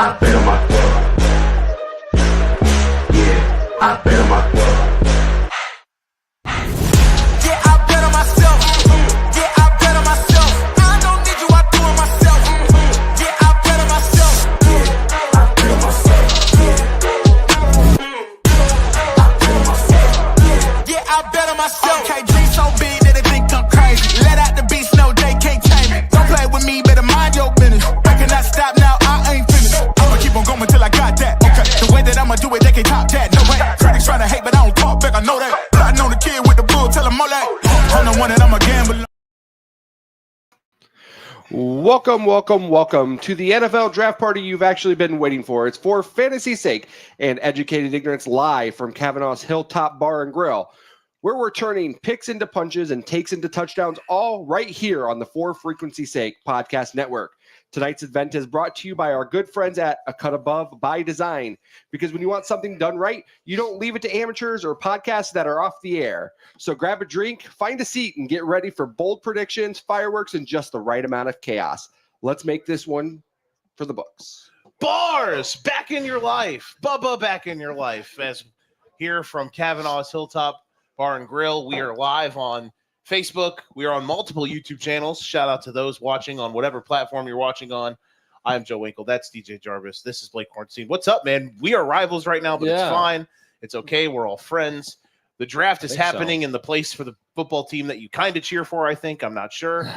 I bet on myself. Yeah, I bet on myself. Okay, dream so big that they think I'm crazy. Let out the beast, no, they can't tame me. Don't play with me, better mind your business. I cannot stop now, I ain't finished. I'ma keep on going till I got that. Okay, the way that I'ma do it, they can't top that. No way, critics trying to hate, but I don't talk back, I know that. I know the kid with the bull, tell him all that. I'm the one that I'm a gambler. Welcome to the NFL draft party you've actually been waiting for. It's for fantasy's sake and educated ignorance live from Kavanaugh's Hilltop Bar and Grill, where we're turning picks into punches and takes into touchdowns, all right here on the For Frequency's Sake podcast network. Tonight's event is brought to you by our good friends at A Cut Above by Design, because when you want something done right, you don't leave it to amateurs or podcasts that are off the air. So grab a drink, find a seat, and get ready for bold predictions, fireworks, and just the right amount of chaos. Let's make this one for the books. Bars back in your life. Bubba back in your life. As here from Kavanaugh's Hilltop Bar and Grill. We are live on Facebook. We are on multiple YouTube channels. Shout out to those watching on whatever platform you're watching on. I'm Joe Winkle. That's DJ Jarvis. This is Blake Hornstein. What's up, man? We are rivals right now, but It's fine. It's okay. We're all friends. The draft is happening in the place for the football team that you kind of cheer for, I think. I'm not sure.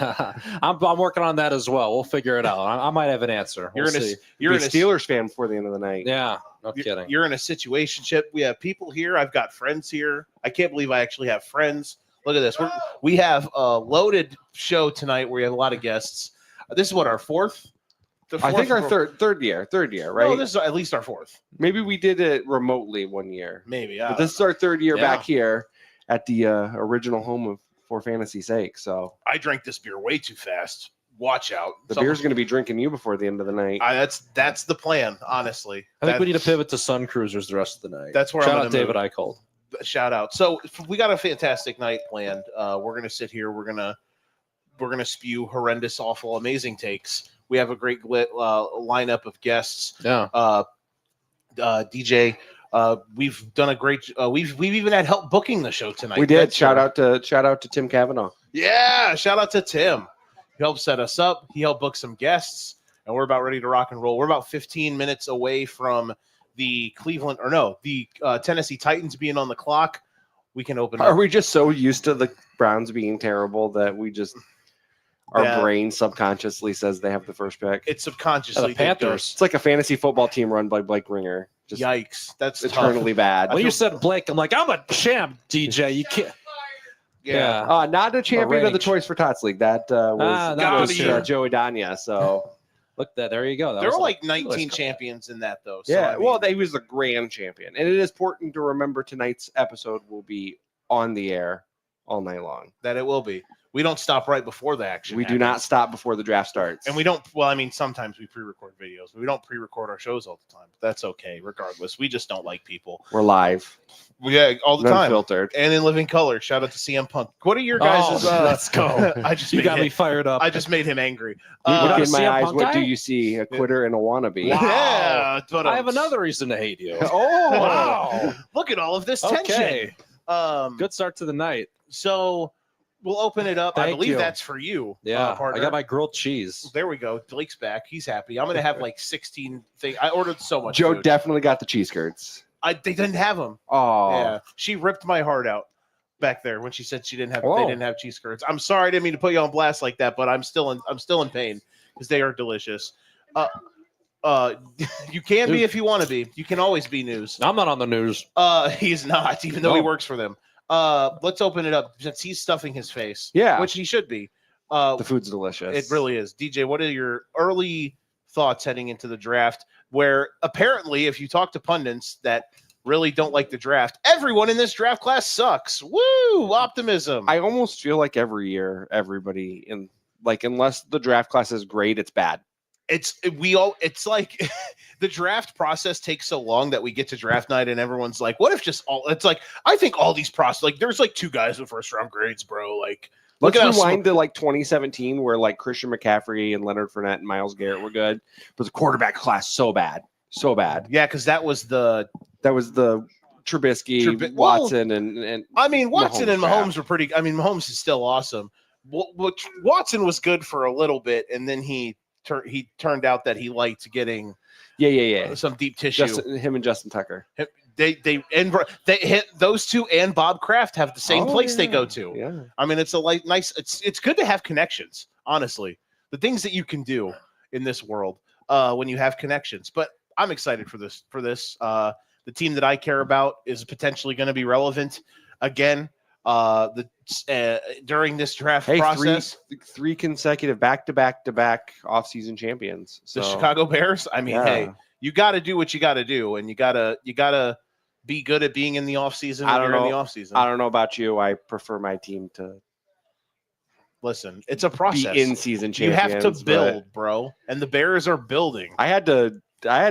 I'm working on that as well. We'll figure it out. I might have an answer. You're a Steelers fan before the end of the night. Yeah, no kidding. You're in a situationship. We have people here. I've got friends here. I can't believe I actually have friends. Look at this. We have a loaded show tonight where we have a lot of guests. This is what, our fourth? I think our third year, right? No, this is at least our fourth. Maybe we did it remotely one year. Maybe. But this is our third year back here at the original home of For Fantasy's Sake. So I drank this beer way too fast. Watch out. The beer's going to be drinking you before the end of the night. That's the plan, honestly. I think we need to pivot to Sun Cruisers the rest of the night. That's where Shout I'm out David Eicholt. Shout out. So we got a fantastic night planned. We're going to sit here. We're going to spew horrendous, awful, amazing takes. We have a great lineup of guests. Yeah. DJ, we've done a great. We've even had help booking the show tonight. We did. Shout out to Tim Kavanaugh. Yeah, shout out to Tim. He helped set us up. He helped book some guests, and we're about ready to rock and roll. We're about 15 minutes away from the Tennessee Titans being on the clock. We can open. Are we just so used to the Browns being terrible that we just? Our brain subconsciously says they have the first pick. It's subconsciously. The Panthers. It's like a fantasy football team run by Blake Ringer. Just yikes. That's eternally tough. bad. When you said Blake, I'm like, I'm a champ, DJ. You can't. Yeah. Not a champion of the Toys for Tots League. That was Joey Dania. So look, there you go. There were like 19 champions in that, though. So yeah. He was the grand champion. And it is important to remember tonight's episode will be on the air all night long. That it will be. We don't stop right before the action. We do not stop before the draft starts. And we don't, well, I mean, sometimes we pre-record videos, but we don't pre-record our shows all the time. But that's okay, regardless. We just don't like people. We're live. Yeah, all the time. Unfiltered. And in living color. Shout out to CM Punk. What are your guys' let's go. You got me fired up. I just made him angry. Look in my CM eyes. Punk What guy? do you see? A quitter and a wannabe. Wow. Yeah. But, I have another reason to hate you. Oh, wow. Look at all of this tension. Okay. Good start to the night. So we'll open it up. I Thank believe you. that's for you. Yeah, partner. I got my grilled cheese. There we go. Blake's back. He's happy. I'm going to have like 16 things. I ordered so much Joe food. definitely got the cheese curds. They didn't have them. Oh. Yeah. She ripped my heart out back there when she said they didn't have cheese curds. I'm sorry. I didn't mean to put you on blast like that, but I'm still in pain because they are delicious. You can be if you want to be. You can always be news. I'm not on the news. He's not, even though he works for them. Let's open it up since he's stuffing his face. Yeah. Which he should be. The food's delicious. It really is. DJ, what are your early thoughts heading into the draft? Where apparently, if you talk to pundits that really don't like the draft, everyone in this draft class sucks. Woo! Optimism. I almost feel like every year, everybody unless the draft class is great, it's bad. It's like the draft process takes so long that we get to draft night and everyone's like, what if just all, it's like, I think all these there's like 2 guys with first round grades, bro. Like Let's Look at how rewind to like 2017, where like Christian McCaffrey and Leonard Fournette and Myles Garrett were good, but the quarterback class so bad. Yeah, because that was the Trubisky, Watson, and I mean, Watson Mahomes and Mahomes draft. were pretty. I mean, Mahomes is still awesome. Watson was good for a little bit, and then he turned out that he liked getting some deep tissue. Him and Justin Tucker. They hit those two, and Bob Kraft have the same place they go to. Yeah. I mean, it's a nice. It's good to have connections. Honestly, the things that you can do in this world when you have connections. But I'm excited for this. The team that I care about is potentially going to be relevant again. During this draft process, three consecutive back-to-back offseason champions. So. The Chicago Bears. I mean, hey, you got to do what you got to do, and you gotta be good at being in the offseason. In the offseason. I don't know about you. I prefer my team to listen. It's a process. Be in-season champions. You have to build, bro, and the Bears are building. I had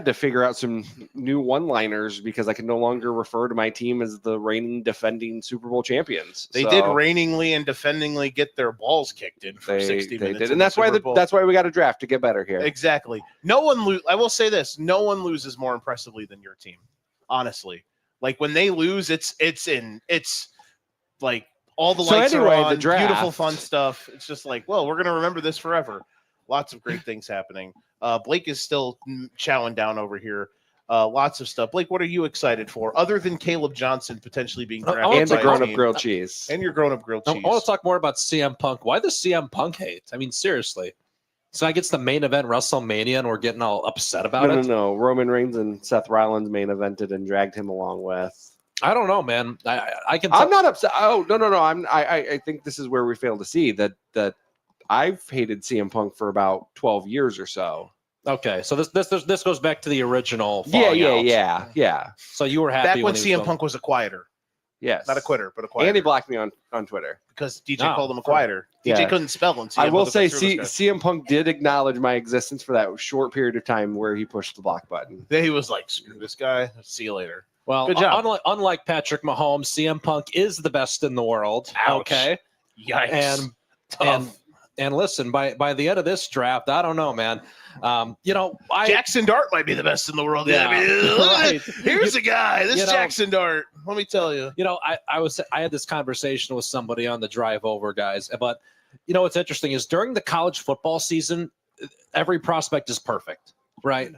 to figure out some new one-liners because I can no longer refer to my team as the reigning defending Super Bowl champions. They did reigningly and defendingly get their balls kicked in for 60 minutes. Did. And that's why we got a draft to get better here. Exactly. I will say this: no one loses more impressively than your team. Honestly, like when they lose, it's like all the lights are on, the draft. Beautiful, fun stuff. It's just like, well, we're gonna remember this forever. Lots of great things happening. Blake is still chowing down over here. Lots of stuff. Blake, what are you excited for, other than Caleb Johnson potentially being drafted? And the grown-up grilled cheese. And your grown-up grilled cheese. I want to talk more about CM Punk. Why the CM Punk hate? I mean, seriously. So I gets the main event WrestleMania, and we're getting all upset about it. No. Roman Reigns and Seth Rollins main evented and dragged him along with. I don't know, man. I can. I'm not upset. Oh no. I think this is where we fail to see that I've hated CM Punk for about 12 years or so. Okay, so this goes back to the original. Yeah. So you were happy back when CM Punk was a quieter. Yes, not a quitter, but a quieter. And he blocked me on Twitter because DJ called him a quieter. DJ couldn't spell him. I will say CM Punk did acknowledge my existence for that short period of time where he pushed the block button. Then he was like, "Screw this guy. See you later." Well, good job. Unlike Patrick Mahomes, CM Punk is the best in the world. Ouch. Okay, yikes. And listen, by the end of this draft, I don't know, man. Jackson Dart might be the best in the world. Yeah, right. Here's a guy. This Jackson Dart. Let me tell you. I had this conversation with somebody on the drive over, guys. But what's interesting is during the college football season, every prospect is perfect, right?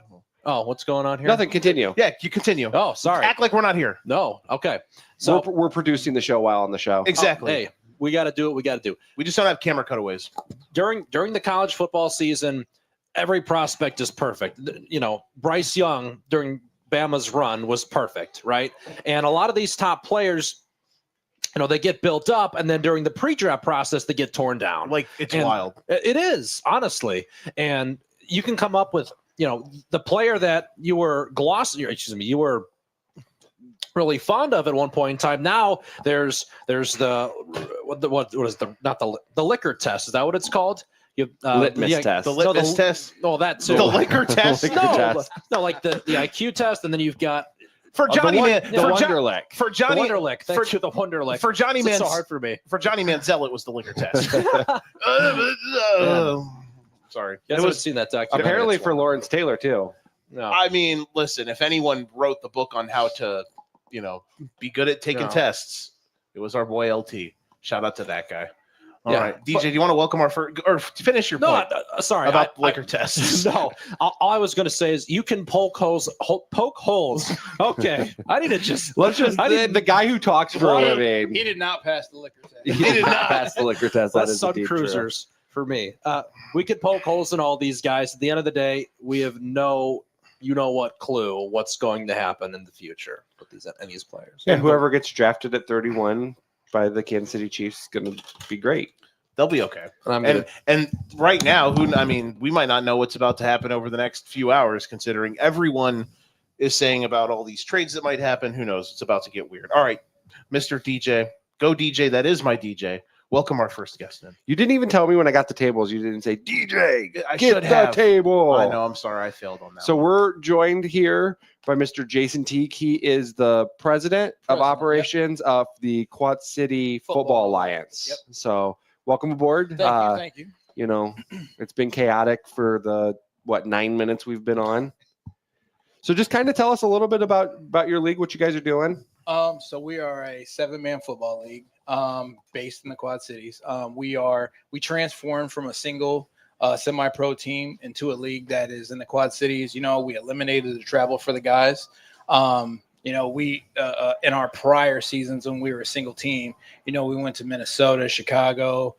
Oh, what's going on here? Nothing. Continue. Yeah, you continue. Oh, sorry. Act like we're not here. No. Okay. So we're producing the show while on the show. Exactly. Hey, we got to do what we got to do. We just don't have camera cutaways. During the college football season, every prospect is perfect. Bryce Young during Bama's run was perfect, right? And a lot of these top players, they get built up, and then during the pre-draft process, they get torn down. Like, it's wild. It is, honestly. And you can come up with, the player that you were you were really fond of at one point in time. Now there's the liquor test. Is that what it's called? Litmus test. The litmus test. Oh, that too. The liquor test. No, like the IQ test, and then you've got for Johnny the Wonderlick. For Johnny the Wonderlick. Thank you, the Wonderlick. For Johnny It's so hard for me. For Johnny Manziel, it was the liquor test. Sorry, I haven't seen that documentary. Apparently for Lawrence Taylor too. No. I mean, listen, if anyone wrote the book on how to, be good at taking tests, it was our boy LT. Shout out to that guy. All right, DJ, do you want to welcome our first, or finish your point? Sorry, about liquor tests. No, all I was going to say is you can poke holes. Okay, I need to just the guy who talks for a living. He did not pass the liquor test. He did not pass the liquor test. That That's is Sun Cruisers for me. We could poke holes in all these guys. At the end of the day, we have no what clue what's going to happen in the future with these players. Yeah, whoever gets drafted at 31 by the Kansas City Chiefs is going to be great. They'll be okay. And right now, we might not know what's about to happen over the next few hours, considering everyone is saying about all these trades that might happen. Who knows? It's about to get weird. All right, Mr. DJ, go DJ. That is my DJ. Welcome our first guest in. You didn't even tell me when I got the tables. You didn't say, DJ, I get should the have. table. I know. I'm sorry. I failed on that. So we're joined here by Mr. Jason Teague. He is the president of operations of the Quad City Football Alliance. Yep. So welcome aboard. Thank you. You know, it's been chaotic for the 9 minutes we've been on. So just kind of tell us a little bit about your league, what you guys are doing. So we are a 7-man football league based in the Quad Cities. We transformed from a single semi-pro team into a league that is in the Quad Cities. You know, we eliminated the travel for the guys. You know, we in our prior seasons when we were a single team, you know, we went to Minnesota, Chicago,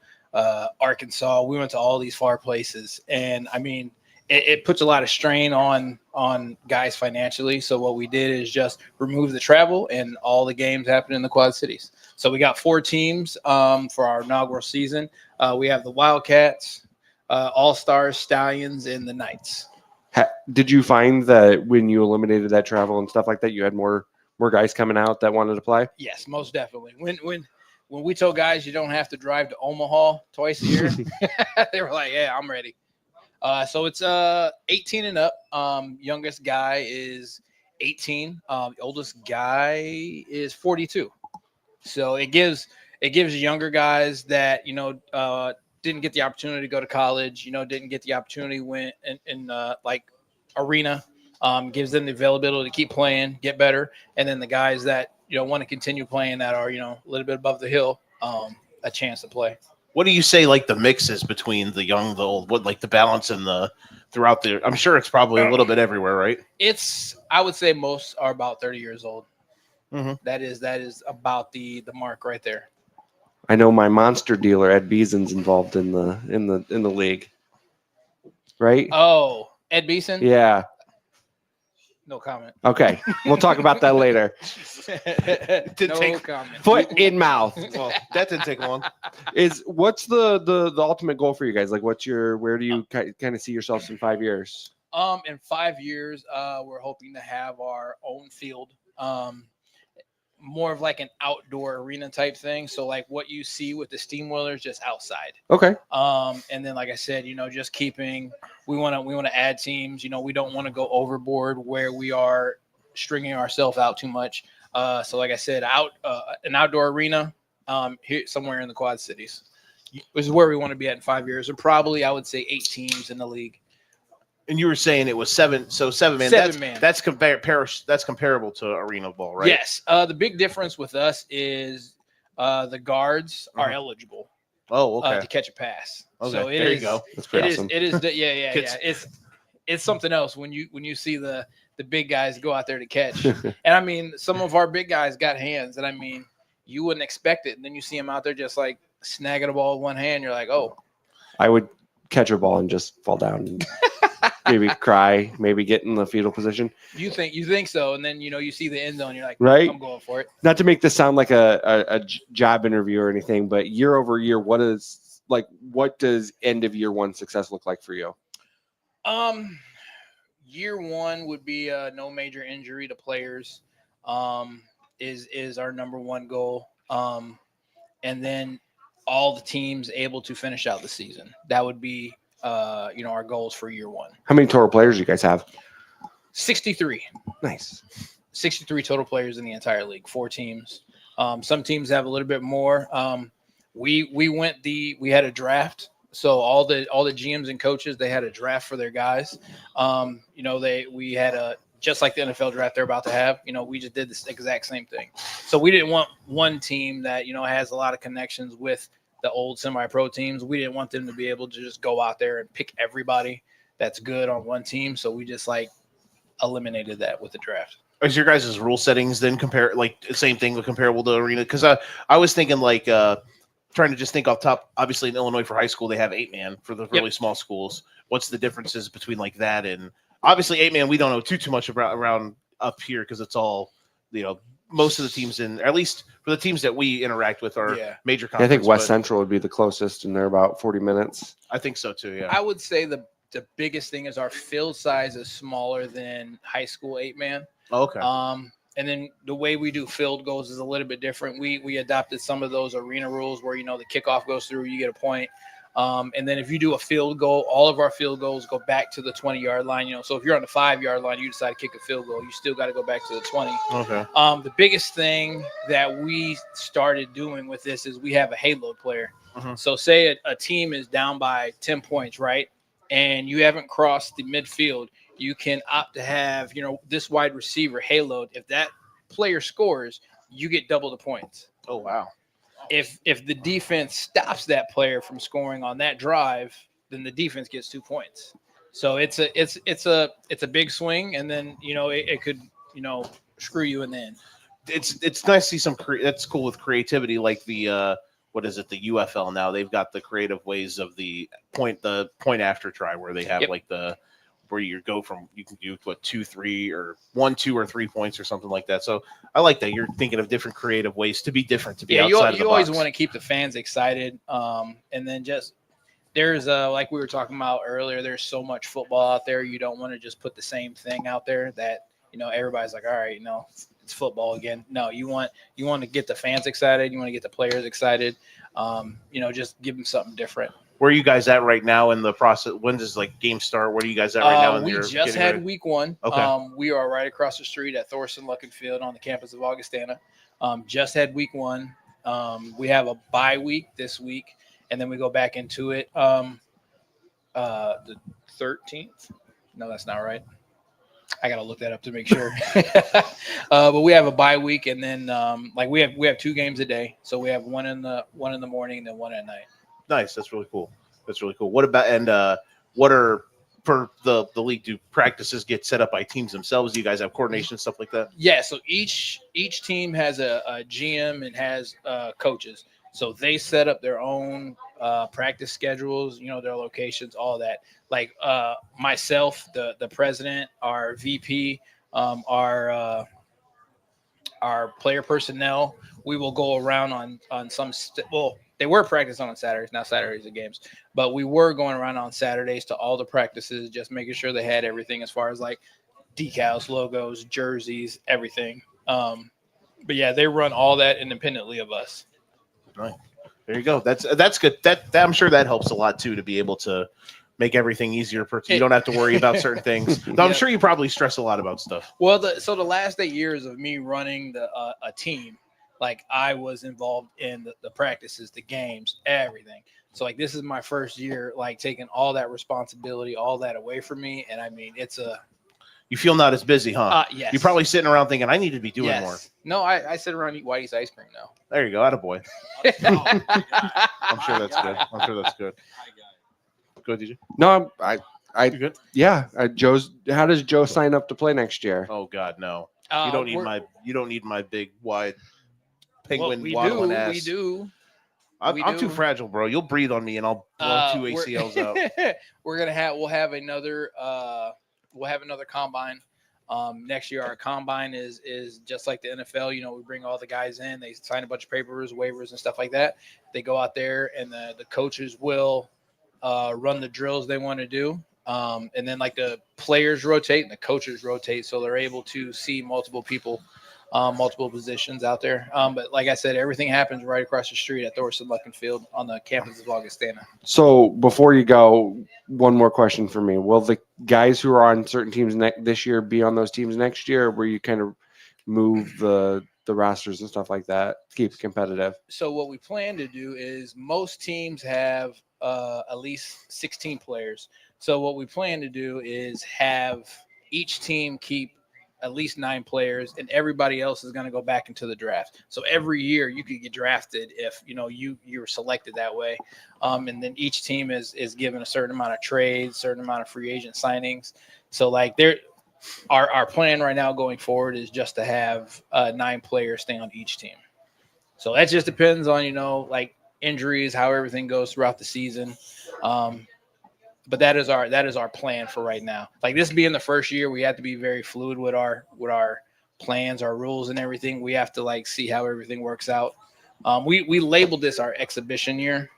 Arkansas. We went to all these far places, and I mean, it puts a lot of strain on guys financially. So what we did is just remove the travel, and all the games happen in the Quad Cities. So we got 4 teams for our inaugural season. We have the Wildcats, All-Stars, Stallions, and the Knights. Did you find that when you eliminated that travel and stuff like that, you had more guys coming out that wanted to play? Yes, most definitely. When we told guys you don't have to drive to Omaha twice a year, they were like, "Yeah, I'm ready." So it's 18 and up. Youngest guy is 18. Oldest guy is 42. So it gives younger guys that, you know, didn't get the opportunity to go to college, you know, didn't get the opportunity when in like arena, gives them the availability to keep playing, get better. And then the guys that, you know, want to continue playing that are, you know, a little bit above the hill, a chance to play. What do you say, like, the mix is between the young, the old, what, like the balance and the throughout the, I'm sure it's probably a little bit everywhere, right? I would say most are about 30 years old. Mm-hmm. That is about the mark right there. I know my monster dealer Ed Beeson's involved in the league, right? Oh, Ed Beeson? Yeah. No comment. Okay, we'll talk about that later. No comment. Foot in mouth. Well, that didn't take long. What's the ultimate goal for you guys? Like, where do you kind of see yourselves in 5 years? In 5 years, we're hoping to have our own field. More of like an outdoor arena type thing. So like what you see with the Steamwheelers, just outside. Okay. And then, like I said, you know, just we want to add teams. You know, we don't want to go overboard where we are stringing ourselves out too much. So like I said, an outdoor arena, here somewhere in the Quad Cities, which is where we want to be at in 5 years. And probably, I would say 8 teams in the league. And you were saying it was 7, so 7-man. That's comparable to arena ball, right? Yes. The big difference with us is the guards are eligible. Oh, okay. To catch a pass. Okay, So there you go. That's pretty awesome. It is. Yeah. It's something else when you see the big guys go out there to catch. And I mean, some of our big guys got hands, and I mean, you wouldn't expect it. And then you see them out there just like snagging a ball with one hand. You're like, oh. I would catch a ball and just fall down and maybe cry, maybe get in the fetal position. You think so, and then, you know, you see the end zone, you're like, right, I'm going for it. Not to make this sound like a job interview or anything, but year over year, what does end of year 1 success look like for you? Year 1 would be no major injury to players. Is our number 1 goal. And then all the teams able to finish out the season. That would be you know, our goals for year 1. How many total players do you guys have? 63. Nice. 63 total players in the entire league, 4 teams. Some teams have a little bit more. We had a draft. So all the GMs and coaches, they had a draft for their guys. You know, we had just like the NFL draft they're about to have, you know, we just did this exact same thing. So we didn't want one team that, you know, has a lot of connections with the old semi-pro teams. We didn't want them to be able to just go out there and pick everybody that's good on one team. So we just like eliminated that with the draft. Is your guys' rule settings then like the same thing comparable to arena? Because I was thinking like trying to just think off top. Obviously in Illinois for high school they have 8-man for the really small schools. What's the differences between like that and obviously 8-man? We don't know too much around up here because it's all, you know, most of the teams at least for the teams that we interact with are major conference. I think West Central would be the closest, and they're about 40 minutes. I think so too. Yeah, I would say the biggest thing is our field size is smaller than high school 8-man. Okay. And then the way we do field goals is a little bit different. We adopted some of those arena rules where, you know, the kickoff goes through, you get a point. And then if you do a field goal, all of our field goals go back to the 20-yard line. So if you're on the 5-yard line, you decide to kick a field goal, you still got to go back to the 20. Okay. The biggest thing that we started doing with this is we have a halo player. So say a team is down by 10 points, right? And you haven't crossed the midfield, you can opt to have, this wide receiver haloed. If that player scores, you get double the points. Oh, wow. If the defense stops that player from scoring on that drive, then the defense gets 2 points. So it's a big swing, and then it could screw you in the end. It's nice to see some that's cool with creativity, like the what is it, the UFL now? They've got the creative ways of the point after try, where they have where you can do 2, 3, or 1, 2, or 3 points or something like that. So I like that you're thinking of different creative ways to be different, to be outside of the box. You always want to keep the fans excited. And then there's like we were talking about earlier, there's so much football out there. You don't want to just put the same thing out there that, everybody's like, all right, it's football again. No, you want to get the fans excited. You want to get the players excited. Just give them something different. Where are you guys at right now in the process? When does game start? Where are you guys at right now? We just had week 1. Okay. We are right across the street at Thorson Luck and Field on the campus of Augustana. Just had week 1. We have a bye week this week, and then we go back into it the 13th. No, that's not right. I gotta look that up to make sure. But we have a bye week, and then we have 2 games a day. So we have one in the morning and then one at night. Nice. That's really cool. What about what are for the league? Do practices get set up by teams themselves? Do you guys have coordination and stuff like that? Yeah. So each team has a GM and has coaches. So they set up their own practice schedules, their locations, all that. Like myself, the president, our VP, our player personnel, we will go around on some they were practicing on Saturdays. Now Saturdays are games, but we were going around on Saturdays to all the practices, just making sure they had everything as far as like decals, logos, jerseys, everything. But yeah, they run all that independently of us. Right. There you go. That's good. That I'm sure that helps a lot too, to be able to make everything easier. You don't have to worry about certain things. Though I'm sure you probably stress a lot about stuff. Well, the last 8 years of me running a team, like I was involved in the practices, the games, everything. So like this is my first year, like taking all that responsibility, all that away from me. And I mean, you feel not as busy, huh? Yes. You're probably sitting around thinking, I need to be doing more. No, I sit around and eat Whitey's ice cream now. There you go. Attaboy. I'm sure that's good. Go, DJ. No, You good? yeah. How does Joe sign up to play next year? Oh God, no. You don't need my big wide penguin waddling ass. We do. I'm too fragile, bro. You'll breathe on me and I'll blow 2 ACLs out. We'll have another combine. Next year, our combine is just like the NFL. We bring all the guys in, they sign a bunch of papers, waivers, and stuff like that. They go out there, and the coaches will run the drills they want to do. And then like the players rotate and the coaches rotate, so they're able to see multiple people, multiple positions out there. But like I said, everything happens right across the street at Thorson Luck and Field on the campus of Augustana. So before you go, one more question for me. Will the guys who are on certain teams this year be on those teams next year, where you kind of move the rosters and stuff like that, keep it competitive? So what we plan to do is most teams have at least 16 players. So what we plan to do is have each team keep at least 9 players, and everybody else is going to go back into the draft. So every year you could get drafted if you were selected that way. And then each team is given a certain amount of trades, certain amount of free agent signings. So like our plan right now going forward is just to have 9 players stay on each team. So that just depends on like injuries, how everything goes throughout the season. But that is our plan for right now. Like this being the first year, we have to be very fluid with our plans, our rules, and everything. We have to like see how everything works out. We labeled this our exhibition year.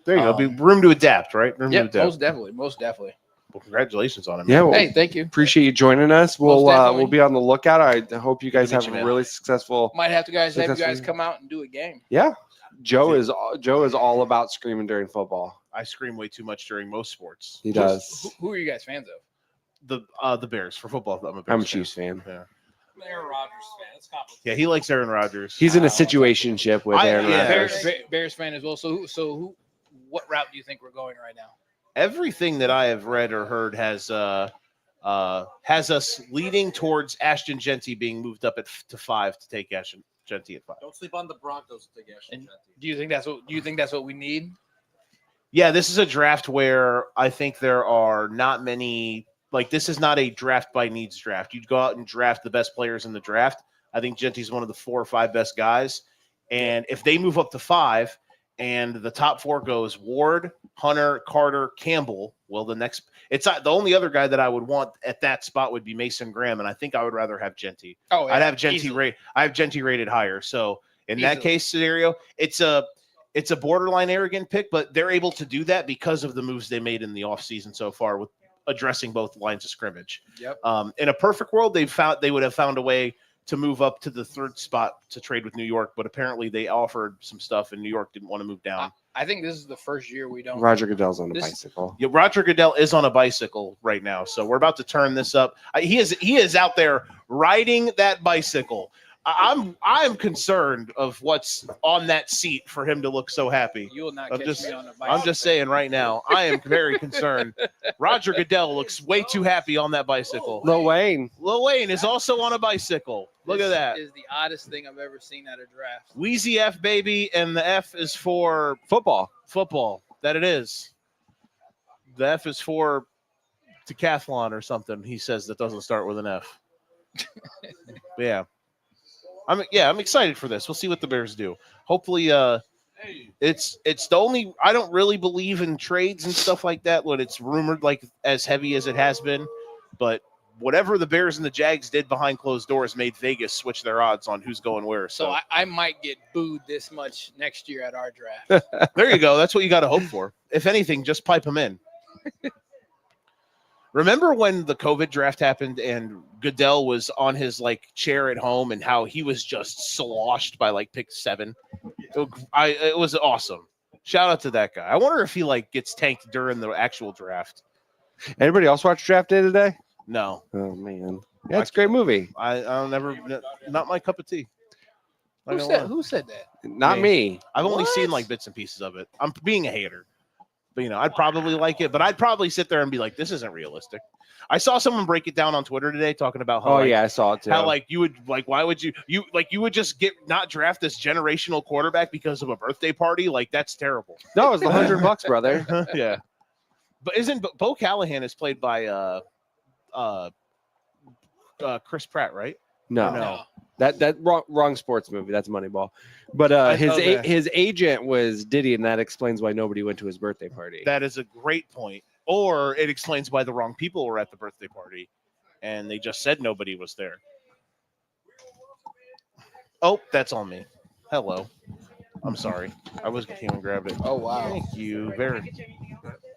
There you go. Be room to adapt, right? Yeah, most definitely. Well, congratulations on it. Yeah. Well, hey, thank you. Appreciate you joining us. We'll be on the lookout. I hope you guys have a really successful. Might have to have you guys come out and do a game. Yeah. Joe is all about screaming during football. I scream way too much during most sports. He does. Who are you guys fans of? The Bears for football. I'm a Bears I'm a fan. Chiefs fan. Yeah. Aaron Rodgers fan. It's complicated. Yeah, he likes Aaron Rodgers. He's in a situationship with Aaron yeah. Rodgers. Bears fan as well. So what route do you think we're going right now? Everything that I have read or heard has us leading towards Ashton Genty being moved up to 5 to take Ashton Genty at 5. Don't sleep on the Broncos to take Ashton Genty. Do you think that's what we need? Yeah, this is a draft where I think there are not many. Like, this is not a draft by needs draft. You'd go out and draft the best players in the draft. I think Genty's one of the 4 or 5 best guys. And if they move up to 5 and the top 4 goes Ward, Hunter, Carter, Campbell, well, the only other guy that I would want at that spot would be Mason Graham. And I think I would rather have Genty. Oh, yeah, I'd have Genty easily. I have Genty rated higher. So in that case scenario, it's a borderline arrogant pick, but they're able to do that because of the moves they made in the offseason so far with addressing both lines of scrimmage. Yep. In a perfect world, they would have found a way to move up to the 3rd spot to trade with New York, but apparently they offered some stuff and New York didn't want to move down. I think this is the first year we don't. Roger Goodell's on a bicycle. Yeah, Roger Goodell is on a bicycle right now, so we're about to turn this up. He is out there riding that bicycle. I'm concerned of what's on that seat for him to look so happy. You will not I'm catch just, me on a bicycle. I'm just saying right now, I am very concerned. Roger Goodell looks way too happy on that bicycle. Lil Wayne. Lil Wayne is also on a bicycle. Look at that. This is the oddest thing I've ever seen at a draft. Wheezy F, baby, and the F is for Football. football. That it is. The F is for decathlon or something. He says that doesn't start with an F. Yeah. I'm excited for this. We'll see what the Bears do. Hopefully, it's the only. I don't really believe in trades and stuff like that when it's rumored like as heavy as it has been. But whatever the Bears and the Jags did behind closed doors made Vegas switch their odds on who's going where. So I might get booed this much next year at our draft. There you go. That's what you got to hope for. If anything, just pipe them in. Remember when the COVID draft happened and Goodell was on his chair at home and how he was just sloshed by pick 7? It was awesome. Shout out to that guy. I wonder if he gets tanked during the actual draft. Anybody else watch Draft Day today? No. Oh man, yeah, it's a great movie. I'll never. Not my cup of tea. Who said that? Not me. I've only seen bits and pieces of it. I'm being a hater. But, I'd probably like it, but I'd probably sit there and be like, this isn't realistic. I saw someone break it down on Twitter today talking about how, I saw it too. How, you would, why would you would just not draft this generational quarterback because of a birthday party? That's terrible. No, it was $100, brother. Yeah. But isn't Bo Callahan is played by Chris Pratt, right? No. That wrong sports movie. That's Moneyball. But his agent was Diddy, and that explains why nobody went to his birthday party. That is a great point. Or it explains why the wrong people were at the birthday party, and they just said nobody was there. Oh, that's on me. Hello. I'm sorry. I was came and grabbed it. Oh wow. Thank you very.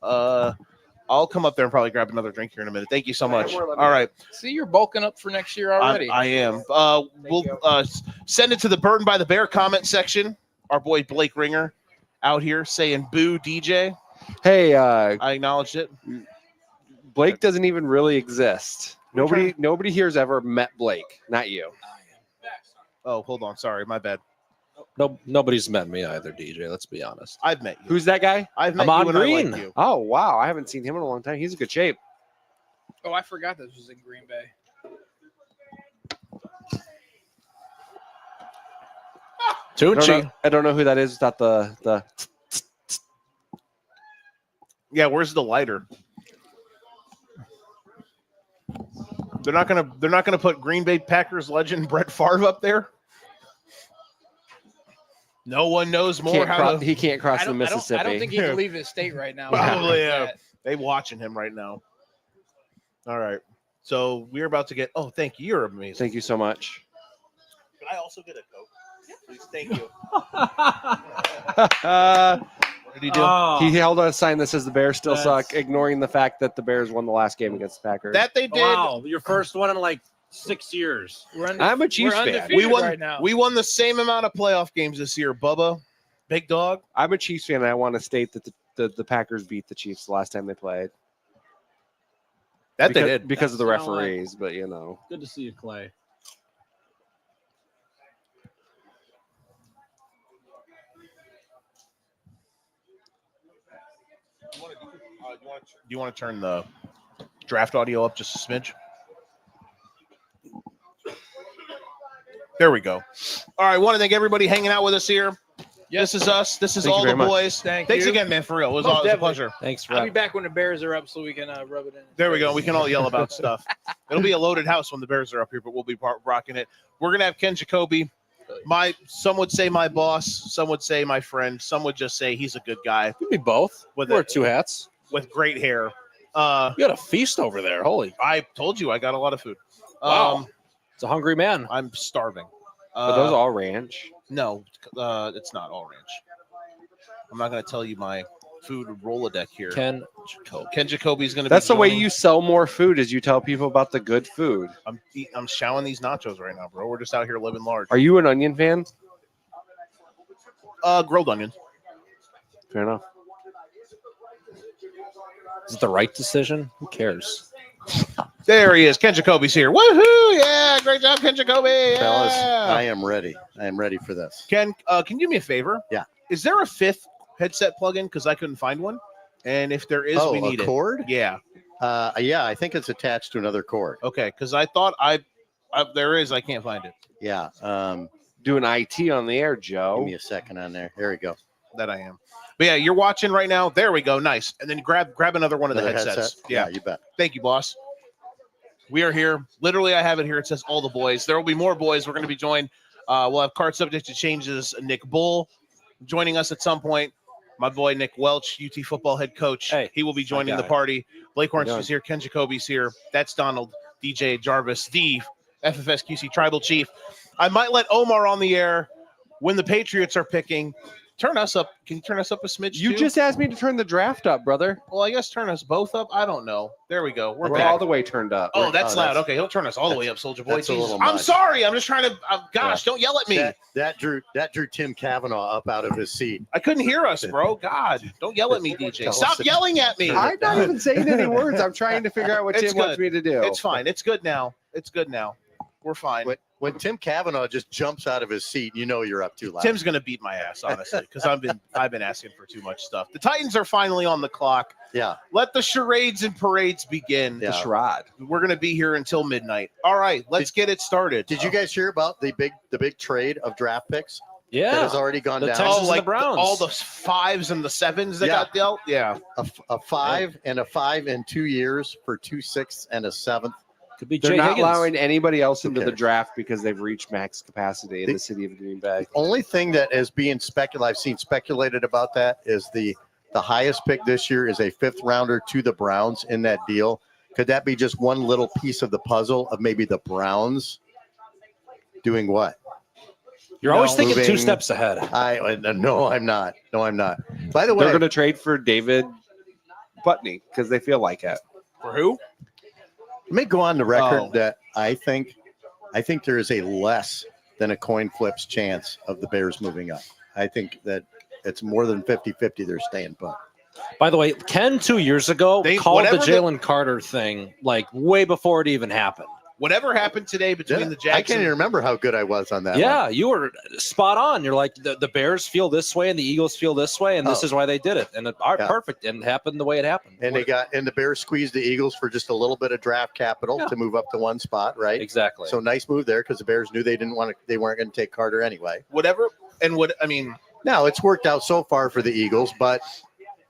I'll come up there and probably grab another drink here in a minute. Thank you so much. All right. See, you're bulking up for next year already. I am. We'll send it to the Burden by the Bear comment section. Our boy Blake Ringer out here saying boo DJ. Hey, I acknowledged it. Blake doesn't even really exist. Nobody here's ever met Blake. Not you. Oh, hold on. Sorry, my bad. No, nobody's met me either, DJ. Let's be honest. I've met you. Who's that guy? I've met Ahman you and I Green. like you. Oh wow, I haven't seen him in a long time. He's in good shape. Oh, I forgot this was in Green Bay. Tunchi. I don't know who that is without the. Yeah, where's the lighter? They're not gonna put Green Bay Packers legend Brett Favre up there. No one knows more he can't cross the Mississippi. I don't think he can leave his state right now. Probably, yeah. They watching him right now. All right. So we're about to get. Oh, thank you. You're amazing. Thank you so much. Can I also get a Coke? Please, thank you. What did he do? He held a sign that says the Bears still suck, ignoring the fact that the Bears won the last game against the Packers. That they did. Wow, your first one in 6 years. I'm a Chiefs fan. We won. right now. We won the same amount of playoff games this year, Bubba. Big dog. I'm a Chiefs fan, and I want to state that the Packers beat the Chiefs the last time they played. They did. Because of the That's not like- referees, but you know. Good to see you, Clay. Do you want to turn the draft audio up just a smidge? There we go. All right, I want to thank everybody hanging out with us here. This is us. This is Thank you all the very much. boys. Thanks Thanks again, man, for real. It was, Most it was a definitely. pleasure. Thanks for I'll be back when the Bears are up so we can rub it in. There we go. We can all yell about stuff. It'll be a loaded house when the Bears are up here, but we'll be rocking it. We're gonna have Ken Jacoby. Some would say my boss, some would say my friend, some would just say he's a good guy Could be both. with Wear 2 hats. with great hair. You got a feast over there. Holy. I told you I got a lot of food. Wow. It's a hungry man. I'm starving. Are those all ranch? No, it's not all ranch. I'm not going to tell you my food Rolodex here. Ken Jacoby. Ken Jacoby's going to. That's be the way joining- you sell more food, is you tell people about the good food. I'm showering these nachos right now, bro. We're just out here living large. Are you an onion fan? Grilled onions. Fair enough. Is it the right decision? Who cares? There he is. Ken Jacoby's here. Woohoo! Yeah, great job, Ken Jacoby. Fellas, Yeah. I am ready. I am ready for this. Ken, can you do me a favor? Yeah. Is there a 5th headset plug-in? Because I couldn't find one. And if there is, we need a cord? it. Yeah. Yeah, I think it's attached to another cord. Okay. Because I thought there is. I can't find it. Yeah. Doing IT on the air, Give Joe. me a second on there. There we go. That I am. But yeah, you're watching right now. There we go. Nice. And then grab another one of the Another headsets. headset? Yeah. You bet. Thank you, boss. We are here. Literally, I have it here. It says all the boys. There will be more boys. We're going to be joined. We'll have card subject to changes. Nick Bull joining us at some point. My boy Nick Welch, UT football head coach. Hey, he will be joining guy. the party. Blake Orange How you is here. Ken Jacoby's here. That's Donald, DJ Jarvis, Steve, FFSQC Tribal Chief. I might let Omar on the air when the Patriots are picking. Turn us up. Can you turn us up a smidge? You too? just asked me to turn the draft up, brother. Well, I guess turn us both up. I don't know. There we go. We're We're back. all the way turned up. Oh, that's Oh, loud. that's- Okay, he'll turn us all the way up, Soldier Boy. that's a Jesus. little I'm much. sorry. I'm just trying to. Gosh, don't yell at me. That drew Tim Kavanaugh up out of his seat. I couldn't hear us, bro. God, don't yell at me, DJ. Tell Stop us- yelling at me. I'm not even saying any words. I'm trying to figure out what It's Tim wants good. me to do. It's fine. It's good now. It's good now. We're fine. When Tim Kavanaugh just jumps out of his seat, you know you're up too loud. Tim's gonna beat my ass, honestly, because I've been asking for too much stuff. The Titans are finally on the clock. Yeah. Let the charades and parades begin. Yeah. The Sherrod. We're gonna be here until midnight. All right, let's get it started. Did you guys hear about the big trade of draft picks that Yeah. has already gone The down? Texans and like the Browns. all the 5s and the 7s that Yeah. got dealt? Yeah. A 5 and a 5 in 2 years for 2 6 and a 7th. Could be They're Jay not Higgins. allowing anybody else into the cares? draft because they've reached max capacity in the city of Green Bay. Only thing that is being speculated, I've seen speculated about that, is the highest pick this year is a 5th rounder to the Browns in that deal. Could that be just one little piece of the puzzle of maybe the Browns doing what? You're always No, thinking 2 moving- steps ahead. No, I'm not. No, I'm not. By the way, They're going to trade for David Putney because they feel like it. For who? let me go on the record Oh. that I think there is a less than a coin flip's chance of the Bears moving up. I think that it's more than 50-50 they're staying put. By the way, Ken 2 years ago They- called the whatever the- Jalen Carter thing like way before it even happened. Whatever happened today between the I Jags can't even remember how good I was on that. Yeah, one. you were spot on. You're like the Bears feel this way and the Eagles feel this way, and this Oh. is why they did it. And Yeah. perfect, and it happened the way it happened. And the Bears squeezed the Eagles for just a little bit of draft capital Yeah. to move up to one spot, right? Exactly. So nice move there because the Bears knew they weren't going to take Carter anyway. whatever. And what I mean, Now it's worked out so far for the Eagles, but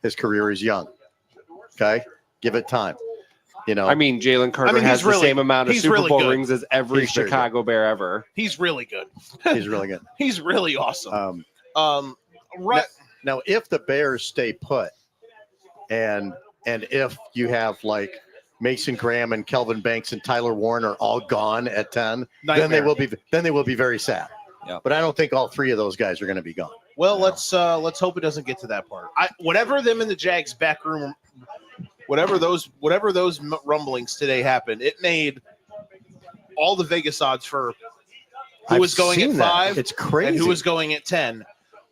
his career is young. Okay, give it time. You know, I mean, Jalen Carter he's has the really- same amount of he's Super really Bowl good. rings as every He's very Chicago Bear ever. he's really good. he's really good. He's really awesome. Right. Now, if the Bears stay put, and if you have like Mason Graham and Kelvin Banks and Tyler Warren are all gone at 10, then they Nightmare. will be very sad. Yeah. But I don't think all 3 of those guys are going to be gone. Well, let's hope it doesn't get to that part. Whatever them in the Jags back room, whatever those rumblings today happened, it made all the Vegas odds for who was going at 5 It's crazy. and who was going at 10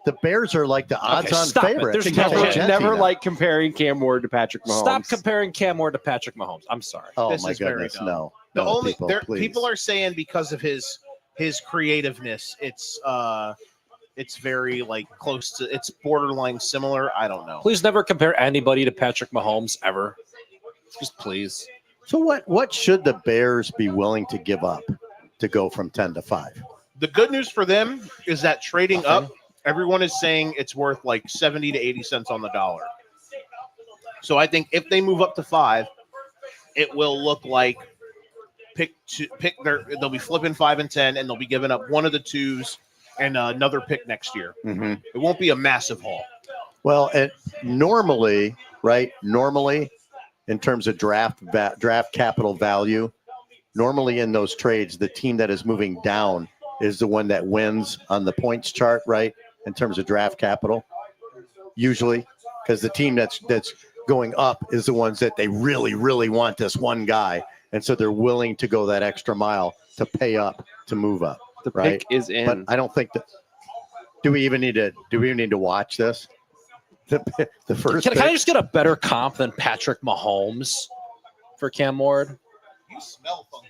the Bears are like the odds-on stop it. favorite. There's to never- take Genty Never now. like comparing Cam Ward to Patrick Mahomes. Stop comparing Cam Ward to Patrick Mahomes. I'm sorry. Oh This my is very goodness, dumb. no. The No, only please. people are saying because of his creativeness, it's very like close to, it's borderline similar. I don't know. Please never compare anybody to Patrick Mahomes ever. Just please. So what should the Bears be willing to give up to go from 10 to 5? The good news for them is that trading up, everyone is saying it's worth like 70 to 80 cents on the dollar. So I think if they move up to 5, it will look like they'll be flipping 5 and 10, and they'll be giving up one of the 2s and another pick next year. Mm-hmm. It won't be a massive haul. Well, normally, in terms of draft capital value, normally in those trades, the team that is moving down is the one that wins on the points chart, right? In terms of draft capital, usually, because the team that's going up is the ones that they really, really want this one guy, and so they're willing to go that extra mile to pay up to move up. The right? pick is in. But I don't think that. Do we even need to watch this? The first. Can I just get a better comp than Patrick Mahomes for Cam Ward? You smell funky.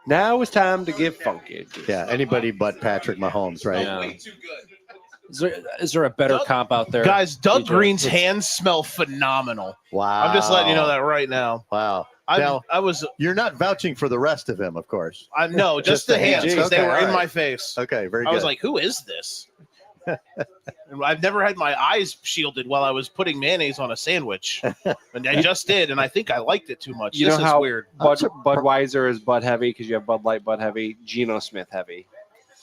Now it's time to get funky. Yeah, anybody but Patrick Mahomes, right? Yeah. Way too good. Is there a better Doug- comp out there? Guys, Doug DJ? Green's hands smell phenomenal. Wow. I'm just letting you know that right now. Wow. I Now, was you're not vouching for the rest of him, of course. no, just the hands because they Okay, were all in right. my face. Okay, very I good. was like, who is this? And I've never had my eyes shielded while I was putting mayonnaise on a sandwich. And I just did, and I think I liked it too much. You This know is how weird. Budweiser is Bud heavy because you have Bud Light Bud heavy, Geno Smith heavy.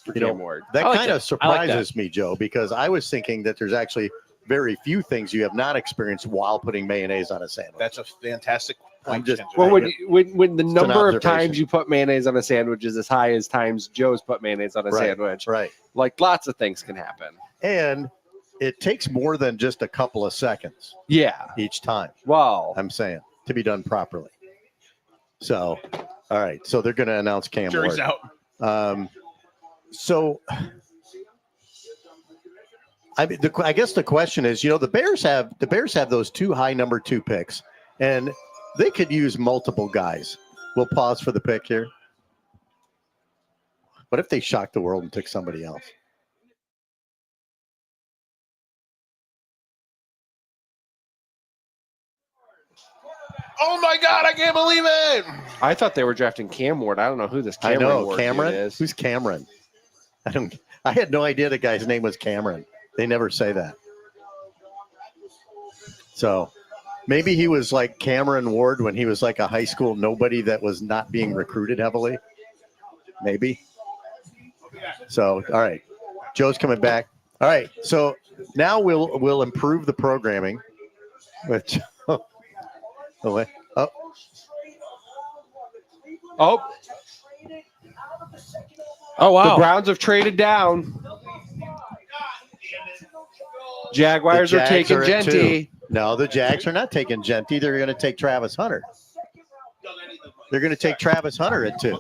For You know, Cam Ward. that I like kind that. of I like that. surprises me, Joe, because I was thinking that there's actually very few things you have not experienced while putting mayonnaise on a sandwich. That's a fantastic I'm point. just- Kendra. Well, when the an number of observation. times you put mayonnaise on a sandwich is as high as times Joe's put mayonnaise on a Right. sandwich, Right. like lots of things can happen. And it takes more than just a couple of seconds Yeah. each time, Well, I'm saying, to be done properly. So, all right. So they're going to announce Cam Jury's Ward. out. So, I guess the question is, the Bears have those 2 high number 2 picks, and they could use multiple guys. We'll pause for the pick here. What if they shocked the world and took somebody else? Oh my God, I can't believe it. I thought they were drafting Cam Ward. I don't know who this Cameron I know Ward Cameron. dude is. Who's Cameron? I had no idea the guy's name was Cameron. They never say that. So maybe he was like Cameron Ward when he was like a high school nobody that was not being recruited heavily. Maybe. So all right, Joe's coming back. All right, so now we'll improve the programming with Joe. Oh, Oh, Oh wow! the Browns have traded down. Jaguars The are Jags taking are at Genty. no, the Jags are not taking Genty. They're going to take Travis Hunter. They're going to take Travis Hunter at 2.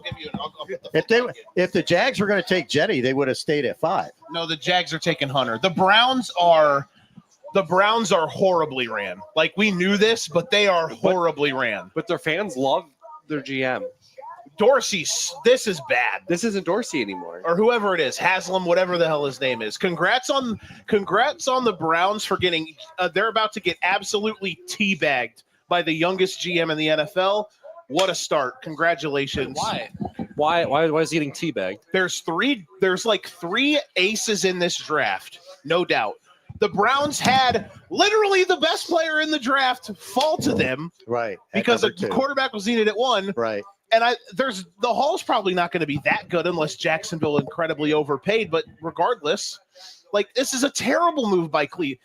If the Jags were going to take Genty, they would have stayed at 5. No, the Jags are taking Hunter. The Browns are horribly ran. Like we knew this, but they are horribly ran. But their fans love their GM. Dorsey, this is bad. This isn't Dorsey anymore. Or whoever it is, Haslam, whatever the hell his name is. Congrats on the Browns for getting. They're about to get absolutely teabagged by the youngest GM in the NFL. What a start! Congratulations. Why is he getting teabagged? There's like 3 aces in this draft, no doubt. The Browns had literally the best player in the draft fall to them Right. because a At number 2. quarterback was needed at 1. Right. And the haul's probably not going to be that good unless Jacksonville incredibly overpaid. But regardless, like this is a terrible move by Cleveland.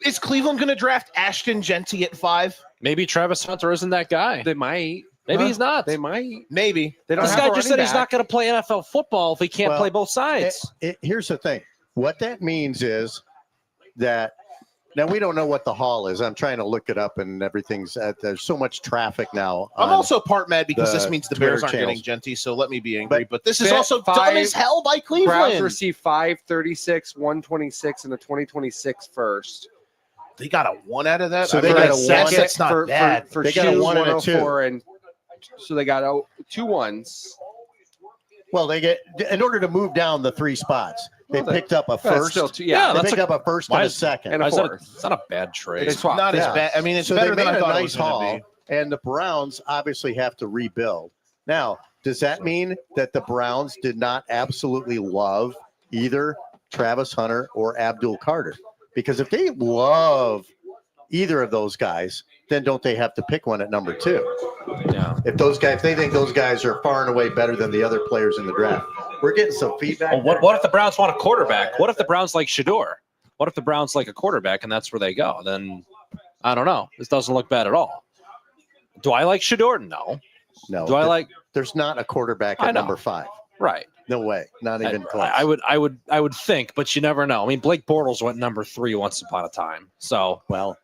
Is Cleveland going to draft Ashton Genty at 5? Maybe Travis Hunter isn't that guy. They might. Maybe he's not. They might. Maybe. They don't This have guy a just running said he's back. not going to play NFL football if he can't Well, play both sides. Here's the thing. What that means is that Now we don't know what the haul is. I'm trying to look it up, and everything's. There's so much traffic now. I'm also part mad because the this means the Twitter Bears aren't channels. getting Genty, so let me be angry. But this is Fit also dumb five- as hell by Browns Cleveland. received 536, 126, and a 2026 first. They got a 1 out of that. So I they mean, got I a guess one that's not bad. For They got a shoes, 1 and a 104, and so they got 2 1s. Well, they get in order to move down the 3 spots. They Well, picked up a That's first. still 2. They Yeah, that's picked up a first and a second. and a It's not fourth. it's not a bad trade. It's swapped. not as Yeah. bad. I mean, it's So better they than made I a thought it nice was going haul, to be. and the Browns obviously have to rebuild. Now, does that mean that the Browns did not absolutely love either Travis Hunter or Abdul Carter? Because if they love either of those guys, then don't they have to pick one at number 2? Yeah. If they think those guys are far and away better than the other players in the draft. We're getting some feedback. Well, what if the Browns want a quarterback? What if the Browns like Shador? What if the Browns like a quarterback and that's where they go? Then I don't know. This doesn't look bad at all. Do I like Shador? No. No, Do I like there's not a quarterback I at know. number 5. right? No way. Not even close. I would think, but you never know. I mean, Blake Bortles went number 3 once upon a time. So Well,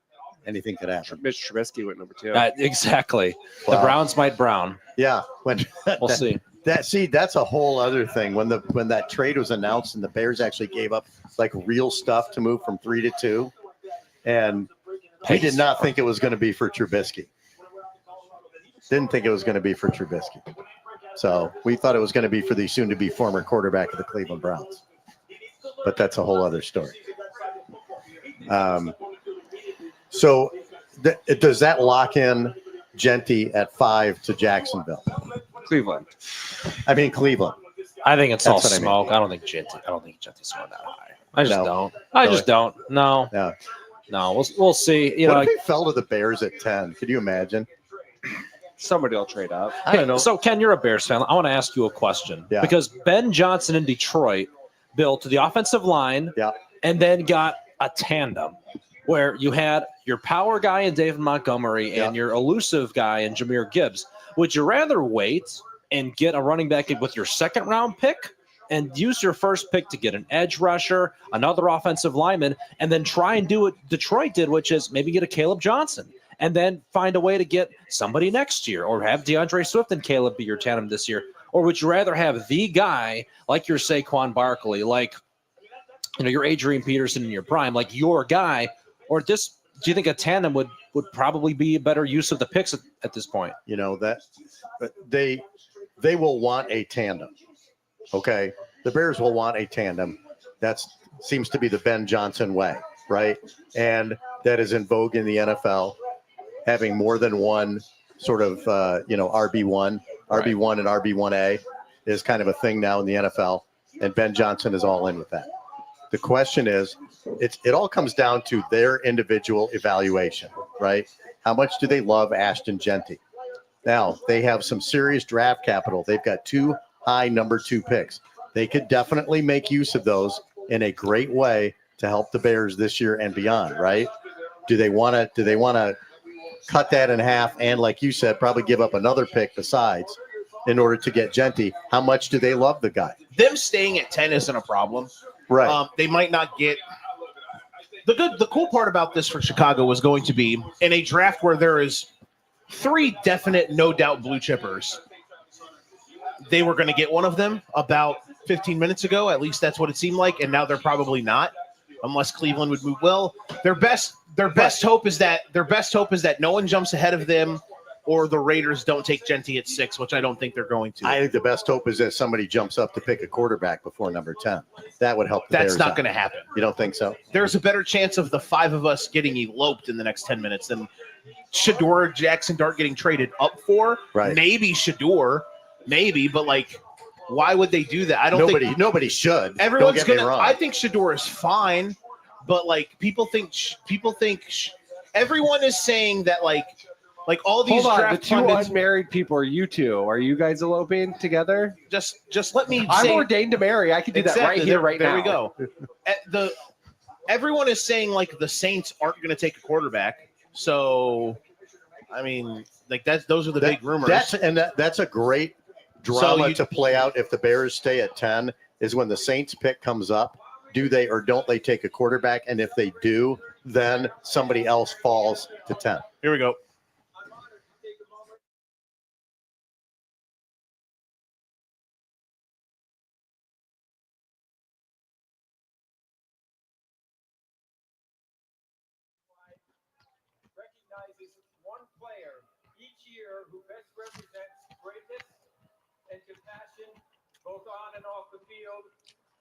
anything could happen. Mitch Trubisky went number 2. exactly. The Wow. Browns might Brown. Yeah. When We'll see. that's a whole other thing. When that trade was announced and the Bears actually gave up like real stuff to move from 3 to 2, and we did not think it was going to be for Trubisky. Didn't think it was going to be for Trubisky. So we thought it was going to be for the soon-to-be former quarterback of the Cleveland Browns. But that's a whole other story. So does that lock in Genty at 5 to Jacksonville? Cleveland. I mean Cleveland. I think it's all That's what I mean. smoke. I don't think Genty's going that high. I just No. don't. I just don't. No. Yeah. No. We'll see. You What know. if he fell to the Bears at 10? Could you imagine? Somebody will trade up. I don't know. So, Ken, you're a Bears fan. I want to ask you a question. Yeah. Because Ben Johnson in Detroit built the offensive line Yeah. and then got a tandem where you had your power guy in David Montgomery and your elusive guy in Jahmyr Gibbs. Would you rather wait and get a running back with your second round pick and use your first pick to get an edge rusher, another offensive lineman, and then try and do what Detroit did, which is maybe get a Caleb Johnson and then find a way to get somebody next year or have DeAndre Swift and Caleb be your tandem this year? Or would you rather have the guy like your Saquon Barkley, like your Adrian Peterson in your prime, like your guy? Or do you think a tandem would probably be a better use of the picks at this point? You know that they will want a tandem. Okay. The Bears will want a tandem. That seems to be the Ben Johnson way, right? And that is in vogue in the NFL. Having more than one sort of RB1 and RB1A is kind of a thing now in the NFL, and Ben Johnson is all in with that. The question is, it all comes down to their individual evaluation, right? How much do they love Ashton Genty? Now, they have some serious draft capital. They've got 2 high number 2 picks. They could definitely make use of those in a great way to help the Bears this year and beyond, right? Do they want to cut that in half and, like you said, probably give up another pick besides in order to get Genty? How much do they love the guy? Them staying at 10 isn't a problem. Right. They might not get the cool part about this for Chicago was going to be in a draft where there is 3 definite, no doubt blue chippers. They were going to get one of them about 15 minutes ago. At least that's what it seemed like. And now they're probably not, unless Cleveland would move. Well, their best hope is that no one jumps ahead of them, or the Raiders don't take Genty at 6, which I don't think they're going to. I think the best hope is that somebody jumps up to pick a quarterback before number 10. That would help the That's Bears not out. going to happen. You don't think so? There's a better chance of the 5 of us getting eloped in the next 10 minutes than Shador, Jackson Dart getting traded up for. Right. Maybe Shador, but like, why would they do that? I don't think nobody should. everyone's Don't get me gonna. wrong. I think Shador is fine, but like people think everyone is saying that like all these Hold on, the draft 2 pundits. unmarried people are you 2. Are you guys eloping together? Just let me. I'm say, ordained to marry. I can do that right Exactly. here, right there now. we go. Everyone is saying like the Saints aren't going to take a quarterback. So, I mean, like those are the big rumors. That's a great drama to play out if the Bears stay at 10 is when the Saints pick comes up. Do they or don't they take a quarterback? And if they do, then somebody else falls to 10. Here we go. Recognizes one player each year who best represents greatness and compassion both on and off the field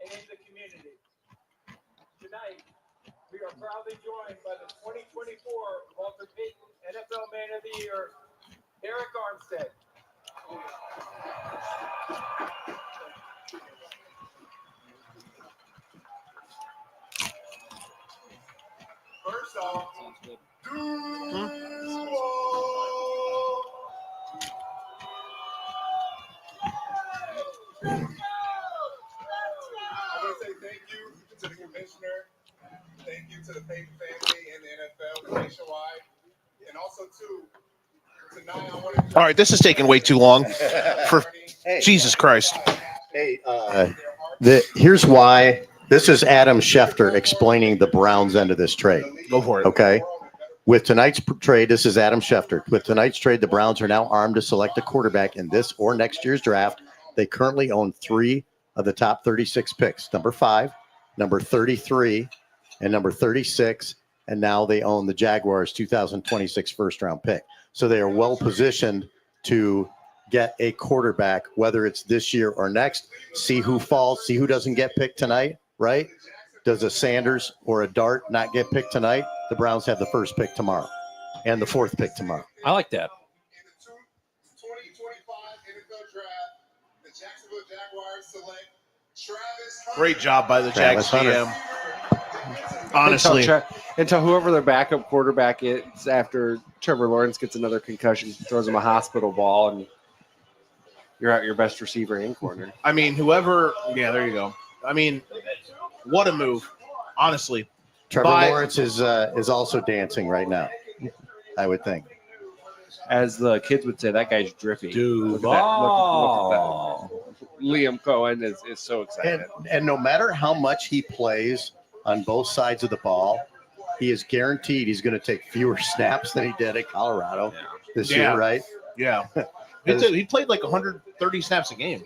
and in the community. Tonight, we are proudly joined by the 2024 Walter Payton NFL Man of the Year, Eric Armstead. First off, I want to say thank you to the commissioner, thank you to the Payton family and the NFL nationwide, and also tonight I want to. All right, this is taking way too long. For Jesus Christ. Hey, here's why. This is Adam Schefter explaining the Browns' end of this trade. Go for it. Okay. With tonight's trade, this is Adam Schefter. With tonight's trade, the Browns are now armed to select a quarterback in this or next year's draft. They currently own 3 of the top 36 picks, number 5, number 33, and number 36. And now they own the Jaguars' 2026 first-round pick. So they are well positioned to get a quarterback, whether it's this year or next. See who falls, see who doesn't get picked tonight, right? Does a Sanders or a Dart not get picked tonight? The Browns have the first pick tomorrow and the 4th pick tomorrow. I like that. In the 2025 NFL Draft, the Jacksonville Jaguars select Travis Hunter. Great job by the Travis Jags GM. Honestly. Until whoever their backup quarterback is after Trevor Lawrence gets another concussion, throws him a hospital ball, and you're out your best receiver and corner. I mean, whoever. Yeah, there you go. I mean, what a move. Honestly. Trevor Lawrence is also dancing right now, I would think. As the kids would say, that guy's drippy. Dude, Look at that. Liam Cohen is so excited. And no matter how much he plays on both sides of the ball, he is guaranteed he's going to take fewer snaps than he did at Colorado this year, right? Yeah. He played like 130 snaps a game.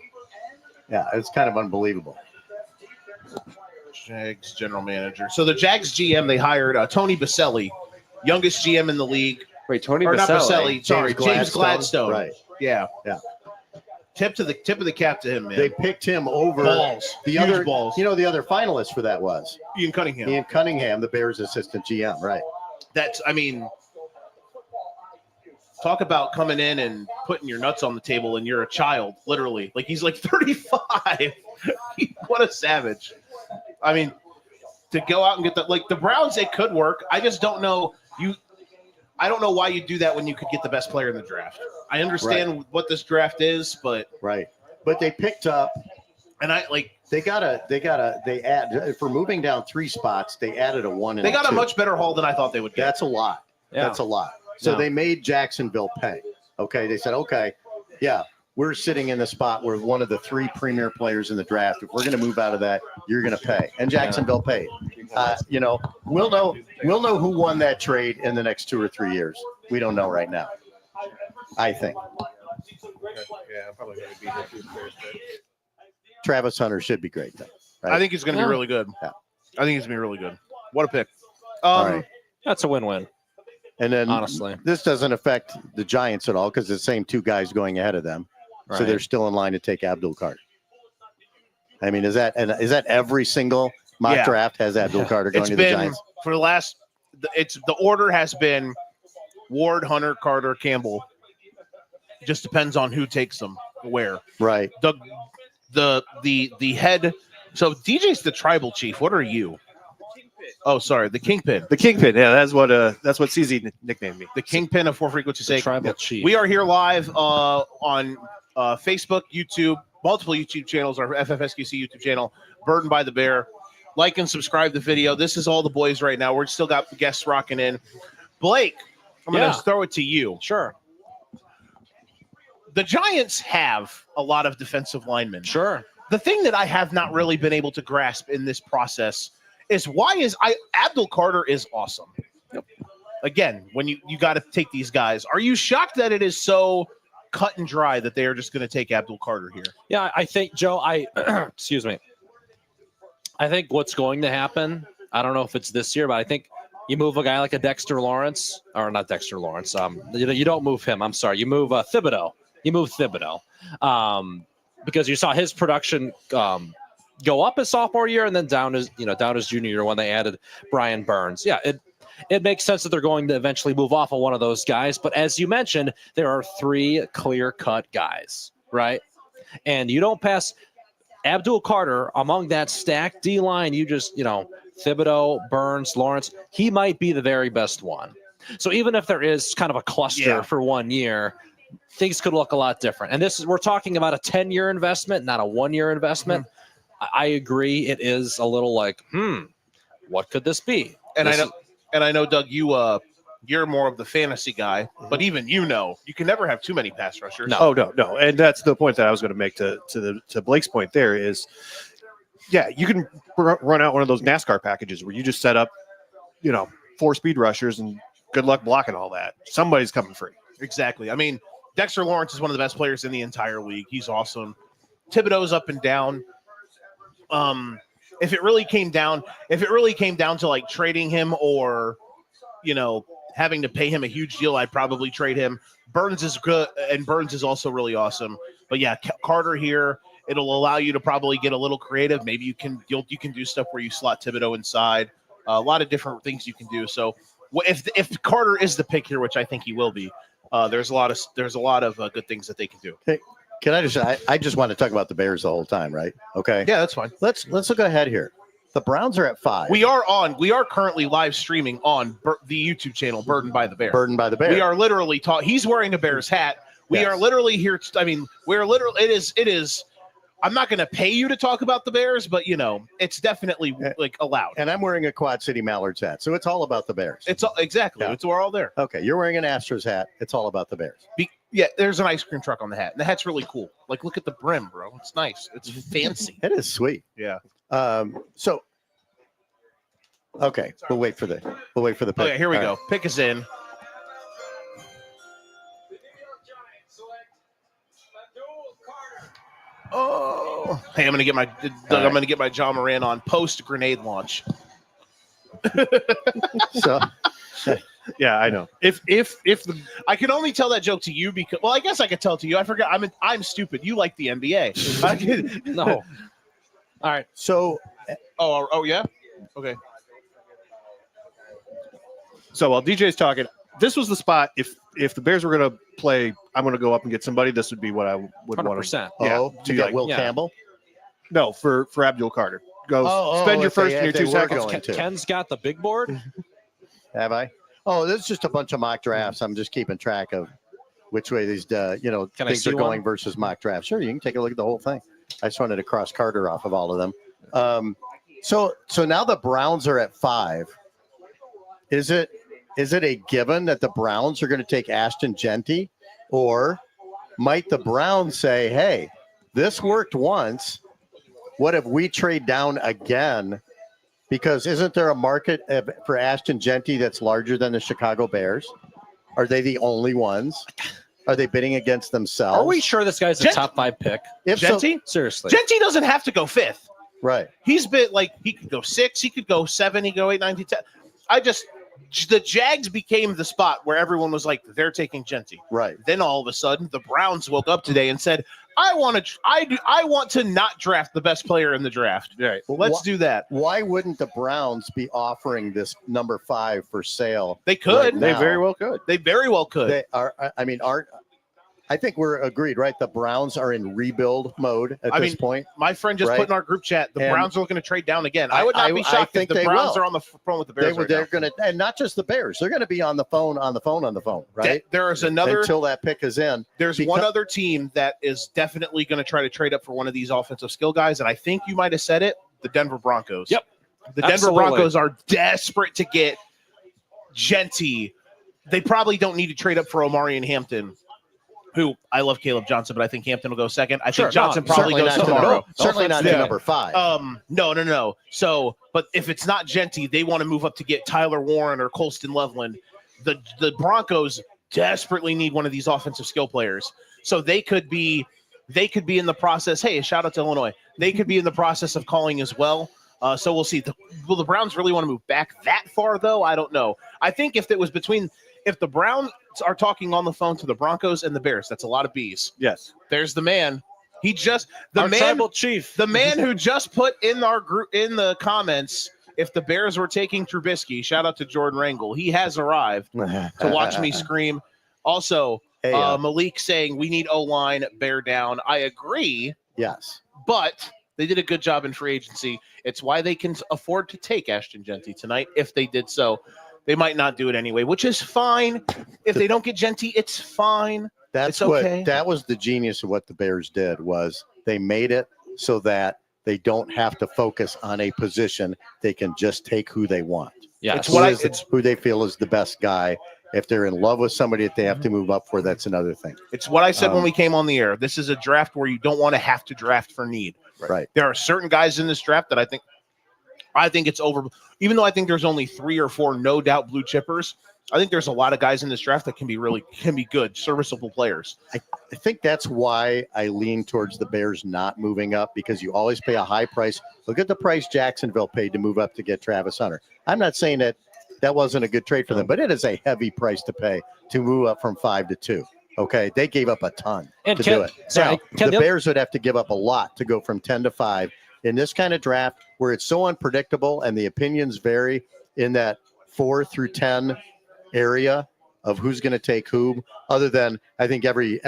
Yeah, it's kind of unbelievable. Jags general manager. So the Jags GM, they hired Tony Baselli, youngest GM in the league. Wait, Tony Or Baselli? not Baselli, sorry, James Gladstone. Right. Yeah. Yeah. Tip of the cap to him, man. They picked him over balls. the Huge other balls. You know, the other finalist for that was Ian Cunningham. Ian Cunningham, the Bears assistant GM, right? That's, I mean, talk about coming in and putting your nuts on the table and you're a child, literally. Like, he's like 35. What a savage. I mean, to go out and get that, like the Browns, it could work. I just don't know. I don't know why you do that when you could get the best player in the draft. I understand what this draft is, but But they picked up, and I like they add for moving down 3 spots. They added a 1 and they got a a 2. much better haul than I thought they would get. That's a lot. Yeah. That's a lot. So they made Jacksonville pay. Okay, they said, okay, yeah, we're sitting in the spot where one of the 3 premier players in the draft. If we're going to move out of that, you're going to pay, and Jacksonville paid. You know, we'll know who won that trade in the next 2 or 3 years. We don't know right now. I think Yeah, probably going to be here Thursday. Travis Hunter should be great, though. Right? I think he's going to be really good. Yeah. I think he's going to be really good. What a pick. All right. That's a win-win. And then Honestly. this doesn't affect the Giants at all because the same 2 guys going ahead of them. So Right. they're still in line to take Abdul Carter. I mean, is that every single mock draft has Abdul Carter going It's to the been Giants? for the last. The order has been Ward, Hunter, Carter, Campbell. Just depends on who takes them where. Right. The head. So DJ's the tribal chief. What are you? Oh, sorry, the kingpin. The kingpin, yeah, that's what CZ nicknamed me. The kingpin of For Frequency's sake. Tribal chief. We are here live on Facebook, YouTube, multiple YouTube channels, our FFSQC YouTube channel, Burdened by the Bear. Like and subscribe the video. This is all the boys right now. We're still got guests rocking in. Blake, I'm going to throw it to you. Sure. The Giants have a lot of defensive linemen. Sure. The thing that I have not really been able to grasp in this process is Abdul Carter is awesome. Again, when you got to take these guys, are you shocked that it is so cut and dry that they are just going to take Abdul Carter here? Yeah, I think, Joe, excuse me. I think what's going to happen, I don't know if it's this year, but I think you move a guy like a Dexter Lawrence, or not Dexter Lawrence. You don't move him. I'm sorry. You move Thibodeau. You move Thibodeau because you saw his production go up his sophomore year and then down his junior year when they added Brian Burns. Yeah, it makes sense that they're going to eventually move off of one of those guys. But as you mentioned, there are 3 clear-cut guys, right? And you don't pass Abdul Carter among that stacked D-line. You just, Thibodeau, Burns, Lawrence, he might be the very best one. So even if there is kind of a cluster for 1 year, things could look a lot different. And we're talking about a 10-year investment, not a 1-year investment. I agree. It is a little like, what could this be? And I know, Doug, you're more of the fantasy guy, but even you can never have too many pass rushers. No. Oh, no. And that's the point that I was going to make to Blake's point there is, you can run out one of those NASCAR packages where you just set up, 4 speed rushers and good luck blocking all that. Somebody's coming free. Exactly. I mean, Dexter Lawrence is one of the best players in the entire league. He's awesome. Thibodeau's up and down. If it really came down to like trading him or, having to pay him a huge deal, I'd probably trade him. Burns is good, and Burns is also really awesome. But Carter here, it'll allow you to probably get a little creative. Maybe you can do stuff where you slot Thibodeau inside. A lot of different things you can do. So if Carter is the pick here, which I think he will be, there's a lot of good things that they can do. Hey, can I just want to talk about the Bears the whole time, right? Okay. Yeah, that's fine. Let's look ahead here. The Browns are at 5. We are currently live streaming on the YouTube channel Burdened by the Bear. Burdened by the Bear. We are literally he's wearing a Bears hat. We are literally here. It is. I'm not going to pay you to talk about the Bears, but it's definitely allowed. And I'm wearing a Quad City Mallards hat, so it's all about the Bears. Exactly. Yeah. We're all there. Okay, you're wearing an Astros hat. It's all about the Bears. There's an ice cream truck on the hat, and the hat's really cool. Like, look at the brim, bro. It's nice. It's fancy. It is sweet. Yeah. Okay, we'll wait for the pick. Oh, yeah, here we go. Pick is in. The New York Giants select Abdul Carter. Oh, hey, I'm gonna get my John Moran on post grenade launch. So, yeah, I know. If I can only tell that joke to you because, I guess I could tell it to you. I forgot. I'm stupid. You like the NBA. No. All right. So, oh yeah. Okay. So while DJ's talking, this was the spot. If the Bears were going to play, I'm going to go up and get somebody. This would be what I would want 100%. to get Will Campbell? No, for Abdul Carter. Go spend your first and your 2 seconds. Ken's got the big board. Have I? Oh, this is just a bunch of mock drafts. I'm just keeping track of which way these things are going versus mock drafts. Sure, you can take a look at the whole thing. I just wanted to cross Carter off of all of them. So now the Browns are at 5. Is it a given that the Browns are going to take Ashton Genty, or might the Browns say, hey, this worked once. What if we trade down again? Because isn't there a market for Ashton Genty that's larger than the Chicago Bears? Are they the only ones? Are they bidding against themselves? Are we sure this guy's a top 5 pick? If Genty? Seriously. Genty doesn't have to go 5th. Right. He's been he could go 6, he could go 7, he could go 8, 9, 10. The Jags became the spot where everyone was like, they're taking Genty. Right. Then all of a sudden, the Browns woke up today and said, I want to not draft the best player in the draft. Right. Well, let's do that. Why wouldn't the Browns be offering this number 5 for sale? They could. Right They now? very well could. They very well could. They are. I think we're agreed, right? The Browns are in rebuild mode at this point. My friend just put in our group chat, the Browns are looking to trade down again. I would not be shocked if the Browns are on the phone with the Bears. They're going to, and not just the Bears, they're going to be on the phone, right? There is another until that pick is in. There's one other team that is definitely going to try to trade up for one of these offensive skill guys, and I think you might have said it, the Denver Broncos. Yep. The Denver Broncos are desperate to get Genty. They probably don't need to trade up for Omarion Hampton. who I love Caleb Johnson, but I think Hampton will go second. I Sure, think Johnson no, probably goes tomorrow. Certainly not to Yeah. number 5. No. So, but if it's not Genty, they want to move up to get Tyler Warren or Colston Loveland. The Broncos desperately need one of these offensive skill players. So they could be in the process. Hey, a shout out to Illinois. They could be in the process of calling as well. So we'll see. Will the Browns really want to move back that far, though? I don't know. I think if the Browns are talking on the phone to the Broncos and the Bears, that's a lot of B's. Yes. There's the man. Our tribal chief. The man who just put in our group in the comments, if the Bears were taking Trubisky, shout out to Jordan Rangel. He has arrived to watch me scream. Also, Hey, Malik saying we need O-line, bear down. I agree, yes. but they did a good job in free agency. It's why they can afford to take Ashton Genty tonight. If they did so, they might not do it anyway, which is fine. If they don't get Genty, it's fine. That's It's okay. that was the genius of what the Bears did was they made it so that they don't have to focus on a position. They can just take who they want. Yes. Who they feel is the best guy. If they're in love with somebody that they have to move up for, that's another thing. It's what I said when we came on the air. This is a draft where you don't want to have to draft for need. Right. There are certain guys in this draft that I think it's over. Even though I think there's only 3 or 4 no doubt blue chippers, I think there's a lot of guys in this draft that can be good, serviceable players. I think that's why I lean towards the Bears not moving up, because you always pay a high price. Look at the price Jacksonville paid to move up to get Travis Hunter. I'm not saying that wasn't a good trade for them, but it is a heavy price to pay to move up from 5 to 2. Okay, they gave up a ton to do it. The Bears would have to give up a lot to go from 10 to 5 in this kind of draft where it's so unpredictable and the opinions vary in that 4 through 10 area of who's going to take whom. Other than I think every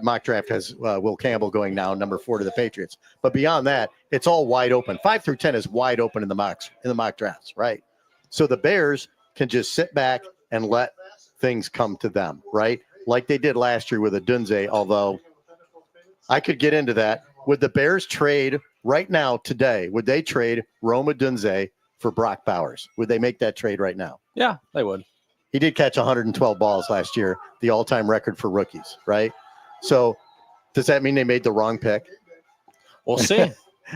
mock draft has Will Campbell going now number 4 to the Patriots, but beyond that, it's all wide open. 5 through 10 is wide open in the mock drafts, right? So the Bears can just sit back and let things come to them, right? Like they did last year with Odunze, although I could get into that. Would the Bears trade right now, today, would they trade Rome Odunze for Brock Bowers? Would they make that trade right now? Yeah, they would. He did catch 112 balls last year, the all-time record for rookies, right? So does that mean they made the wrong pick? We'll see.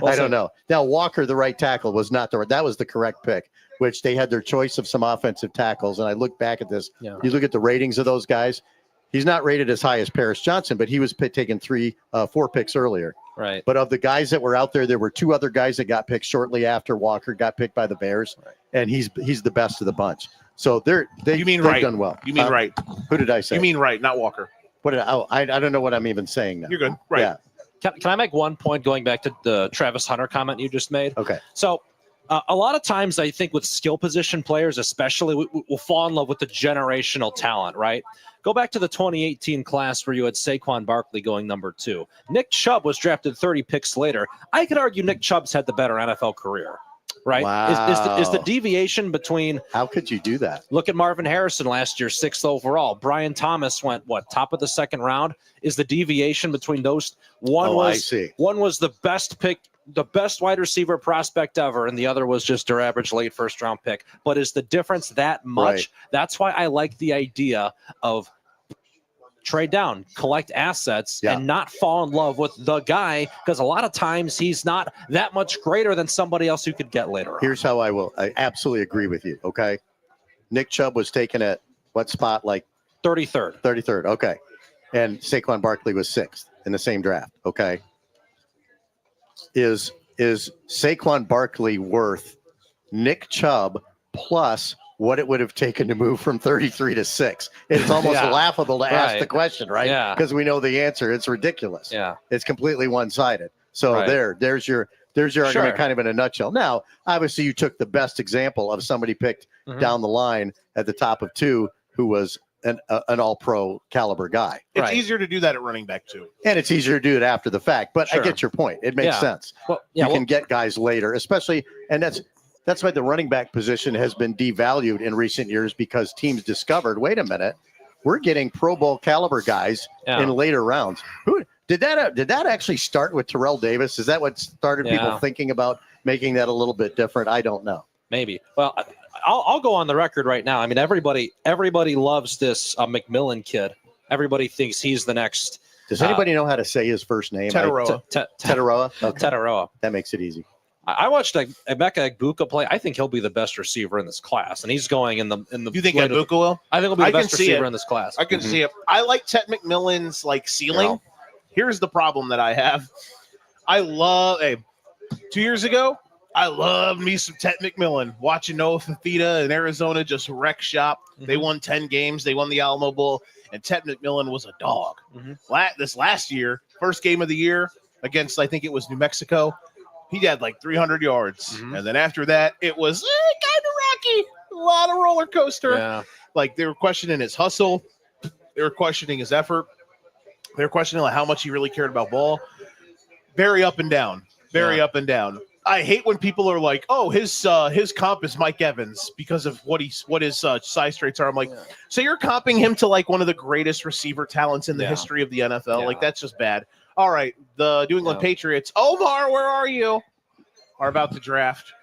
I don't know. Now, Walker, the right tackle, was not that was the correct pick, which they had their choice of some offensive tackles. And I look back at this. Yeah. You look at the ratings of those guys. He's not rated as high as Paris Johnson, but he was taken 4 picks earlier. Right. But of the guys that were out there, there were 2 other guys that got picked shortly after Walker got picked by the Bears, and he's the best of the bunch. So they've done well. You mean right. Who did I say? You mean right, not Walker. I don't know what I'm even saying now. You're good. Right. Yeah. Can I make one point going back to the Travis Hunter comment you just made? Okay. So a lot of times I think with skill position players, especially, we'll fall in love with the generational talent, right? Go back to the 2018 class where you had Saquon Barkley going number 2. Nick Chubb was drafted 30 picks later. I could argue Nick Chubb's had the better NFL career, right? Wow. Is the deviation between... How could you do that? Look at Marvin Harrison last year, 6th overall. Brian Thomas went, top of the 2nd round? Is the deviation between those... One was the best pick, the best wide receiver prospect ever, and the other was just their average late 1st round pick. But is the difference that much? Right. That's why I like the idea of trade down, collect assets, and not fall in love with the guy, because a lot of times he's not that much greater than somebody else you could get later on. Here's how I absolutely agree with you, okay? Nick Chubb was taken at what spot? Like 33rd. 33rd, okay. And Saquon Barkley was 6th in the same draft, okay? Is Saquon Barkley worth Nick Chubb plus what it would have taken to move from 33 to 6? It's almost laughable to ask the question, right? Yeah. Because we know the answer. It's ridiculous. Yeah. It's completely one-sided. So there's your argument kind of in a nutshell. Now, obviously, you took the best example of somebody picked down the line at the top of 2 who was an all-pro caliber guy. It's easier to do that at running back too. And it's easier to do it after the fact. But I get your point. It makes sense. Well, you can get guys later, especially, and that's why the running back position has been devalued in recent years, because teams discovered, wait a minute, we're getting Pro Bowl caliber guys in later rounds. Who did that actually start with Terrell Davis? Is that what started people thinking about making that a little bit different? I don't know. Maybe. Well, I'll go on the record right now. I mean, everybody loves this McMillan kid. everybody thinks he's the next. Does anybody know how to say his first name? Tetaroa. Tetaroa. Okay. Tetaroa. That makes it easy. I watched Emeka Egbuka play. I think he'll be the best receiver in this class, and he's going in the. You think Egbuka will? I think he'll be the I can best see receiver it. in this class. I can see it. I like Ted McMillan's ceiling. Yeah. Here's the problem that I have. I love 2 years ago, I loved me some Ted McMillan. Watching Noah Fafita in Arizona just wreck shop. They won 10 games. They won the Alamo Bowl, and Ted McMillan was a dog. This last year, first game of the year against, I think it was New Mexico, he had 300 yards. And then after that, it was kind of rocky. A lot of roller coaster. Yeah. They were questioning his hustle. They were questioning his effort. They were questioning how much he really cared about ball. Very up and down. Very up and down. I hate when people are like, "Oh, his comp is Mike Evans because of what his size traits are." I'm like, so you're comping him to one of the greatest receiver talents in the history of the NFL? Yeah. That's just bad. All right, the New England Patriots. Omar, where are you? Are about to draft.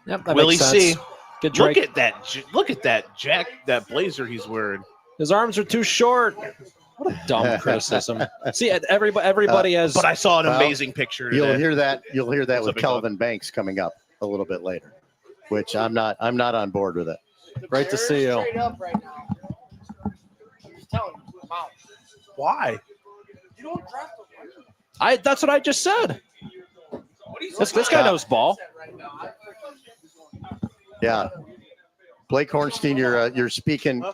Yep, that Willie makes sense. C. Good Look Drake. at that! Look at that blazer he's wearing. His arms are too short. What a dumb criticism. See, everybody has. But I saw an amazing picture today. You'll hear that. You'll hear that What's with up, Kelvin Banks coming up a little bit later, which I'm not on board with it. Great to see you. Straight up right now. Just telling you, mouth. Why? You don't draft a That's what I just said. This guy knows ball. Yeah, Blake Hornstein,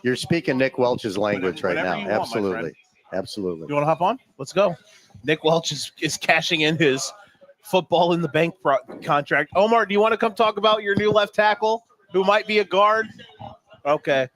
you're speaking Nick Welch's language right Whatever now. you want, my Absolutely, friend. absolutely. You want to hop on? Let's go. Nick Welch is cashing in his football in the bank contract. Omar, do you want to come talk about your new left tackle who might be a guard? Okay.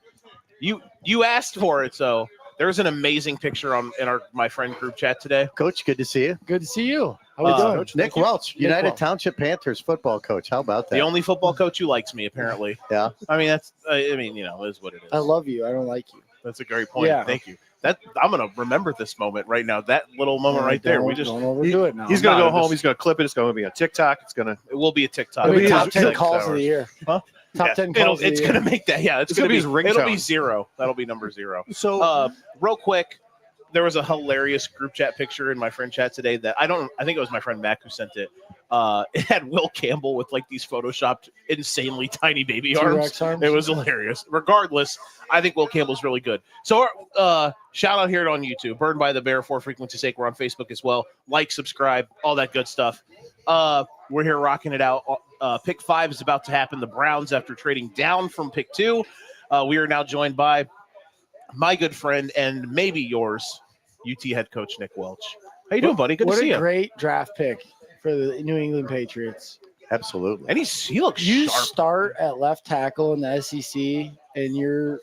You asked for it, so there's an amazing picture in my friend group chat today. Coach, good to see you. Good to see you. How we doing? Nick Welch, United Welch. Township Panthers football coach. How about that? The only football coach who likes me, apparently. Yeah. I mean, that's is what it is. I love you. I don't like you. That's a great point. Yeah. Thank you. I'm gonna remember this moment right now. That little moment right there. Don't overdo it now. He's going to No, go home. just- He's going to clip it. It's going to be on TikTok. It will be a TikTok. It'll be It'll top be 10 his- calls of the year. Huh? Top 10 calls of the It's year. gonna make that. Yeah, it's It's gonna gonna be. be his It'll be ringtone. 0. That'll be number 0. So Real quick, there was a hilarious group chat picture in my friend chat today that I think it was my friend Mac who sent it. It had Will Campbell with these photoshopped insanely tiny baby arms. T-Rex arms? It was hilarious. Regardless, I think Will Campbell's really good. So shout out here on YouTube, Burned by the Bear for frequency's sake. We're on Facebook as well. Like, subscribe, all that good stuff. We're here rocking it out. Pick 5 is about to happen. The Browns, after trading down from pick 2, we are now joined by my good friend and maybe yours, UT head coach Nick Welch. How you doing, buddy? Good to see What a you. great draft pick for the New England Patriots. absolutely. And he looks You sharp. start at left tackle in the SEC, and you're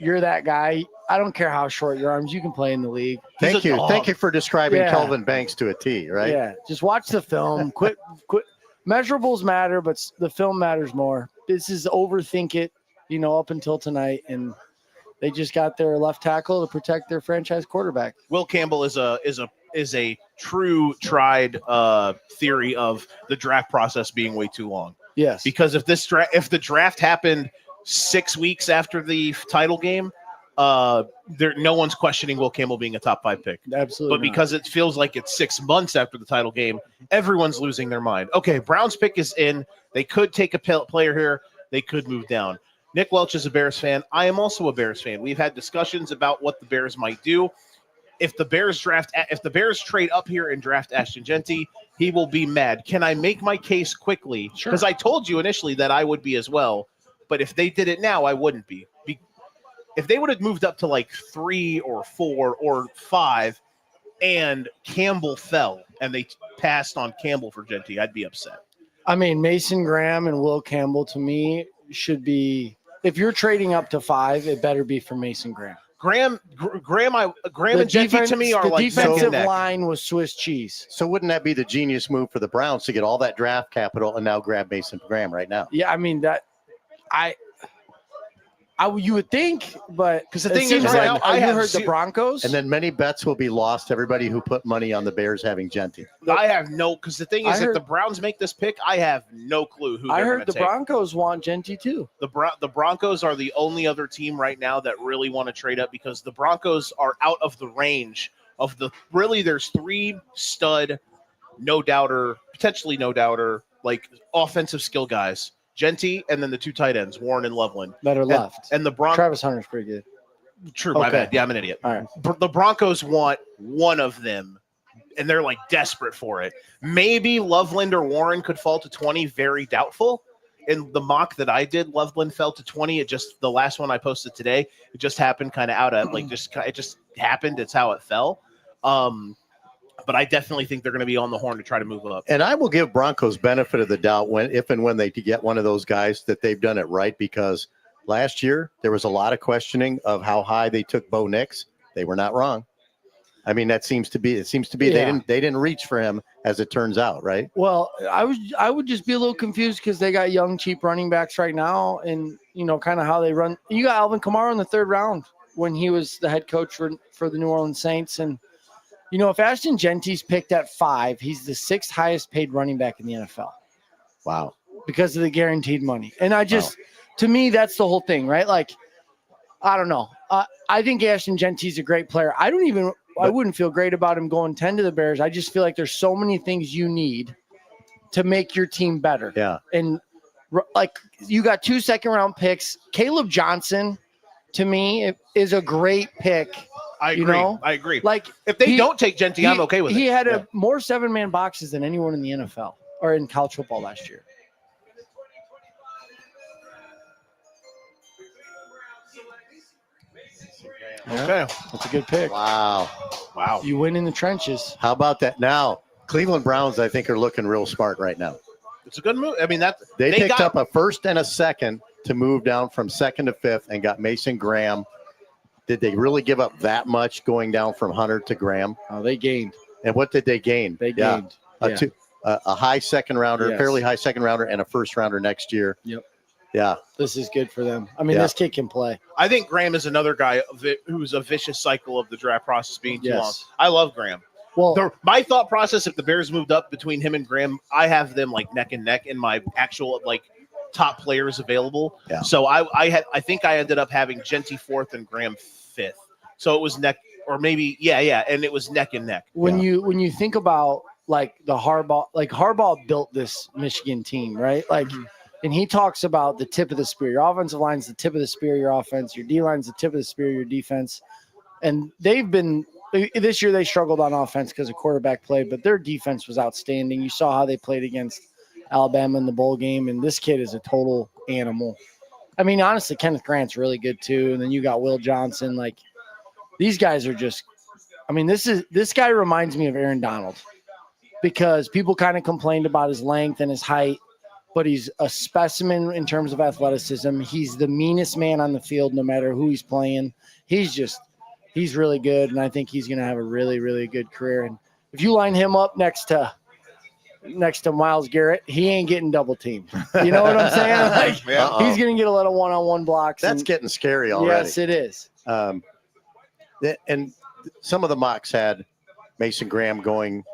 that guy. I don't care how short your arms, you can play in the league. He's Thank a you. dog. Thank you for describing Yeah. Kelvin Banks to a T. Right. Yeah, just watch the film. Quit. Measurables matter, but the film matters more. This is overthink it, up until tonight, and they just got their left tackle to protect their franchise quarterback. Will Campbell is a true tried theory of the draft process being way too long. Yes, Because if the draft happened 6 weeks after the title game, no one's questioning Will Campbell being a top 5 pick. absolutely. But because it feels like it's 6 months after the title game, everyone's losing their mind. Okay, Browns pick is in. They could take a player here. They could move down. Nick Welch is a Bears fan. I am also a Bears fan. We've had discussions about what the Bears might do. If the Bears trade up here and draft Ashton Genty, he will be mad. Can I make my case quickly? Sure. Because I told you initially that I would be as well. But if they did it now, I wouldn't be. If they would have moved up to 3 or 4 or 5 and Campbell fell and they passed on Campbell for Genty, I'd be upset. I mean, Mason Graham and Will Campbell to me should be. If you're trading up to 5, it better be for Mason Graham. Graham and Genty to me are the like neck and defensive neck. line was Swiss cheese. So wouldn't that be the genius move for the Browns to get all that draft capital and now grab Mason Graham right now? Yeah, I mean You would think, but Because the it thing is, seems right like now, I you have heard the zero- Broncos. And then many bets will be lost. Everybody who put money on the Bears having Genty. I have no. Because the thing I is, if heard- the Browns make this pick, I have no clue who I they're heard going the to take. Broncos want Genty too. The Broncos are the only other team right now that really want to trade up because the Broncos are out of the range of the. Really, there's 3 stud, no doubter, potentially no doubter, like offensive skill guys. Genty, and then the 2 tight ends, Warren and Loveland. That are left. And the Broncos. Travis Hunter's pretty good. True, my Okay. bad. Yeah, I'm an idiot. All right. The Broncos want one of them, and they're like desperate for it. Maybe Loveland or Warren could fall to 20. Very doubtful. In the mock that I did, Loveland fell to 20. It just the last one I posted today. It just happened kind of out of like it just happened. It's how it fell. But I definitely think they're going to be on the horn to try to move up. And I will give Broncos benefit of the doubt if and when they get one of those guys that they've done it right, because last year there was a lot of questioning of how high they took Bo Nix. They were not wrong. I mean, it seems to be Yeah. they didn't reach for him, as it turns out, right? Well, I would just be a little confused because they got young, cheap running backs right now, and kind of how they run. You got Alvin Kamara in the 3rd round when he was the head coach for the New Orleans Saints, and if Ashton Genty's picked at 5, he's the 6th highest paid running back in the NFL. Wow. Because of the guaranteed money. And to me, that's the whole thing, right? Like, I don't know. I think Ashton Genty's a great player. I wouldn't feel great about him going 10 to the Bears. I just feel like there's so many things you need to make your team better. Yeah. And like you got 2 second-round picks. Caleb Johnson, to me, is a great pick. I agree. I agree. Like if they don't take Genty, I'm okay with it. He had more 7-man boxes than anyone in the NFL or in college football last year. Okay. That's a good pick. Wow. You win in the trenches. How about that? Now, Cleveland Browns, I think, are looking real smart right now. It's a good move. I mean, they picked up a 1st and a 2nd to move down from 2nd to 5th and got Mason Graham. Did they really give up that much going down from Hunter to Graham? Oh, they gained. And what did they gain? They gained. A high 2nd rounder, Yes. fairly high 2nd rounder, and a 1st rounder next year. Yep. Yeah. This is good for them. I mean, this kid can play. I think Graham is another guy who's a vicious cycle of the draft process being too long. I love Graham. Well, my thought process, if the Bears moved up between him and Graham, I have them like neck and neck in my actual like top players available. Yeah. So I think I ended up having Genty 4th and Graham 5th. So it was neck, or maybe and it was neck and neck. When you think about like the Harbaugh built this Michigan team, right? Like, and he talks about the tip of the spear. Your offensive line's the tip of the spear. Your offense, your D line's the tip of the spear. Your defense, and they've been. This year they struggled on offense because of quarterback play, but their defense was outstanding. You saw how they played against Alabama in the bowl game, and this kid is a total animal. I mean, honestly, Kenneth Grant's really good too, and then you got Will Johnson. Like, these guys are just – I mean, this guy reminds me of Aaron Donald because people kind of complained about his length and his height, but he's a specimen in terms of athleticism. He's the meanest man on the field no matter who he's playing. He's really good, and I think he's going to have a really, really good career. And if you line him up next to Myles Garrett, he ain't getting double teamed. You know what I'm saying? Like, he's going to get a lot of one-on-one blocks. That's getting scary already. Yes, it is. And some of the mocks had Mason Graham going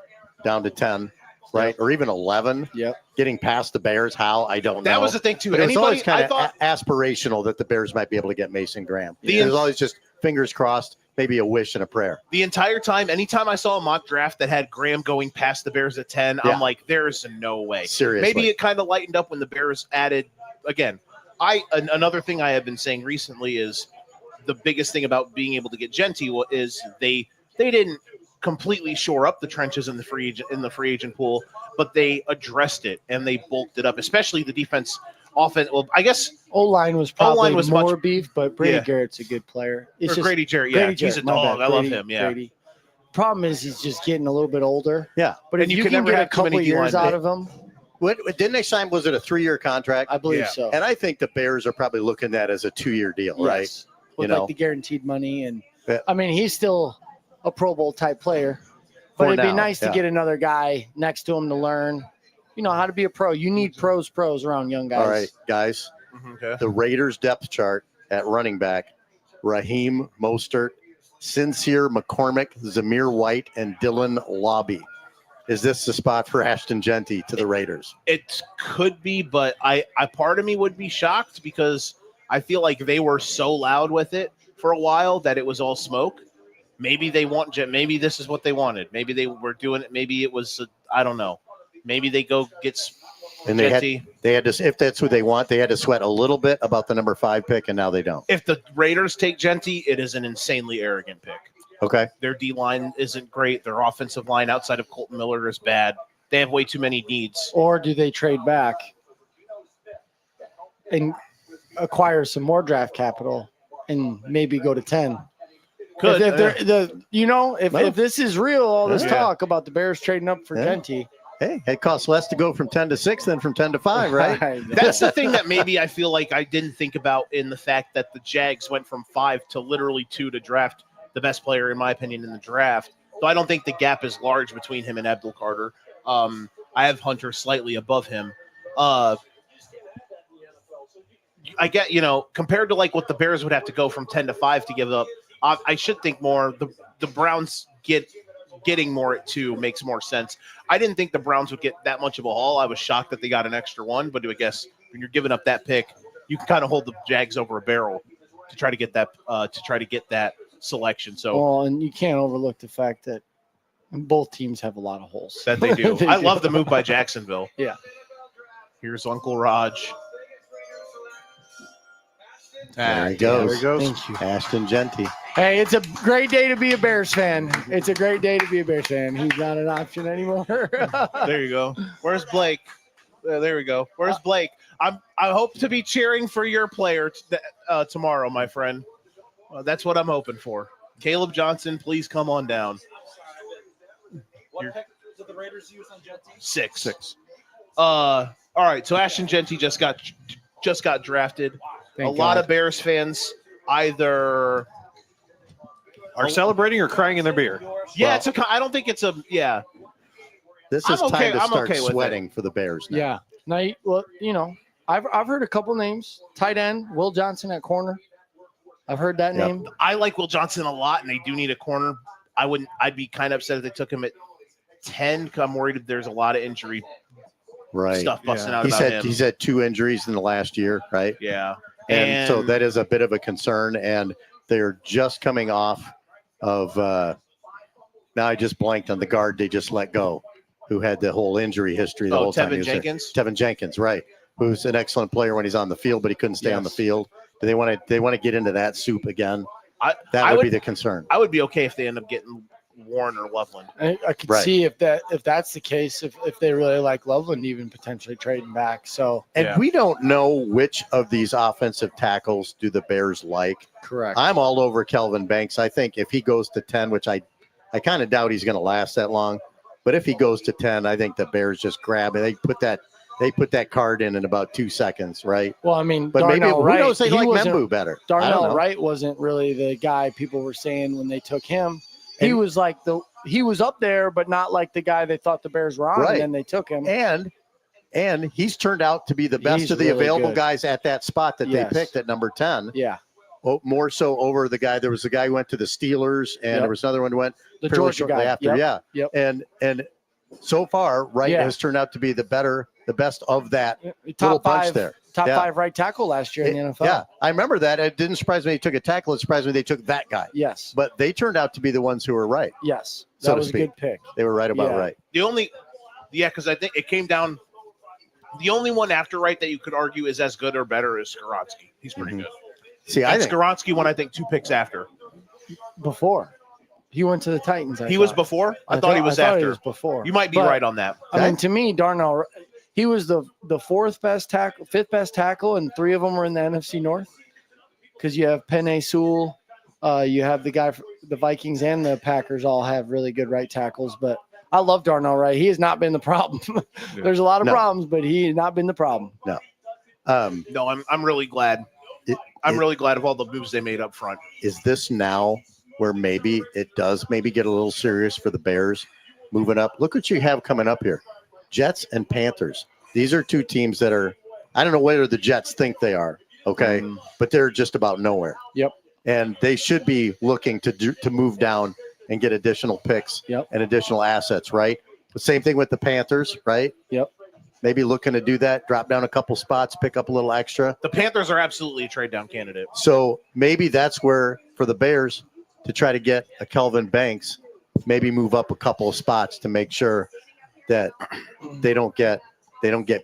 down to 10, right? Or even 11. Yep. Getting past the Bears. How? I don't know. That was the thing, too. But it was always kind of aspirational that the Bears might be able to get Mason Graham. It was always just fingers crossed, maybe a wish and a prayer. The entire time, anytime I saw a mock draft that had Graham going past the Bears at 10, I'm like, there's no way. Seriously. Maybe it kind of lightened up when the Bears added, again, another thing I have been saying recently is the biggest thing about being able to get Genty is they didn't completely shore up the trenches in the free agent pool, but they addressed it and they bulked it up, especially the defense. Offense, well, I guess O-line was probably more much, beef, but Brady Garrett's a good player. It's just Grady Jarrett, he's a dog. I love him. Yeah. Brady. Problem is he's just getting a little bit older. Yeah, but if you can get a couple years out of him, didn't they sign? Was it a 3-year contract? I believe so. And I think the Bears are probably looking at as a 2-year deal, right? With like the guaranteed money, and I mean he's still a Pro Bowl type player, but it'd be nice to get another guy next to him to learn. You know how to be a pro. You need pros around young guys. All right, guys. The Raiders depth chart at running back, Raheem Mostert, Sincere McCormick, Zamir White, and Dylan Lobby. Is this the spot for Ashton Genty to the Raiders? It could be, but I part of me would be shocked because I feel like they were so loud with it for a while that it was all smoke. Maybe they want, maybe this is what they wanted. Maybe they were doing it. Maybe it was, I don't know. Maybe they go get And Genty. they had to, if that's what they want, they had to sweat a little bit about the number 5 pick, and now they don't. If the Raiders take Genty, it is an insanely arrogant pick. Okay. Their D-line isn't great. Their offensive line outside of Colton Miller is bad. They have way too many needs. Or do they trade back and acquire some more draft capital and maybe go to 10? Could. If this is real, all this Yeah. talk about the Bears trading up for Yeah. Genty. Hey, it costs less to go from 10 to 6 than from 10 to 5, right? That's the thing that maybe I feel like I didn't think about in the fact that the Jags went from 5 to literally 2 to draft the best player, in my opinion, in the draft. So I don't think the gap is large between him and Abdul Carter. I have Hunter slightly above him. I get, compared to like what the Bears would have to go from 10 to 5 to give up, I should think more. The Browns getting more at 2 makes more sense. I didn't think the Browns would get that much of a haul. I was shocked that they got an extra one, but I guess when you're giving up that pick, you can kind of hold the Jags over a barrel to try to get that selection. So Well, and you can't overlook the fact that both teams have a lot of holes. that they do. They I do. love the move by Jacksonville. Yeah. Here's Uncle Raj. There he goes. Thank you. Ashton Genty. Hey, it's a great day to be a Bears fan. It's a great day to be a Bears fan. He's not an option anymore. There you go. Where's Blake? There we go. Where's Blake? I hope to be cheering for your player tomorrow, my friend. That's what I'm hoping for. Caleb Johnson, please come on down. What pick did the Raiders use on Genty? 6. All right. So Ashton Genty just got drafted. Thank a lot God. of Bears fans either Are celebrating or crying in their beer? Yeah, I don't think it's a yeah. This is I'm okay- time to I'm start okay with sweating for the Bears now. Yeah. Now, I've heard a couple names. Tight end, Will Johnson at corner. I've heard that Yep. name. I like Will Johnson a lot, and they do need a corner. I'd be kind of upset if they took him at 10. Because I'm worried if there's a lot of injury Right. stuff busting out He's about had him. he's had 2 injuries in the last year, right? Yeah, And so that is a bit of a concern. And they're just coming off of now I just blanked on the guard they just let go, who had the whole injury history the whole time. he Tevin was there. Jenkins. Tevin Jenkins, right? Who's an excellent player when he's on the field, but he couldn't stay on the field. Do they want to get into that soup again? That I would be would- the concern. I would be okay if they end up getting Warren or Loveland. I could Right. see if that's the case, if they really like Loveland, even potentially trading back. So And we don't know which of these offensive tackles do the Bears like. correct. I'm all over Kelvin Banks. I think if he goes to 10, which I kind of doubt he's going to last that long, but if he goes to 10, I think the Bears just grab it. They put that card in about 2 seconds, right? Well, I mean, But maybe Darnell who Wright, knows? They he like wasn't- Membu better. I don't Darnell know. Wright wasn't really the guy people were saying when they took him. He And- was like he was up there, but not like the guy they thought the Bears were on. Right. And then they took him. And he's turned out to be the best He's of the really available good. guys at that spot that Yes. they picked at number 10. Yeah, More so over the guy. There was a guy who went to the Steelers, and Yep. there was another one who went the fairly Georgia shortly guy. after. Yep. Yeah. Yep. And so far, Wright Yeah. has turned out to be the best of that little Top bunch five there. Top Yeah. 5 right tackle last year in the NFL. Yeah, I remember that. It didn't surprise me they took a tackle. It surprised me they took that guy. Yes. But they turned out to be the ones who were right. Yes. So That to was a speak. good pick. They were right about Yeah. right. Because I think it came down. The only one after Wright that you could argue is as good or better is Skoronski. He's pretty Mhm. good. See, I And think Skoronski went, I think, 2 picks after. Before. He went to the Titans. He was before? I thought he was I thought after. he was before. You might be But, right on that. I mean, to me, Darnell, he was the 4th best tackle, 5th best tackle, and 3 of them were in the NFC North. Because you have Penei Sewell, you have the guy, the Vikings and the Packers all have really good right tackles. But I love Darnell Wright. He has not been the problem. There's a lot of No. problems, but he has not been the problem. No, I'm really glad. I'm really glad of all the moves they made up front. Is this now where maybe it does maybe get a little serious for the Bears moving up? Look what you have coming up here. Jets and Panthers. These are 2 teams that are, I don't know whether the Jets think they are, Okay, but they're just about nowhere. Yep. And they should be looking to move down and get additional picks and additional assets, right? The same thing with the Panthers, right? Yep. Maybe looking to do that, drop down a couple spots, pick up a little extra. The Panthers are absolutely a trade down candidate. So maybe that's where, for the Bears, to try to get a Kelvin Banks, maybe move up a couple of spots to make sure that they don't get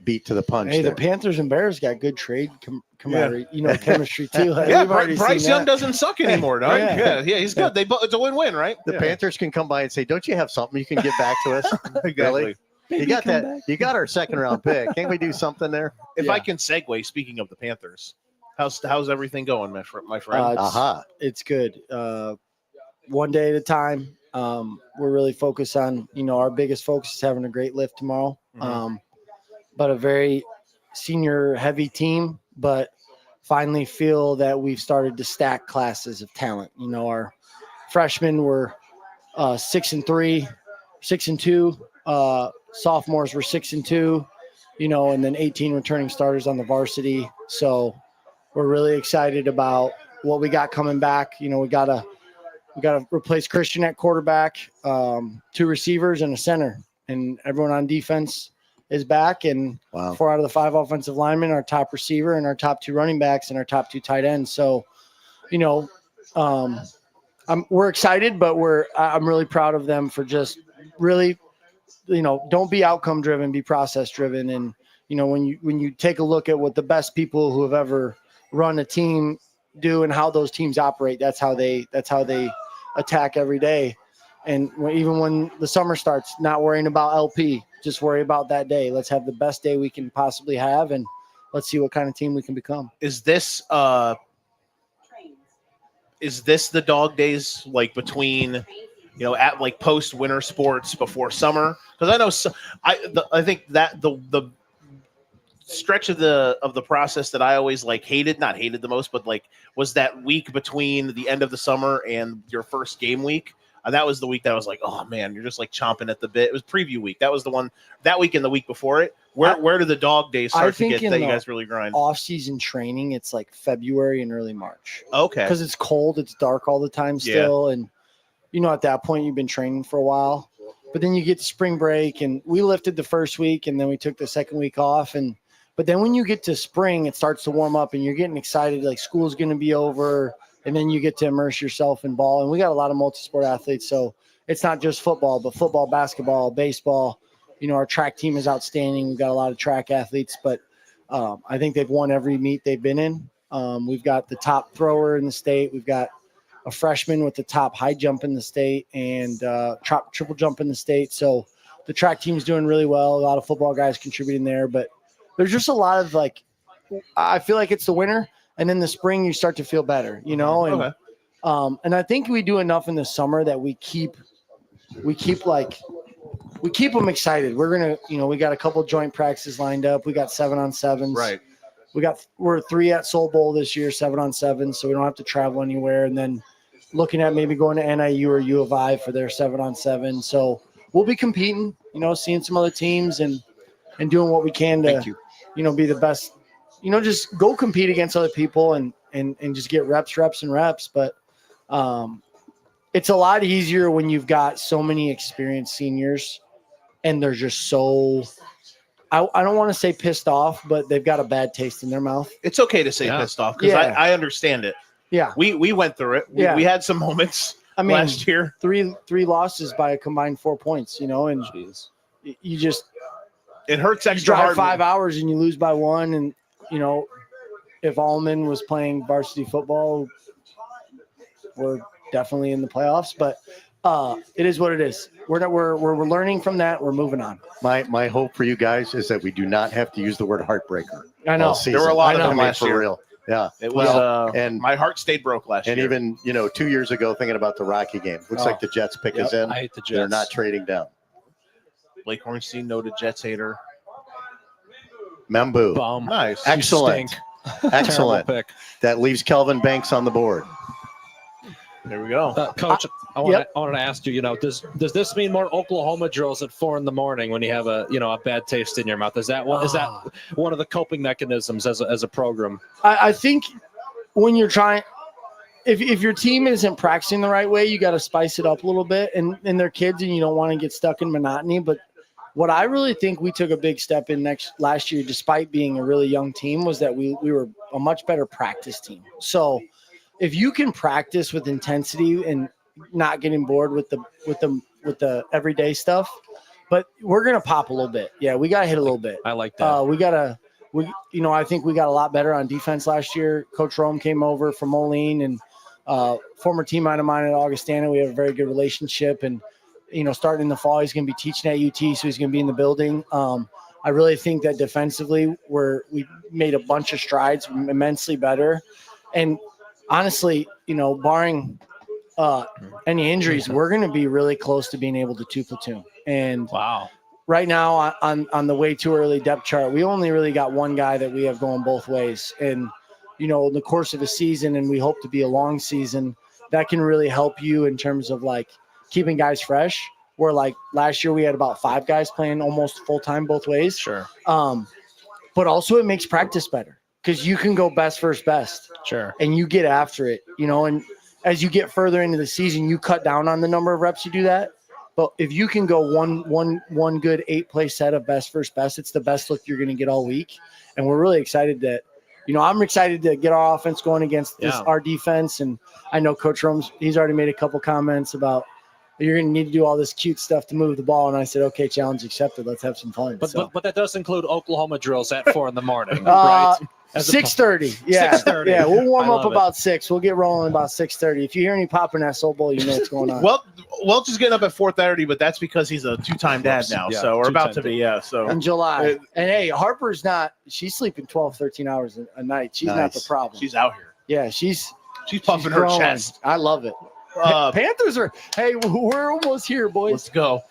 beat to the punch. Hey, there. the Panthers and Bears got good trade camaraderie, chemistry too. Yeah, We've already Bryce seen Young that. doesn't suck anymore, dog. Yeah. Yeah, he's good. It's a win-win, right? The Panthers can come by and say, "Don't you have something you can give back to us?" Exactly. Really? You got that? You got our second round pick. Can't we do something there? If I can segue, speaking of the Panthers, how's everything going, my friend? It's good. One day at a time. We're really focused on, our biggest focus is having a great lift tomorrow. But a very senior heavy team, but finally feel that we've started to stack classes of talent. Our freshmen were 6-3, 6-2. Sophomores were 6-2, and then 18 returning starters on the varsity. So we're really excited about what we got coming back. We got to replace Christian at quarterback, 2 receivers and a center, and everyone on defense is back. And 4 out of the 5 offensive linemen, our top receiver and our top 2 running backs and our top 2 tight ends. So, we're excited, but I'm really proud of them for just really, don't be outcome driven, be process driven. And, when you take a look at what the best people who have ever run a team do and how those teams operate, that's how they attack every day. And even when the summer starts, not worrying about LP, just worry about that day. Let's have the best day we can possibly have, and let's see what kind of team we can become. Is this the dog days, like between, at like post winter sports before summer? Because I know I think that the stretch of the process that I always not hated the most, but was that week between the end of the summer and your first game week. That was the week that I was like, oh man, you're just chomping at the bit. It was preview week. That was the one that week and the week before it. Where do the dog days start to get that you guys really grind? Off-season training, it's like February and early March. Okay. Because it's cold, it's dark all the time still, and at that point you've been training for a while. But then you get to spring break, and we lifted the first week, and then we took the second week off, but then when you get to spring, it starts to warm up, and you're getting excited, like school's going to be over. And then you get to immerse yourself in ball. And we got a lot of multi-sport athletes. So it's not just football, but football, basketball, baseball. Our track team is outstanding. We've got a lot of track athletes. But I think they've won every meet they've been in. We've got the top thrower in the state. We've got a freshman with the top high jump in the state and triple jump in the state. So the track team's doing really well. A lot of football guys contributing there. But there's just a lot of I feel like it's the winter. And in the spring, you start to feel better, and and I think we do enough in the summer that we keep them excited. We're gonna, we got a couple joint practices lined up. We got 7-on-7s. Right. We're 3 at Soul Bowl this year, 7-on-7, so we don't have to travel anywhere. And then looking at maybe going to NIU or U of I for their 7-on-7. So we'll be competing, seeing some other teams and doing what we can to, be the best. Just go compete against other people and just get reps. But it's a lot easier when you've got so many experienced seniors and they're just so I don't want to say pissed off, but they've got a bad taste in their mouth. It's okay to say pissed off because I understand it. Yeah. We went through it. We had some moments last year. Three losses by a combined 4 points, and you just it hurts extra drive hard. 5 hours and you lose by 1 and if Allman was playing varsity football, we're definitely in the playoffs. But it is what it is. We're learning from that. We're moving on. My hope for you guys is that we do not have to use the word heartbreaker. I know there were a lot of them last for year. Real. Yeah, it was. And my heart stayed broke last year. And even 2 years ago, thinking about the Rocky game, looks like the Jets pick is in. I hate the Jets. They're not trading down. Blake Hornstein, noted Jets hater. Membu. Bum. Nice. Excellent. Excellent. Pick. That leaves Kelvin Banks on the board. There we go. Coach, I wanted to ask you, does this mean more Oklahoma drills at 4 a.m. when you have a bad taste in your mouth? Is that one of the coping mechanisms as a program? I think when you're trying, if your team isn't practicing the right way, you got to spice it up a little bit. And they're kids, and you don't want to get stuck in monotony. But what I really think we took a big step in last year, despite being a really young team, was that we were a much better practice team. So if you can practice with intensity and not getting bored with the everyday stuff, but we're gonna pop a little bit. Yeah, we gotta hit a little bit. I like that. I think we got a lot better on defense last year. Coach Rome came over from Moline, and former teammate of mine at Augustana. We have a very good relationship, and starting in the fall, he's going to be teaching at UT, so he's going to be in the building. I really think that defensively, we made a bunch of strides, immensely better, and honestly, barring any injuries, we're going to be really close to being able to 2-platoon. And wow. Right now on the way too early depth chart, we only really got one guy that we have going both ways. And, in the course of a season, and we hope to be a long season, that can really help you in terms of like keeping guys fresh. Where like last year we had about 5 guys playing almost full time both ways. Sure. But also it makes practice better because you can go best versus best. Sure. And you get after it, and as you get further into the season, you cut down on the number of reps you do that. But if you can go one good 8-play set of best versus best, it's the best look you're going to get all week. And we're really excited that, I'm excited to get our offense going against our defense. And I know Coach Rome's, he's already made a couple comments about you're going to need to do all this cute stuff to move the ball. And I said, okay, challenge accepted. Let's have some fun. But that does include Oklahoma drills at 4 a.m, right? 6:30. Yeah. 6:30. Yeah. We'll warm up about 6. We'll get rolling about 6:30. If you hear any popping that soul bowl, you know what's going on. Welch is getting up at 4:30, but that's because he's a 2-time dad now. Yeah, so we're about to be, so in July. And hey, Harper's she's sleeping 12, 13 hours a night. She's not the problem. She's out here. Yeah. She's pumping her chest. I love it. Panthers are. Hey, we're almost here, boys. Let's go.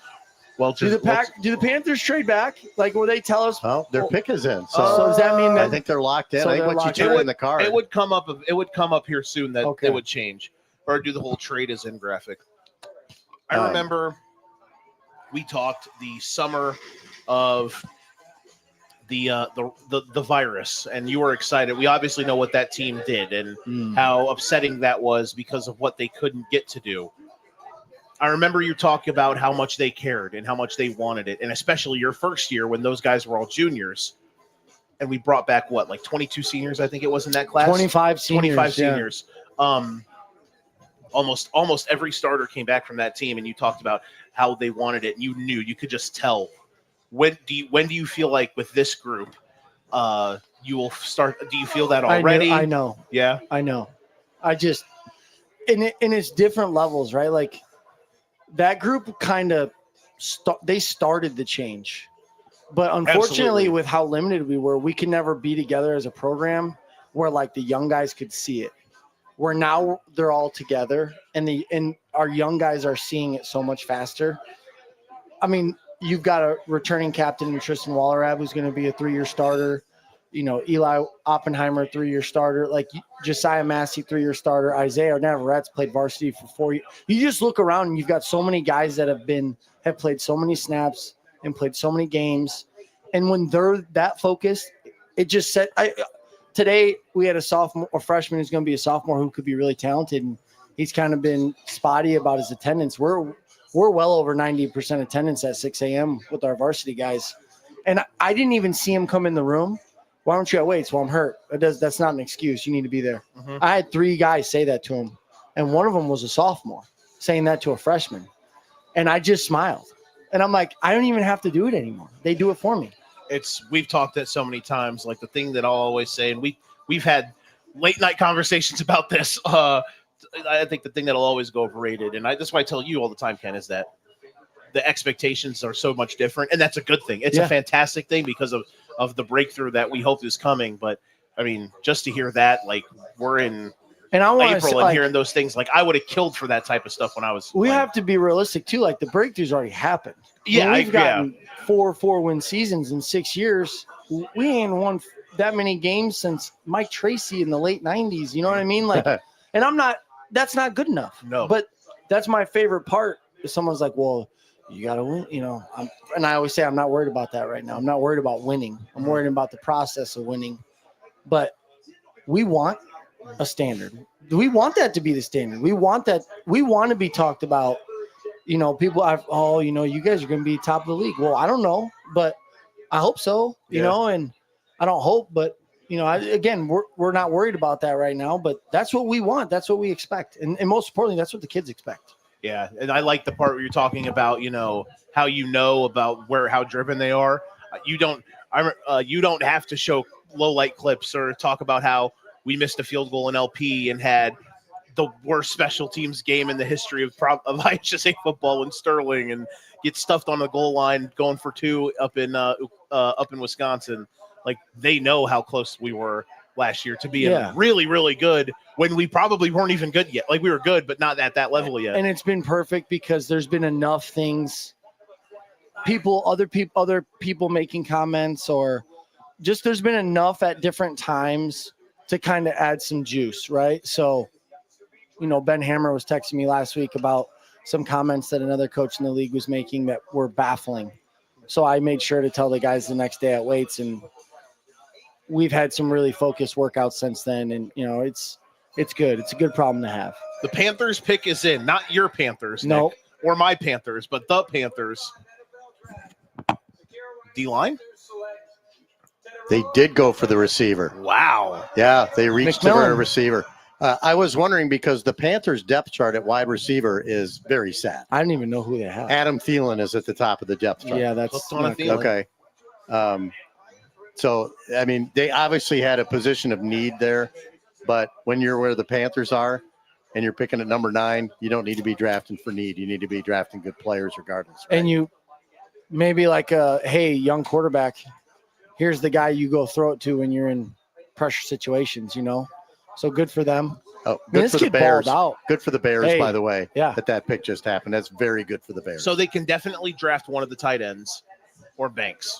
Welch. Do the Panthers trade back? Like, will they tell us? Well, their pick is in. So does that mean that I think they're locked in? So I think what you turn in the car. It would come up here soon that it would change, or do the whole trade is in graphic. I remember we talked the summer of the virus, and you were excited. We obviously know what that team did and how upsetting that was because of what they couldn't get to do. I remember you talking about how much they cared and how much they wanted it, and especially your first year when those guys were all juniors, and we brought back like 22 seniors, I think it was in that class. 25 seniors. 25 seniors. Almost every starter came back from that team, and you talked about how they wanted it, and you could just tell. When do you feel like with this group, you will start? Do you feel that already? I know. Yeah, I know. I just, and it's different levels, right? Like that group kind of they started the change, but unfortunately, with how limited we were, we could never be together as a program where like the young guys could see it. Where now they're all together, and our young guys are seeing it so much faster. I mean. You've got a returning captain in Tristan Wallerab, who's going to be a 3-year starter. Eli Oppenheimer, 3-year starter. Like Josiah Massey, 3-year starter. Isaiah Navarrette's played varsity for 4 years. You just look around and you've got so many guys that have played so many snaps and played so many games. And when they're that focused, it just set. Today we had a freshman who's going to be a sophomore who could be really talented, and he's kind of been spotty about his attendance. We're well over 90% attendance at 6 a.m. with our varsity guys. And I didn't even see him come in the room. Why don't you at weights? Well, I'm hurt. That's not an excuse. You need to be there. Mm-hmm. I had 3 guys say that to him. And one of them was a sophomore saying that to a freshman. And I just smiled. And I'm like, I don't even have to do it anymore. They do it for me. We've talked it so many times. Like the thing that I'll always say, and we've had late night conversations about this, I think the thing that'll always go overrated, and that's why I tell you all the time, Ken, is that the expectations are so much different, and that's a good thing. It's a fantastic thing because of the breakthrough that we hope is coming. But I mean, just to hear that, like we're in April and hearing those things, like I would have killed for that type of stuff when I was. We have to be realistic too. Like the breakthrough's already happened. Yeah, we've gotten 4-win seasons in 6 years. We ain't won that many games since Mike Tracy in the late '90s. You know what I mean? Like, and I'm not that's not good enough. No. But that's my favorite part. If someone's like, well, you got to win, and I always say I'm not worried about that right now. I'm not worried about winning. I'm worried about the process of winning. But we want a standard. We want that to be the standard. We want that. We want to be talked about. People have, you guys are going to be top of the league. Well, I don't know, but I hope so, and I don't hope, but we're not worried about that right now, but that's what we want. That's what we expect. And most importantly, that's what the kids expect. Yeah, and I like the part where you're talking about, how about how driven they are. You don't have to show low light clips or talk about how we missed a field goal in LP and had the worst special teams game in the history of IHSA football in Sterling and get stuffed on the goal line going for 2 up in Wisconsin. Like, they know how close we were last year to being really, really good when we probably weren't even good yet. Like, we were good, but not at that level yet. And it's been perfect because there's been enough things, other people making comments, or just there's been enough at different times to kind of add some juice, right? So, Ben Hammer was texting me last week about some comments that another coach in the league was making that were baffling. So I made sure to tell the guys the next day at weights, and we've had some really focused workouts since then. And, it's good. It's a good problem to have. The Panthers pick is in, not your Panthers, no, Nick, or my Panthers, but the Panthers. D-line? They did go for the receiver. Wow. Yeah, they reached for a McMillan. receiver. I was wondering because the Panthers' depth chart at wide receiver is very sad. I don't even know who they have. Adam Thielen is at the top of the depth chart. Yeah, that's Hooked on a not Thielen. good. Okay. So, I mean, they obviously had a position of need there, but when you're where the Panthers are and you're picking at number 9, you don't need to be drafting for need. You need to be drafting good players regardless. Right? And you maybe like hey, young quarterback, here's the guy you go throw it to when you're in pressure situations, So good for them. Oh, Man, good this for the kid Bears. balled out. Good for the Bears, Hey, by the way. yeah. That pick just happened. That's very good for the Bears. So they can definitely draft one of the tight ends or Banks.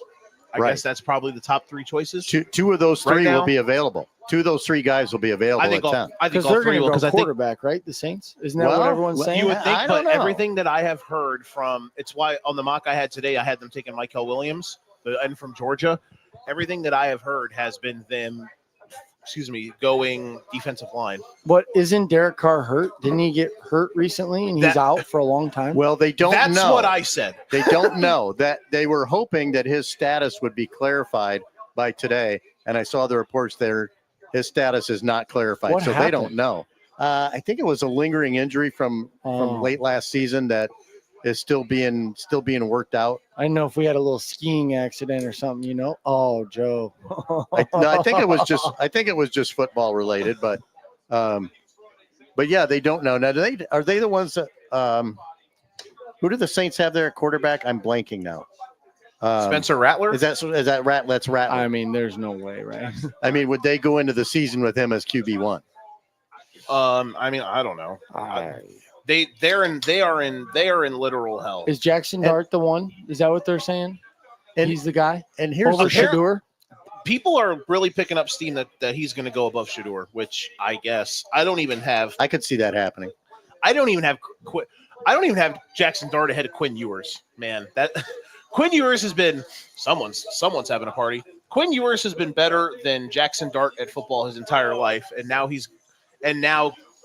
I Right. guess that's probably the top 3 choices. Two of those Right 3 now? will be available. 2 of those 3 guys will be available I think at 10. all Because they're 3 going to will, go because I think quarterback, right? The Saints? Isn't that what Well, everyone's saying? you would think, I but don't know. everything that I have heard from, it's why on the mock I had today, I had them taking Michael Williams, the end from Georgia. Everything that I have heard has been them, going defensive line. What, isn't Derek Carr hurt? Didn't he get hurt recently and he's out for a long time? Well, they don't That's know. what I said. They don't know. That they were hoping that his status would be clarified by today, and I saw the reports there. His status is not clarified, What so they happened? don't know. I think it was a lingering injury from late last season that is still being worked out. I know if we had a little skiing accident or something, Oh, Joe. I think it was just football related, but yeah, they don't know. Now, are they the ones that who do the Saints have there at quarterback? I'm blanking now. Spencer Rattler? Is that Rattler? That's Rattler. I mean, there's no way, right? I mean, would they go into the season with him as QB1? I mean, I don't know. They are in literal hell. Is Jackson Dart the one? Is that what they're saying? And He's the guy? And here's Over the Shador? People are really picking up steam that he's going to go above Shador, which I guess I could see that happening. I don't even have Jackson Dart ahead of Quinn Ewers. Man, that Quinn Ewers has been someone's having a party. Quinn Ewers has been better than Jackson Dart at football his entire life, and now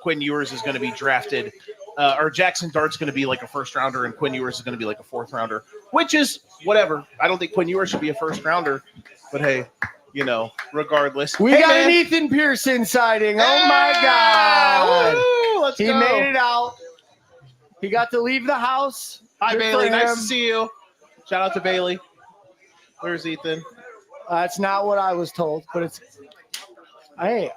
Quinn Ewers is going to be drafted, or Jackson Dart's going to be like a first rounder, and Quinn Ewers is going to be like a 4th rounder, which is whatever. I don't think Quinn Ewers should be a first rounder, but hey, regardless. We got an Ethan Pearson sighting. Oh my God. Woo, let's He go. made it out. He got to leave the house. Hi, Good Bailey. for Nice him. to see you. Shout out to Bailey. Where's Ethan? That's not what I was told, but it's. Hey,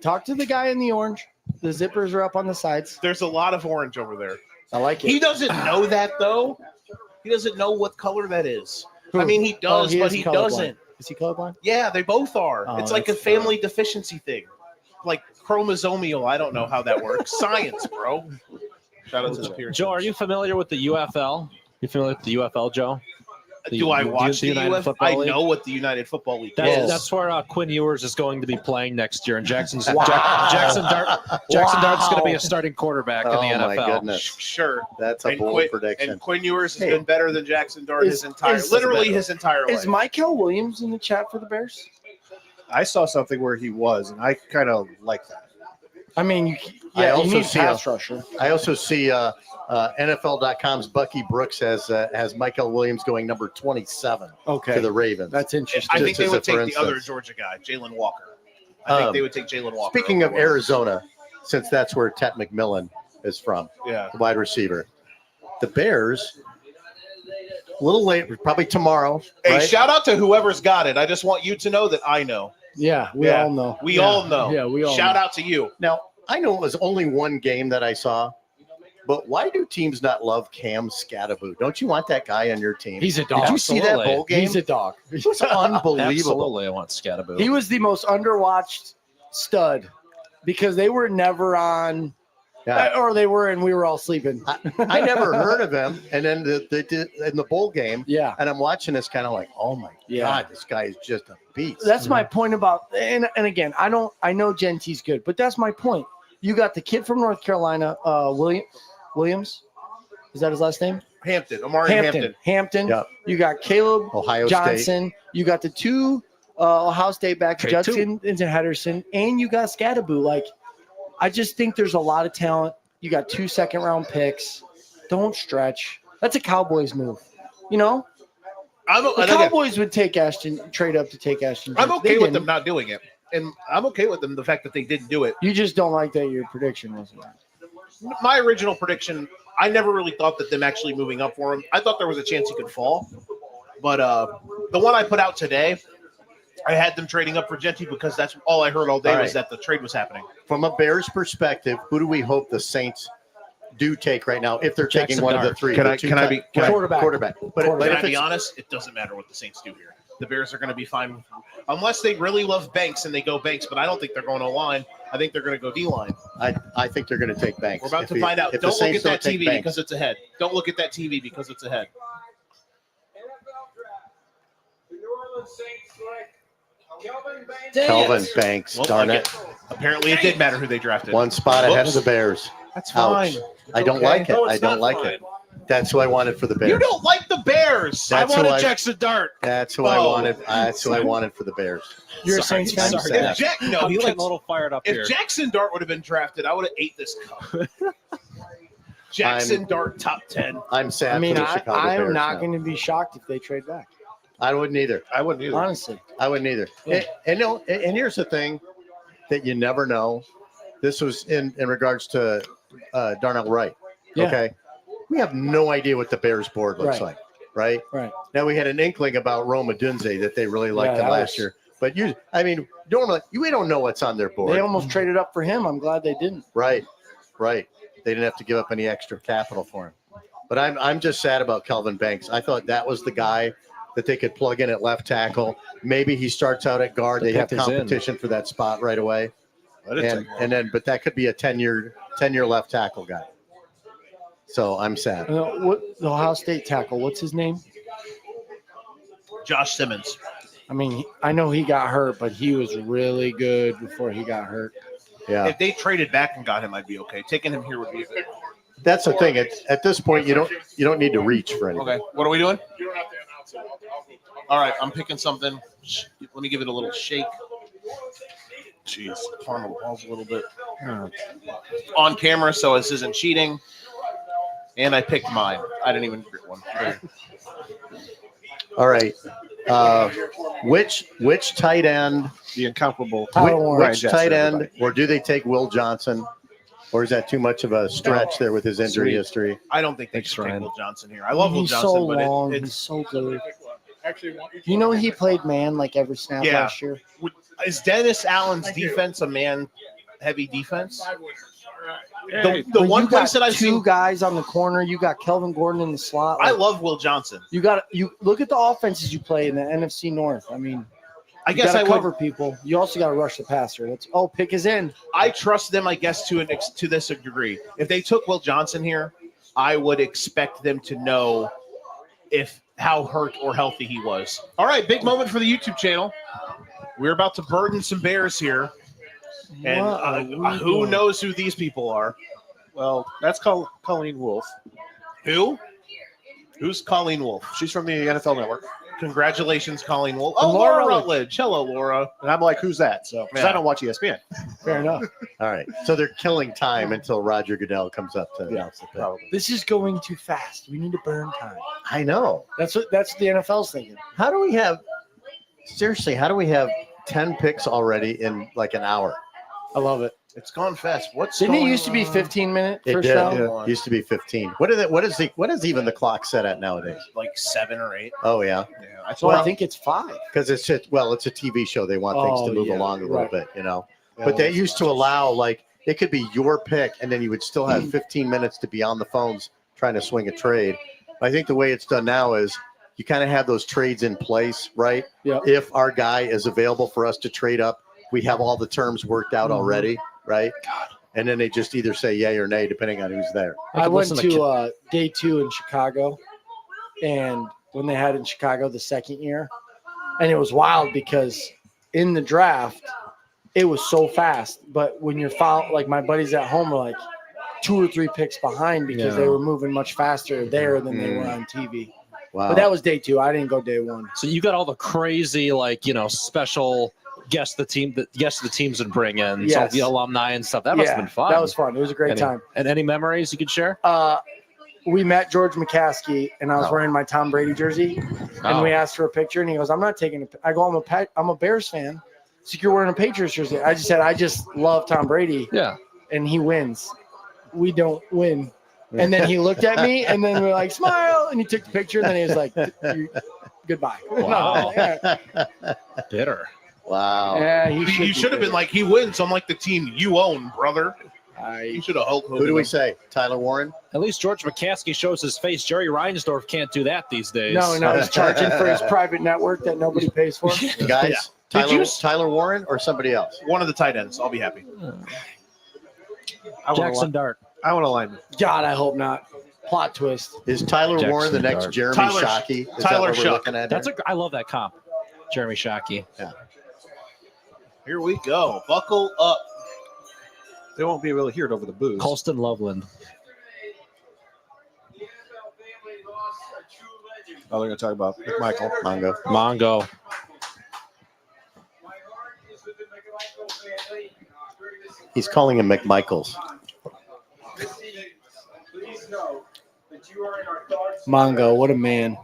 talk to the guy in the orange. The zippers are up on the sides. There's a lot of orange over there. I like it. He doesn't know that, though. He doesn't know what color that is. I mean, he does, but he doesn't. Is he colorblind? Yeah, they both are. Oh, It's like a family deficiency thing. Like chromosomal. I don't know how that works. Science, bro. Shout out to the Pearsons. Joe, are you familiar with the UFL? You familiar with the UFL, Joe? Do I watch the United UF? Football I League? know what the United Football League is. That's where Quinn Ewers is going to be playing next year, and Jackson Dart's going to be a starting quarterback in the NFL. My goodness. Sure. That's a bold prediction. And Quinn Ewers has been better than Jackson Dart his entire life. Is Michael Williams in the chat for the Bears? I saw something where he was, and I kind of like that. I mean, I you need pass rusher. I also see NFL.com's Bucky Brooks has Michael Williams going number 27 to the Ravens. That's interesting. I think they would take the other Georgia guy, Jalen Walker. I think they would take Jalen Walker. Speaking of Arizona, since that's where Ted McMillan is from, the wide receiver. The Bears, a little late, probably tomorrow. Hey, right? shout out to whoever's got it. I just want you to know that I know. Yeah, we all know. We all know. Yeah, we all Shout know. out to you. Now, I know it was only one game that I saw, but why do teams not love Cam Scatterboot? Don't you want that guy on your team? He's a dog. Did you see that bowl game? He's a dog. It was unbelievable. Absolutely, I want Scatterboot. He was the most underwatched stud because they were never on, or they were, and we were all sleeping. I never heard of him, and then they did in the bowl game. Yeah, and I'm watching this kind of like, oh my god, this guy is just a beast. That's my point about, and again, I know Gentie's good, but that's my point. You got the kid from North Carolina, Williams. Is that his last name? Hampton, Amari Hampton. Hampton. Yep. You got Caleb Ohio Johnson. State. You got the two Ohio State backs, Okay, Judson and Henderson, and you got Scatterboot. Like, I just think there's a lot of talent. You got 2 second-round picks. Don't stretch. That's a Cowboys move. You know? The Cowboys would trade up to take Ashton. I'm okay with them not doing it. And I'm okay with them, the fact that they didn't do it. You just don't like that your prediction wasn't right. My original prediction, I never really thought that them actually moving up for him. I thought there was a chance he could fall. But the one I put out today, I had them trading up for Genty because that's all I heard all day was that the trade was happening. From a Bears perspective, who do we hope the Saints do take right now if they're taking Jackson one of the Dart. three? Can I be Quarterback. But Can if I be it's, honest? It doesn't matter what the Saints do here. The Bears are going to be fine. Unless they really love Banks and they go Banks, but I don't think they're going O-line. I think they're going to go D-line. I think they're going to take Banks. We're about to find out. If the Don't look Saints at that don't take TV Banks. because it's ahead. Don't look at that TV because it's ahead. NFL draft. The New Orleans Saints select Kelvin Banks. Kelvin Banks, Well, darn again, it. Apparently it did matter who they drafted. One spot ahead of Whoops. the Bears. That's Ouch. fine. I don't Okay. like it. No, it's I don't not like fine. it. That's who I wanted for the Bears. You don't like the Bears. That's I who wanted Jackson Dart. That's who I wanted. That's who I wanted for the Bears. You're a Saints fan? Sorry, Sorry. Jack. If I'm he getting likes, a little fired up here. if Jackson Dart would have been drafted, I would have ate this cup. Jackson Dart top 10. I'm sad I mean, for the Chicago I Bears am not now. going to be shocked if they trade back. I wouldn't either. I wouldn't either. Honestly. I wouldn't either. Yeah. And here's the thing that you never know. This was in regards to Darnell Wright. Yeah. Okay. We have no idea what the Bears board looks Right. like, right? Right. Now we had an inkling about Roma Dunze that they really liked Yeah, him that last was- year. But normally we don't know what's on their board. They almost traded up for him. I'm glad they didn't. Right. They didn't have to give up any extra capital for him. But I'm just sad about Kelvin Banks. I thought that was the guy that they could plug in at left tackle. Maybe he starts out at guard. They have pick is in. competition for that spot right away. But that could be a 10-year left tackle guy. So I'm sad. What the Ohio State tackle? What's his name? Josh Simmons. I mean, I know he got hurt, but he was really good before he got hurt. Yeah. If they traded back and got him, I'd be okay. Taking him here would be okay. That's the thing. At this point, you don't need to reach for anything. Okay. What are we doing? All right. I'm picking something. Let me give it a little shake. Jeez. Farm the balls a little bit. On camera, so this isn't cheating. And I picked mine. I didn't even pick one. All right. Which tight end? The incomparable Tyler Warren. Which tight end? Or do they take Will Johnson? Or is that too much of a stretch there with his injury Sweet. history? I don't think they Thanks, should take Ryan. Will Johnson here. I love Will He's Johnson, so but long. it's He's so good. You know he played man like every snap Yeah. last year. is Dennis Allen's defense a man-heavy defense? The When one you place got that I've two seen, guys on the corner. You got Kelvin Gordon in the slot. I Like, love Will Johnson. you look at the offenses you play in the NFC North. I mean, I you guess got I to would. cover people. You also got to rush the passer. Pick is in. I trust them, I guess, to this degree. If they took Will Johnson here, I would expect them to know if how hurt or healthy he was. All right, big moment for the YouTube channel. We're about to burden some Bears here. And What are we who doing? knows who these people are? Well, that's Colleen Wolfe. Who? Who's Colleen Wolfe? She's from the NFL Network. Congratulations, Colleen Wolfe. And Oh, Laura Laura Rutledge. Hello, Laura. And I'm like, who's that? So, because Yeah. I don't watch ESPN. Fair enough. All right. So they're killing time until Roger Goodell comes up to announce the pick. Probably. This is going too fast. We need to burn time. I know. That's what the NFL's thinking. How do we have 10 picks already in like an hour? I love it. It's gone fast. Didn't it used to be 15-minute It first did. round? Yeah. Used to be 15. What is even the clock set at nowadays? Like 7 or 8. Oh yeah. Yeah, So I think it's 5. Because it's a TV show. They want things to move yeah, along a little right. bit, But they used to allow, like, it could be your pick, and then you would still have 15 minutes to be on the phones trying to swing a trade. I think the way it's done now is you kind of have those trades in place, right? Yeah. If our guy is available for us to trade up, we have all the terms worked out already, right? And then they just either say yay or nay, depending on who's there. I could went listen to to day 2 in Chicago, and when they had it in Chicago the second year, and it was wild because in the draft, it was so fast. But when you're like my buddies at home were like 2 or 3 picks behind because they were moving much faster there than they were on TV. Wow. But that was day 2. I didn't go day 1. So you got all the crazy, special guests the teams would bring in, so Yes. the alumni and stuff. That must have been fun. That was fun. It was a great time. And any memories you could share? We met George McCaskey, and I was wearing my Tom Brady jersey, and we asked for a picture, and he goes, "I'm not taking a." I go, "I'm a Bears fan." So you're wearing a Patriots jersey. I just said, "I just love Tom Brady." Yeah. And he wins. We don't win. And then he looked at me, and then we're like, "Smile," and he took the picture, and then he was like, "Goodbye." Wow. yeah. Bitter. Wow. Yeah, you should have been like, he wins. I'm like the team you own, brother. You should have Hulk Hogan. Who do we say? Tyler Warren? At least George McCaskey shows his face. Jerry Reinsdorf can't do that these days. No, he's charging for his private network that nobody pays for. Guys, Yeah. Tyler Warren or somebody else? One of the tight ends. I'll be happy. Jackson Dart. I want a lineman. God, I hope not. Plot twist. Is Tyler Jackson Warren the next Dart. Jeremy Tyler- Shockey? Is Tyler that what we're Shuck. looking at? I love that comp. Jeremy Shockey. Here we go. Buckle up. They won't be able to hear it over the booze. Colston Loveland. The NFL family lost a true legend. Oh, they're going to talk about McMichael. Mongo. Mongo. My heart is with the McMichael family during this He's calling him McMichaels. this season. Please know that you are in our thoughts. Mongo, what a man.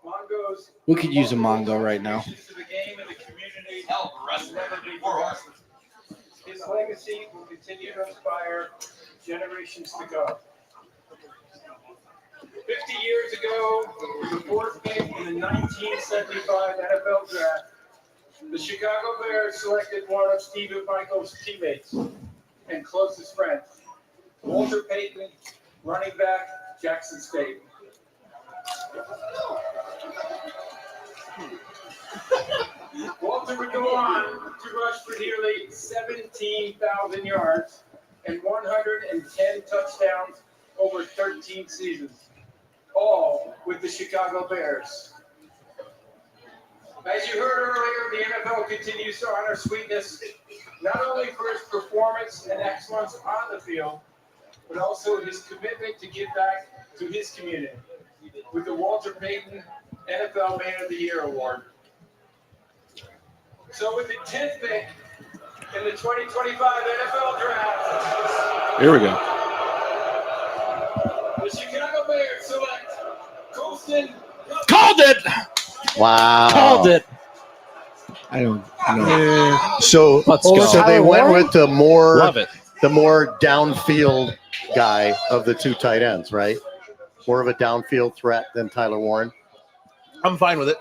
Mongo's We could use a Mongo right now. to the game and the community will never be forgotten. His legacy will continue to inspire generations to come. 50 years ago, the fourth pick in the 1975 NFL Draft, the Chicago Bears selected one of Steve Michael's teammates and closest friends, Walter Payton, running back, Jackson State. Walter would go on to rush for nearly 17,000 yards and 110 touchdowns over 13 seasons, all with the Chicago Bears. As you heard earlier, the NFL continues to honor Sweetness not only for his performance and excellence on the field, but also his commitment to give back to his community with the Walter Payton NFL Man of the Year Award. So with the 10th pick in the 2025 NFL Draft, Here we go. the Chicago Bears select Colston. Called it. Wow. Called it. I don't know. So, Let's go. so they went Warren? with the more Love it. downfield guy of the two tight ends, right? More of a downfield threat than Tyler Warren. I'm fine with it.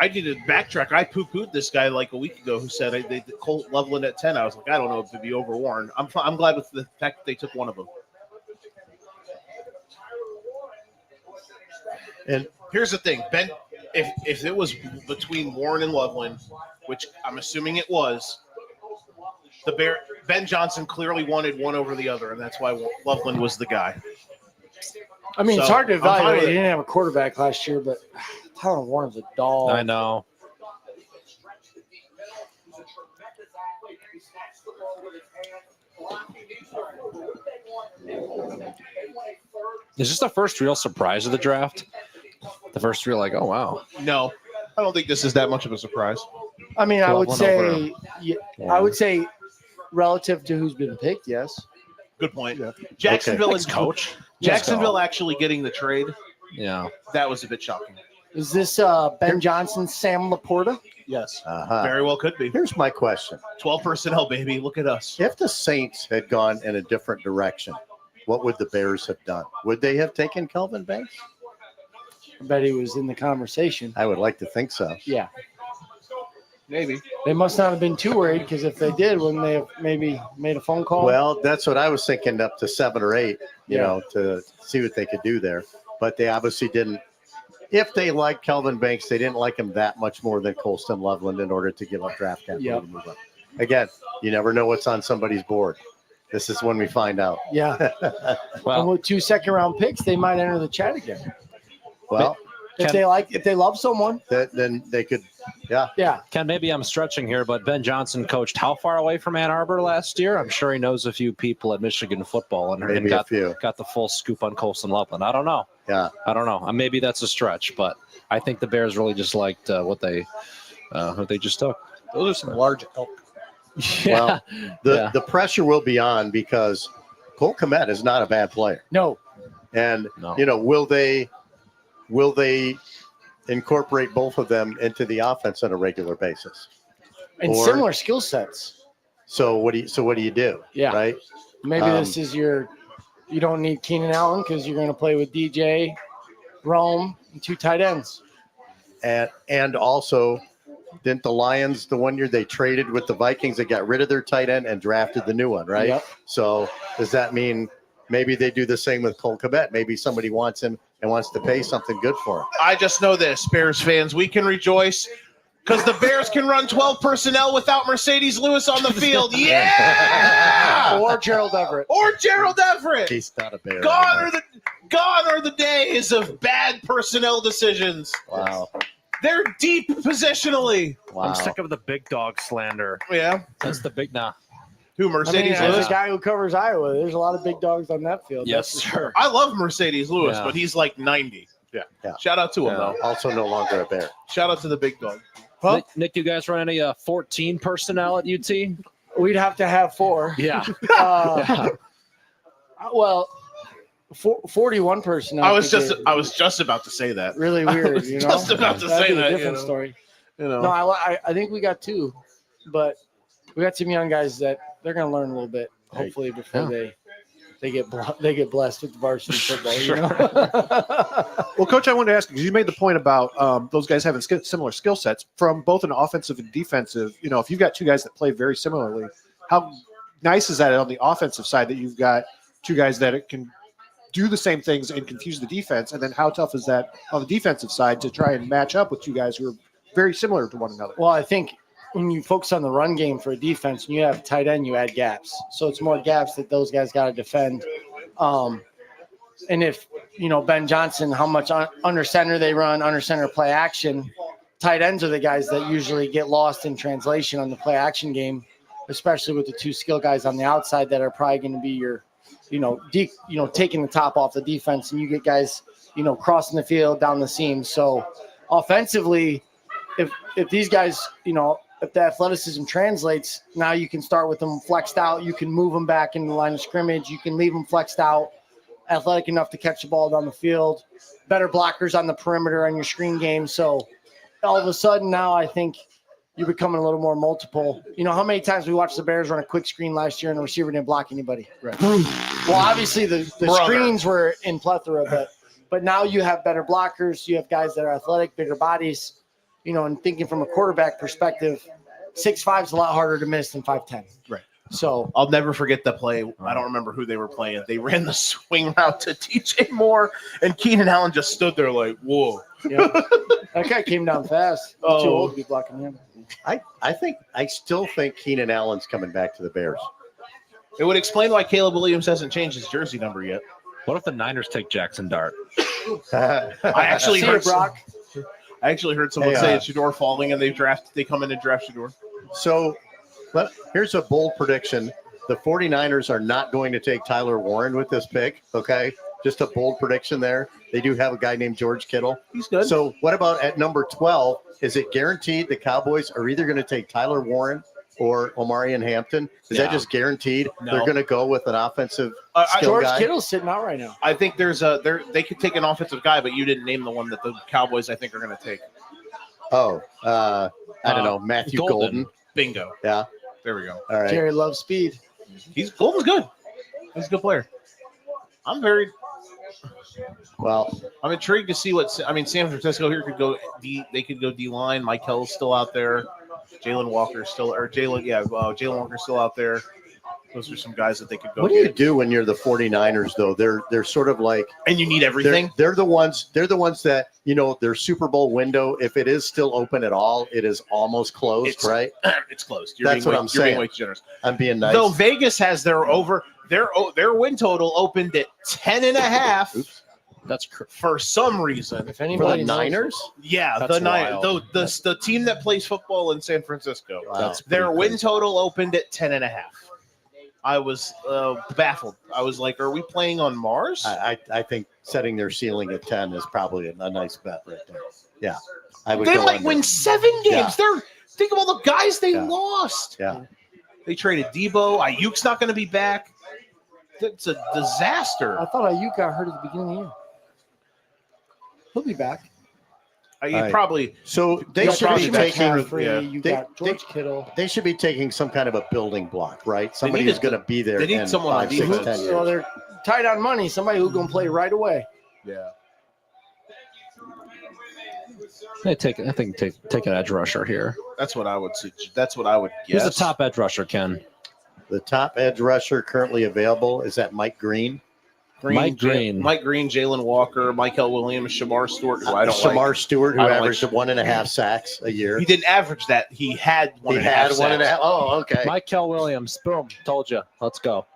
I did a backtrack. I poo-pooed this guy like a week ago who said they Colt Loveland at 10. I was like, I don't know if it'd be overworn. I'm glad with the fact that they took one of them. And Here's the thing, Ben. If it was between Warren and Loveland, which I'm assuming it was, Ben Johnson clearly wanted one over the other, and that's why Loveland was the guy. I mean, it's So, hard to I'm fine evaluate. with They it. didn't have a quarterback last year, but Tyler Warren's a dog. I know. Is this the first real surprise of the draft? The first real, like, oh wow. No, I don't think this is that much of a surprise. I mean, I would Loveland say, I would say, relative to who's been picked, yes. Good point. Jacksonville Thanks, and coach. Jacksonville actually getting the trade. Yeah. That was a bit shocking. Is this Ben Johnson, Sam Laporta? Yes. Uh-huh. Very well could be. Here's my question. 12 personnel, baby. Look at us. If the Saints had gone in a different direction, what would the Bears have done? Would they have taken Kelvin Banks? I bet he was in the conversation. I would like to think so. Yeah. Maybe. They must not have been too worried because if they did, wouldn't they have maybe made a phone call? Well, that's what I was thinking, up to 7 or 8, you Yeah. know, to see what they could do there. But they obviously didn't. If they liked Kelvin Banks, they didn't like him that much more than Colston Loveland in order to give up draft capital Yep. to move up. Again, you never know what's on somebody's board. This is when we find out. Yeah. And Well, with 2 second-round picks, they might enter the chat again. Well, If they love someone, then they could, yeah. yeah. Ken, maybe I'm stretching here, but Ben Johnson coached how far away from Ann Arbor last year? I'm sure he knows a few people at Michigan football and Maybe a few. got the full scoop on Colston Loveland. I don't know. Yeah. I don't know. Maybe that's a stretch, but I think the Bears really just liked what they just took. Those are some large elk. Yeah. Well, the pressure will be on because Cole Kmet is not a bad player. No. And, No. you know, will they incorporate both of them into the offense on a regular basis? And Or- similar skill sets. So what do you do? Yeah. Right. Maybe this is you don't need Keenan Allen because you're going to play with DJ, Rome, and 2 tight ends. And also, didn't the Lions the one year they traded with the Vikings, they got rid of their tight end and drafted the new one, right? Yep. So does that mean maybe they do the same with Cole Kmet? Maybe somebody wants him and wants to pay something good for him. I just know this, Bears fans. We can rejoice because the Bears can run 12 personnel without Mercedes Lewis on the field. Yeah! Or Gerald Everett. Or Gerald Everett. He's not a Bear. Gone are the days of bad personnel decisions. Wow. They're deep positionally. Wow. I'm sick of the big dog slander. Yeah. That's the big nah. Who, I mean, Mercedes as Lewis? a guy who covers Iowa, there's a lot of big dogs on that field. Yes, that's for sir. sure. I love Mercedes Lewis, Yeah. but he's like 90. Yeah. Yeah. Shout out to him, though. Also no longer a Bear. Shout out to the big dog. Well- Nick, you guys run any 14 personnel at UT? We'd have to have 4. Yeah. Well, 41 personnel. I was could just get about to say that. really weird. was You know, just about to That'd say be that, A you different know. story. You know. No, I think we got 2, but we got some young guys that they're going to learn a little bit, hopefully, before they get blessed with the varsity football. You know? Well, Coach, I wanted to ask you, because you made the point about those guys having similar skill sets from both an offensive and defensive. You know, if you've got 2 guys that play very similarly, how nice is that on the offensive side that you've got 2 guys that can do the same things and confuse the defense? And then how tough is that on the defensive side to try and match up with 2 guys who are very similar to one another? Well, I think when you focus on the run game for a defense and you have tight end, you add gaps. So it's more gaps that those guys got to defend. And if, Ben Johnson, how much under center they run, under center play action, tight ends are the guys that usually get lost in translation on the play action game, especially with the 2 skill guys on the outside that are probably going to be your, taking the top off the defense, and you get guys, crossing the field down the seam. So offensively, if these guys, if the athleticism translates, now you can start with them flexed out. You can move them back in the line of scrimmage. You can leave them flexed out, athletic enough to catch the ball down the field, better blockers on the perimeter on your screen game. So all of a sudden now I think you're becoming a little more multiple. How many times we watched the Bears run a quick screen last year and the receiver didn't block anybody? Right. Well, obviously the screens were in plethora, but now you have better blockers. You have guys that are athletic, bigger bodies. And thinking from a quarterback perspective, 6'5" is a lot harder to miss than 5'10". Right. So I'll never forget the play. I don't remember who they were playing. They ran the swing route to DJ Moore, and Keenan Allen just stood there like, whoa. yeah, that guy came down fast. He's too old to be blocking him. I still think Keenan Allen's coming back to the Bears. It would explain why Caleb Williams hasn't changed his jersey number yet. What if the Niners take Jackson Dart? I actually See you, heard Brock. I actually heard someone Hey, say it's Shador falling, and they come in and draft Shador. So here's a bold prediction. The 49ers are not going to take Tyler Warren with this pick, okay? Just a bold prediction there. They do have a guy named George Kittle. He's good. So what about at number 12? Is it guaranteed the Cowboys are either going to take Tyler Warren or Omarion Hampton? Is that just guaranteed? No. They're going to go with an offensive skill George guy? Kittle's sitting out right now. I think they could take an offensive guy, but you didn't name the one that the Cowboys I think are going to take. Oh, I don't know. Matthew Golden. Bingo. Yeah. There we go. All right. Jerry loves speed. Golden's good. He's a good player. I'm intrigued to see San Francisco here could go they could go D line. Mike Hill's still out there. Jalen Walker's still out there. Those are some guys that they could go. What do you do when you're the 49ers though? They're sort of like, and you need everything. They're the ones that, their Super Bowl window, if it is still open at all, it is almost closed, right? It's closed. That's what I'm saying. You're being way too generous. I'm being nice. Though Vegas has their win total opened at 10.5. That's for some reason. If For anybody the knows- Niners? Yeah, That's the Niners, wild. the team that plays football in San Francisco. Wow. That's Their pretty win crazy. total opened at 10.5. I was baffled. I was like, "Are we playing on Mars?" I think setting their ceiling at 10 is probably a nice bet right there. Yeah. I would They go might under. win 7 games. Yeah. Think of all the guys they Yeah. lost. Yeah. They traded Debo. Ayuk's not going to be back. It's a disaster. I thought Ayuk got hurt at the beginning of the year. He'll be back. You Right. probably So they They'll should probably be back taking McCaffrey, you they- got George Kittle. they should be taking some kind of a building block, right? Somebody need who's going to be there they need in someone on 5, 6, defense. 10 years. So they're tight on money. Somebody who's going to play right away. yeah. I think take an edge rusher here. That's what I would suggest. That's what I would guess. Who's the top edge rusher, Ken? The top edge rusher currently available is that Mike Green. Mike Green. Mike Green, Jalen Walker, Michael Williams, Shamar Stewart, who I don't Shamar like. Stewart, who I don't like averaged 1.5 sacks a year. He didn't average that. He had one He and a half had 1.5. sacks. Oh, okay. Michael Williams. Boom. Told you. Let's go.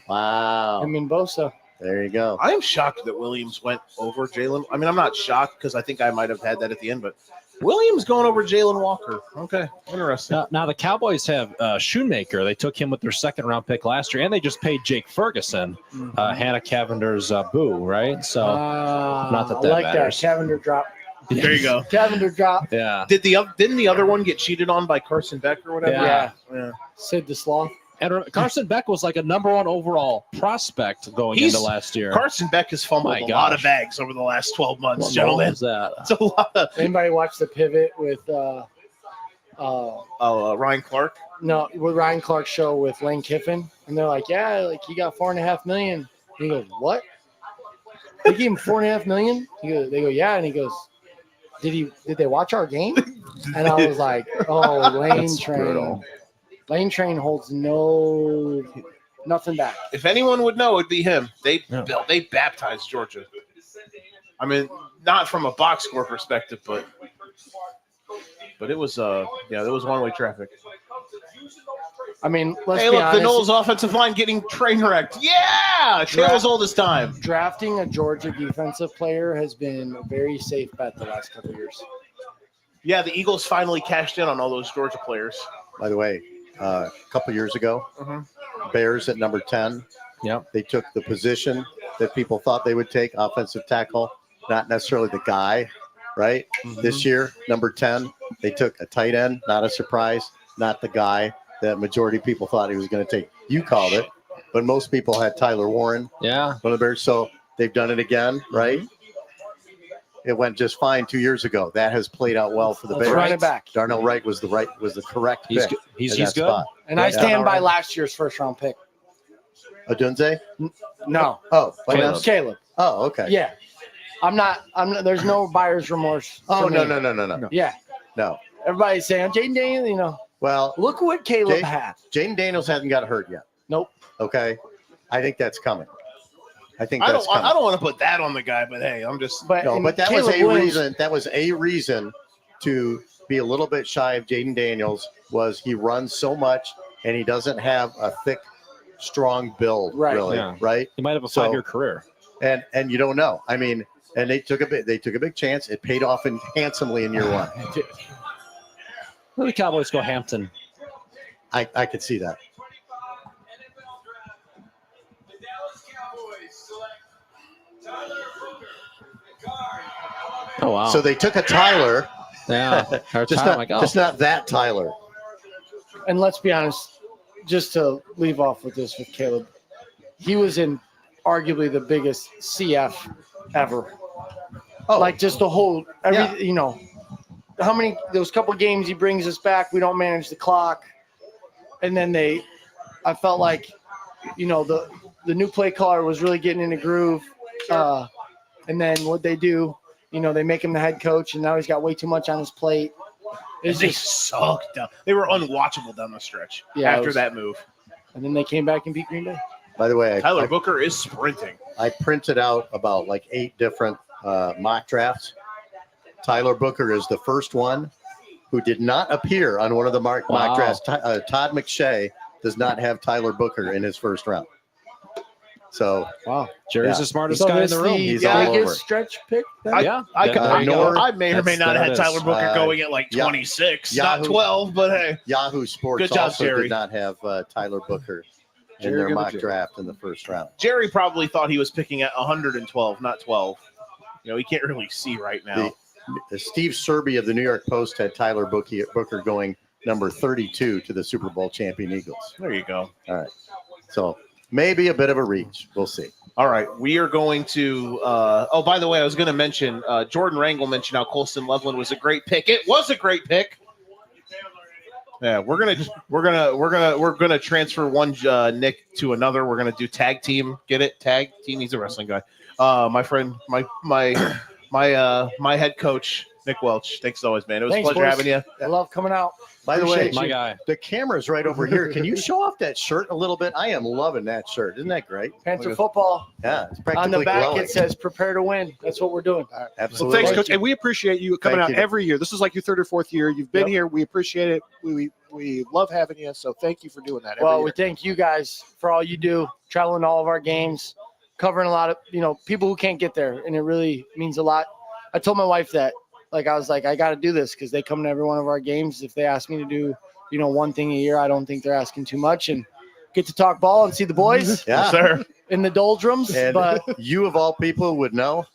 Wow. I mean, Bosa. There you go. I am shocked that Williams went over Jalen. I mean, I'm not shocked because I think I might have had that at the end, but Williams going over Jalen Walker. Okay, interesting. Now the Cowboys have Shoemaker. They took him with their second-round pick last year, and they just paid Jake Ferguson, Hannah Cavender's boo, right? So not that I like matters. that. Cavender drop. There you go. Cavender drop. Yeah. Didn't the other one get cheated on by Carson Beck or whatever? Yeah. Sid the Sloth. And Carson Beck was like a number 1 overall prospect going He's- into last year. Carson Beck has fumbled My a lot gosh. of bags over the last 12 months, What gentlemen. was that? It's a lot of Anybody watch the pivot with Ryan Clark. with Ryan Clark's show with Lane Kiffin? And they're like, yeah, like he got $4.5 million. And he goes, what? They gave him $4.5 million? They go, yeah. And he goes, did they watch our game? And I was like, oh, Lane That's Train. brutal. Lane Train holds nothing back. If anyone would know, it'd be him. They Yeah. they baptized Georgia. I mean, not from a box score perspective, but it was there was one-way traffic. I mean, let's Hey, be look, honest. the Knowles offensive line getting train wrecked. Yeah, Trail's old as time. Drafting a Georgia defensive player has been a very safe bet the last couple of years. Yeah, the Eagles finally cashed in on all those Georgia players. By the way, a couple years ago, Bears at number 10. Yep. They took the position that people thought they would take, offensive tackle, not necessarily the guy, right? This year, number 10, they took a tight end, not a surprise, not the guy that majority of people thought he was going to take. You called it, but most people had Tyler Warren, Yeah. one of the Bears. So they've done it again, right? It went just fine 2 years ago. That has played out well for the Let's Bears. run it back. Darnell Wright was the correct He's pick. good. He's in that good. spot. And I Yeah. stand by last year's first round pick. Odunze? No, Oh, what Caleb. else? Caleb. Oh, okay. Yeah, I'm not. There's no buyer's remorse. Oh, for no, me. no. Yeah, No. everybody's saying Jaden Daniels. Well, Look what Caleb Jay- had. Jaden Daniels hasn't got hurt yet. Nope. Okay. I think that's coming. I think I that's don't coming. want to put that on the guy, but hey, I'm just But No, and but that Caleb was a Williams- reason. That was a reason to be a little bit shy of Jaden Daniels. Was he runs so much and he doesn't have a thick, strong build, Right. really, Yeah. right? He might have a So- 5-year career. and you don't know. I mean, and they took a big chance. It paid off handsomely in year one. The Cowboys go Hampton. I could see that. The Dallas Cowboys select Tyler Booker, guard, Alabama. Oh wow. So they took a Tyler, Yeah. just not that Tyler. And let's be honest, just to leave off with this with Caleb, he was in arguably the biggest CF ever. Oh, Like just the whole, you know, how many, those couple games he brings us back, we don't manage the clock. And then I felt like, you know, the new play caller was really getting in the groove. And then what they do, you know, they make him the head coach, and now he's got way too much on his plate. It's They just, sucked down. They were unwatchable down the stretch after that move. and then they came back and beat Green Bay. by the way, Tyler Booker is sprinting. I printed out about like 8 different mock drafts. Tyler Booker is the first one who did not appear on one of the mock drafts. Todd McShay does not have Tyler Booker in his first round. So Wow. Jerry's the smartest So guy in this the room. He's the all over. biggest stretch pick. then? I may or may not have had Tyler Booker Uh, going at like 26, not Yahoo. 12, but hey. Yahoo Sports Good job, also Jerry. did not have Tyler Booker in Jerry, their good mock Jerry. draft in the first round. Jerry probably thought he was picking at 112, not 12. You know, he can't really see right now. The Steve Serby of the New York Post had Tyler Booker going number 32 to the Super Bowl champion Eagles. There you go. All right. So maybe a bit of a reach. We'll see. All right, we are going to. Oh, by the way, I was going to mention Jordan Rangel mentioned how Colston Loveland was a great pick. It was a great pick. Yeah, we're gonna transfer one Nick to another. We're gonna do tag team. Get it? Tag team. He's a wrestling guy. My friend, my head coach, Nick Welch. Thanks as always, man. It was Thanks, a pleasure boys. having you. I love coming out. By the way, Appreciate My you. guy. the camera's right over here. Can you show off that shirt a little bit? I am loving that shirt. Isn't that great? Panther football. Yeah, it's On practically the back, glowing. it says "Prepare to win." That's what we're doing. Well, Absolutely. thanks, Thank Coach. you. And we appreciate you coming Thank out you. every year. This is like your 3rd or 4th year. You've been Yep. here. We appreciate it. We love having you. So thank you for doing that. Well, every we year. thank you guys for all you do, traveling to all of our games, covering a lot of, you know, people who can't get there, and it really means a lot. I told my wife that, like, I was like, I got to do this because they come to every one of our games. If they ask me to do, you know, one thing a year, I don't think they're asking too much, and get to talk ball and see the boys Yeah. Sir. in the doldrums. And But you of all people would know.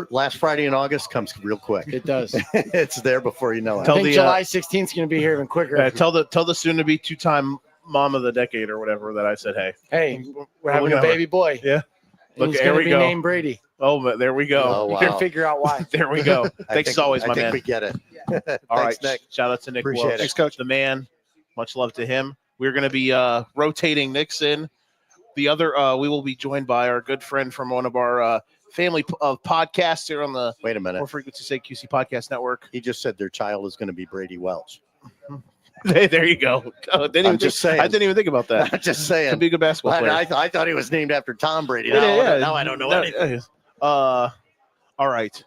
Last Friday in August comes real quick. it does. It's there before you know it. I Tell think the, July 16th is going to be here even quicker. Tell the soon-to-be 2-time mom of the decade or whatever that I said, hey. Hey, we're having a baby boy. Yeah. And Look, he's there going we to be go. named Brady. Oh, but there we go. Oh, You can wow. figure out why. There we go. I Thanks as think- always, I my think man. we get it. All Thanks, right. Nick. Shout out to Nick Appreciate Welch. it. Thanks, Coach. The man. Much love to him. We're going to be rotating Nick's in. The other, we will be joined by our good friend from one of our family of podcasts here on the Wait a minute. More Frequency Sake QC Podcast Network. He just said their child is going to be Brady Welch. There you go. I didn't even think about that. I'm just Could saying. be a good basketball player. I thought he was named after Tom Brady. Yeah, Now I don't know anything. All right.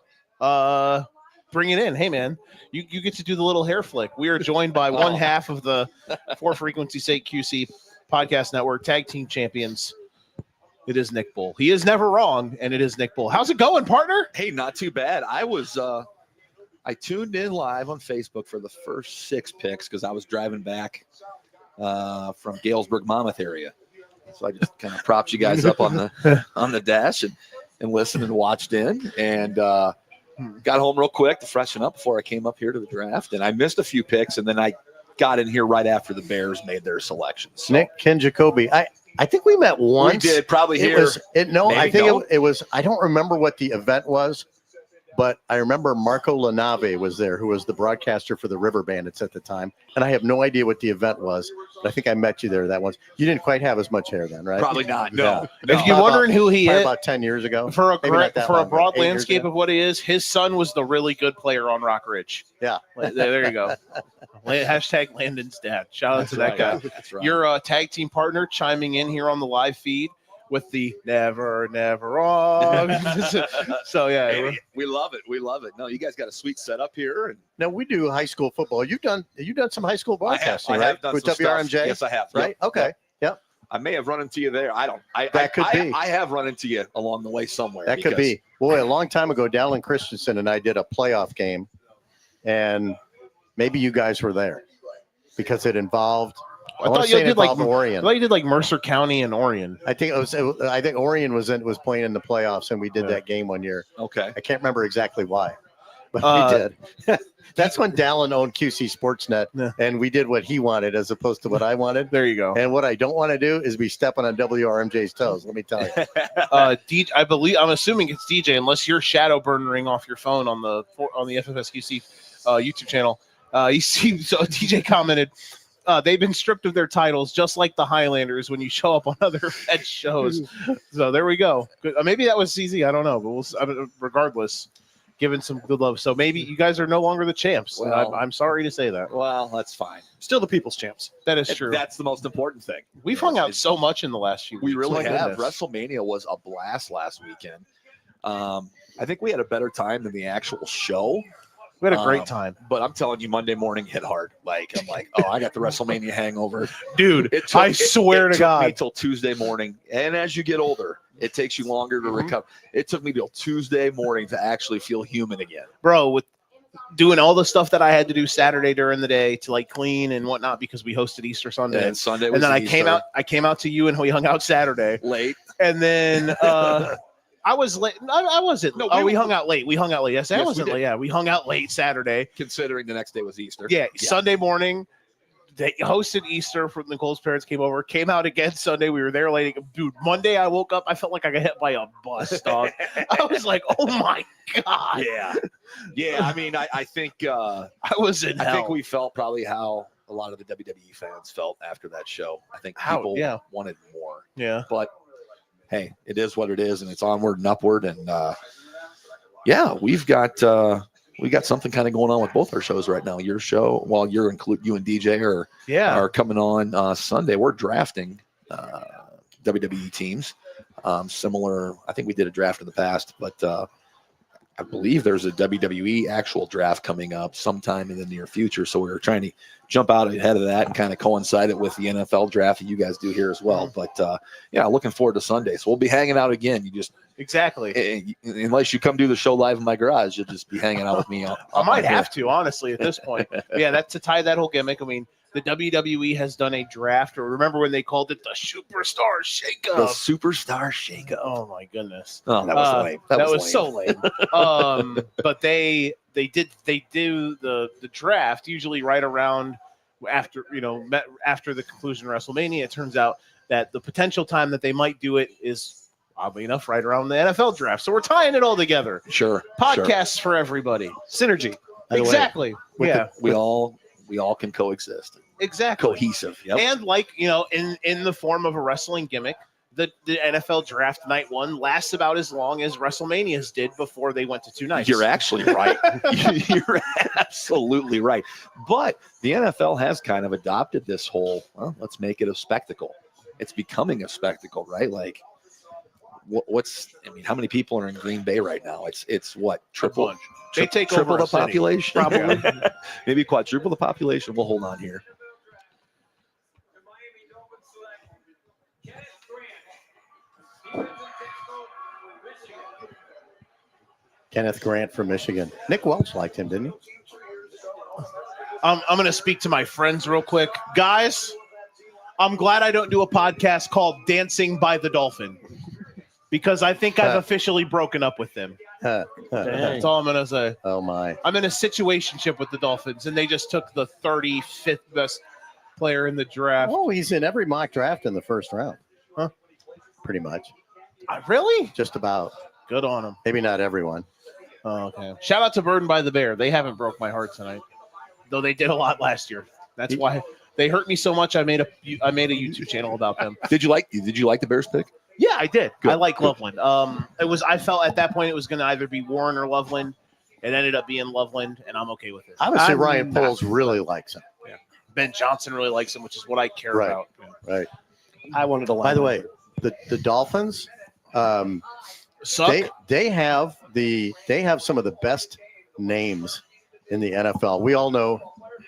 Bring it in. Hey, man, you get to do the little hair flick. We are joined by one half of the For Frequency Sake QC Podcast Network Tag Team Champions. It is Nick Bull. He is never wrong, and it is Nick Bull. How's it going, partner? Hey, not too bad. I tuned in live on Facebook for the first 6 picks because I was driving back from Galesburg, Monmouth area. So I just kind of propped you guys up on the dash and listened and watched in, and got home real quick to freshen up before I came up here to the draft. And I missed a few picks, and then I got in here right after the Bears made their selections. So Nick, Ken Jacoby. I think we met once. we did probably It here. was no. I Maybe think no. it was. I don't remember what the event was, but I remember Marco Lanave was there, who was the broadcaster for the River Bandits at the time, and I have no idea what the event was. But I think I met you there that once. You didn't quite have as much hair then, right? Probably not. No. Yeah. No. If you're About- wondering who he Probably is, about 10 years ago. for Maybe not that a long, broad 8 years landscape ago. of what he is, his son was the really good player on Rock Ridge. Yeah. There you go. Hashtag Landon's dad. Shout out to that guy. That's right. Your tag team partner chiming in here on the live feed with the never wrong. So yeah, Hey, we love it. We love it. No, you guys got a sweet setup here. And Now we do high school football. You've done some high school I have broadcasting, right? done With some stuff. WRMJ, Yes, I have. right? Yep. Okay. Yep. I may have run into you there. I don't. That could be. I have run into you along the way somewhere. That could be. Boy, a long time ago, Dallin Christensen and I did a playoff game, and maybe you guys were there because it involved. I thought you did like Orion. I thought you did like Mercer County and Orion. I think I think Orion was playing in the playoffs, and we did that game one year. Okay. I can't remember exactly why, but we did. That's when Dallin owned QC Sportsnet, and we did what he wanted as opposed to what I wanted. There you go. And what I don't want to do is be stepping on WRMJ's toes. Let me tell you. DJ, I'm assuming it's DJ, unless you're shadow burnering off your phone on the FFSQC YouTube channel. You see, so DJ commented, they've been stripped of their titles, just like the Highlanders when you show up on other Fed shows. So there we go. Good. Maybe that was CZ. I don't know, but regardless, given some good love. So maybe you guys are no longer the champs. Well, I'm sorry to say that. Well, that's fine. Still the people's champs. That is true. That's the most important thing. We've hung out so much in the last few weeks. We really My have. goodness. WrestleMania was a blast last weekend. I think we had a better time than the actual show. We had a great time. But I'm telling you, Monday morning hit hard. Like, I'm like, oh, I got the WrestleMania hangover. Dude, I swear to God. It took me till Tuesday morning. And as you get older, it takes you longer to recover. It took me till Tuesday morning to actually feel human again. Bro, with doing all the stuff that I had to do Saturday during the day to like clean and whatnot because we hosted Easter Sunday. And Sunday was And then Easter. I came out to you and we hung out Saturday. Late. And then I was late. I wasn't. No, we hung out late. We hung out late. Yes, I wasn't late. Yeah, we hung out late Saturday. Considering the next day was Easter. Yeah, Sunday morning. They hosted Easter from Nicole's parents came over, came out again Sunday. We were there late. Dude, Monday I woke up. I felt like I got hit by a bus, dog. I was like, oh my God. Yeah. Yeah. I mean, I think I was in hell. I think we felt probably how a lot of the WWE fans felt after that show. I think people wanted more. Yeah. But hey, it is what it is, and it's onward and upward. And yeah, we got something kind of going on with both our shows right now. Your show, while you and DJ are coming on Sunday. We're drafting WWE teams. Similar, I think we did a draft in the past, but I believe there's a WWE actual draft coming up sometime in the near future. So we were trying to jump out ahead of that and kind of coincide it with the NFL draft that you guys do here as well. But yeah, looking forward to Sunday. So we'll be hanging out again. You just unless you come do the show live in my garage, you'll just be hanging out with me. I might have to, honestly, at this point. Yeah, that's to tie that whole gimmick. I mean, the WWE has done a draft, or remember when they called it the Superstar Shakeup? The Superstar Shakeup. Oh my goodness. Oh, that was lame. That was so lame. But they do the draft usually right around after the conclusion of WrestleMania. It turns out that the potential time that they might do it is oddly enough right around the NFL draft. So we're tying it all together. Sure. Podcasts for everybody. Synergy. Exactly. We all can coexist. Exactly. Cohesive. Yep. And in the form of a wrestling gimmick, the NFL draft night one lasts about as long as WrestleManias did before they went to 2 nights. You're actually right. You're absolutely right. But the NFL has kind of adopted this whole, well, let's make it a spectacle. It's becoming a spectacle, right? Like, how many people are in Green Bay right now? It's what, triple? They take triple over the population, probably. Maybe quadruple the population. We'll hold on here. The Miami Dolphins select Kenneth Grant. Michigan. Kenneth Grant from Michigan. Nick Welch liked him, didn't he? I'm going to speak to my friends real quick. Guys, I'm glad I don't do a podcast called Dancing by the Dolphin because I think I've officially broken up with them. That's all I'm going to say. Oh, my. I'm in a situationship with the Dolphins, and they just took the 35th best player in the draft. Oh, he's in every mock draft in the first round. Huh? Pretty much. Really? Just about. Good on him. Maybe not everyone. Oh, okay. Shout out to Burden by the Bear. They haven't broke my heart tonight, though they did a lot last year. That's why they hurt me so much. I made a YouTube channel about them. Did you like the Bears pick? Yeah, I did. Good. I like Loveland. I felt at that point it was going to either be Warren or Loveland. It ended up being Loveland, and I'm okay with it. I would say Ryan Poles really likes him. Yeah. Ben Johnson really likes him, which is what I care about. Right. I wanted to. By the way, the Dolphins, suck. They have some of the best names in the NFL. We all know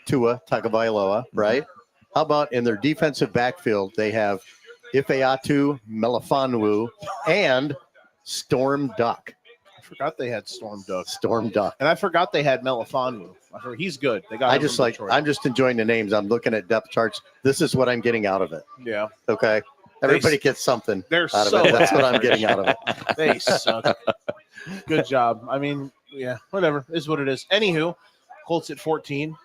Tua Tagovailoa, right? How about in their defensive backfield, they have Ifeatu Melifonwu, and Storm Duck. I forgot they had Storm Duck. Storm Duck. And I forgot they had Melifonwu. He's good. They got. I him just from like, Detroit. I'm just enjoying the names. I'm looking at depth charts. This is what I'm getting out of it. Yeah. Okay. Everybody gets something They're out of so it. That's what I'm average. getting out of it. They suck. Good job. I mean, yeah, whatever. Is what it is. Anywho, Colts at 14.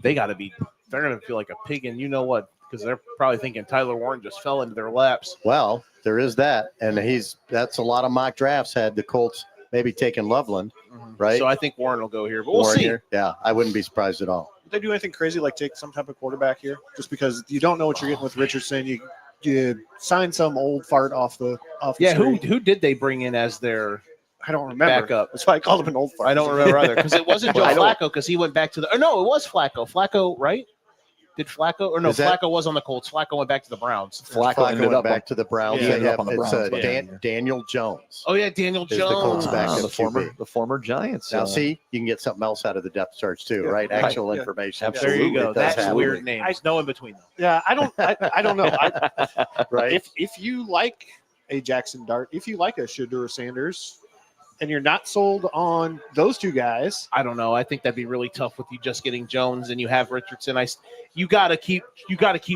They got to be. They're going to feel like a pig, and you know what? Because they're probably thinking Tyler Warren just fell into their laps. Well, there is that. And that's a lot of mock drafts had the Colts maybe taking Loveland, right? So I think Warren will go here, but we'll Warren see. here. Yeah, I wouldn't be surprised at all. Did they do anything crazy like take some type of quarterback here? Just because you don't know what you're getting with Richardson, you sign some old fart off the Yeah, street. who did they bring in as their I don't remember. backup? That's why I called him an old fart. I don't remember either because it wasn't Joe Well, I don't- Flacco because he went back to the. Or no, it was Flacco. Flacco, right? Did Flacco or no? Is that- Flacco was on the Colts. Flacco went back to the Browns. Flacco ended went up back to the Browns. Yeah, They ended up have- on the it's Browns, yeah. Daniel Jones. Oh yeah, Daniel Is the Colts Jones. back up the QB. former Giants. Now, see, you can get something else out of the depth charts too, right? right, Actual yeah. information. Absolutely. There you go. It does That's happen. weird names. No in between them. Yeah, I don't know. Right? If you like a Jackson Dart, if you like a Shedeur Sanders, and you're not sold on those two guys, I don't know. I think that'd be really tough with you just getting Jones and you have Richardson. You gotta keep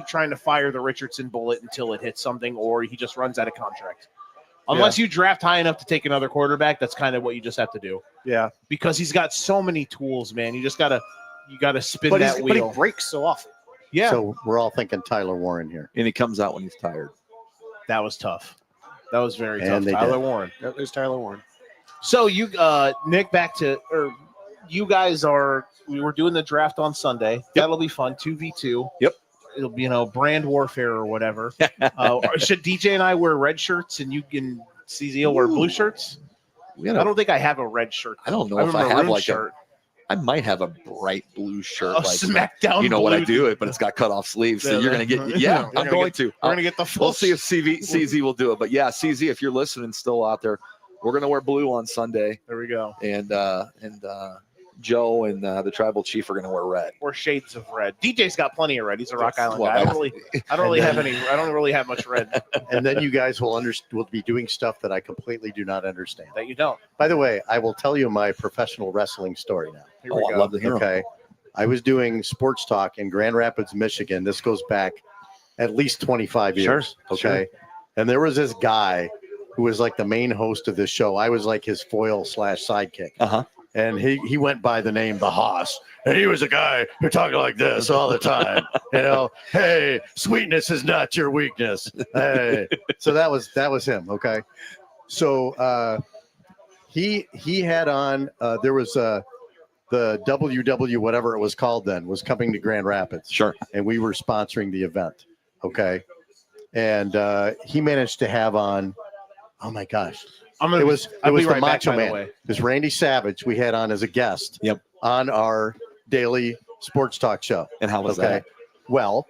trying to fire the Richardson bullet until it hits something, or he just runs out of contract. Unless you draft high enough to take another quarterback, that's kind of what you just have to do. yeah, Because he's got so many tools, man. You gotta spin but, that but wheel. he breaks so often. Yeah, So we're all thinking Tyler Warren here. and he comes out when he's tired. that was tough. That was very And tough. they Tyler did. Warren. Yep, there's Tyler Warren. So you, Nick, you guys we were doing the draft on Sunday. That'll be fun. 2v2. Yep. It'll be, brand warfare or whatever. Should DJ and I wear red shirts and you can CZ will wear blue shirts? We I got don't think I have a red shirt. I don't know I if have I a have maroon like shirt. I might have a bright blue shirt. A like SmackDown you know what I blue. do it, but it's got cut off sleeves. So Yeah, you're gonna get we're I'm gonna going to. We're gonna get the full. We'll see if CZ will do it. But yeah, CZ, if you're listening still out there, we're gonna wear blue on Sunday, There we go. and Joe and the tribal chief are gonna wear red. Or shades of red. DJ's got plenty of red. He's a Rock Island Well, guy. I don't really have much red And then you guys will be doing stuff that I completely do not understand. that you don't. By the way, I will tell you my professional wrestling story now. Here we Oh, go. I love to hear 'em. Okay. I was doing sports talk in Grand Rapids, Michigan. This goes back at least 25 years. Sure, Okay. And there was this guy who was like the main host of this show. I was like his foil / sidekick. Uh-huh. And he went by the name The Hoss. And he was a guy who talked like this all the time. Hey, sweetness is not your weakness. Hey. So that was him. Okay. So he had on there was the WW whatever it was called then was coming to Grand Rapids. Sure. And we were sponsoring the event. Okay. And he managed to have on, oh my gosh. It was I'll be the right back, Macho by the Man. way. It was Randy Savage we had on as a guest. Yep. On our daily sports talk show. And how was Okay. that? Well,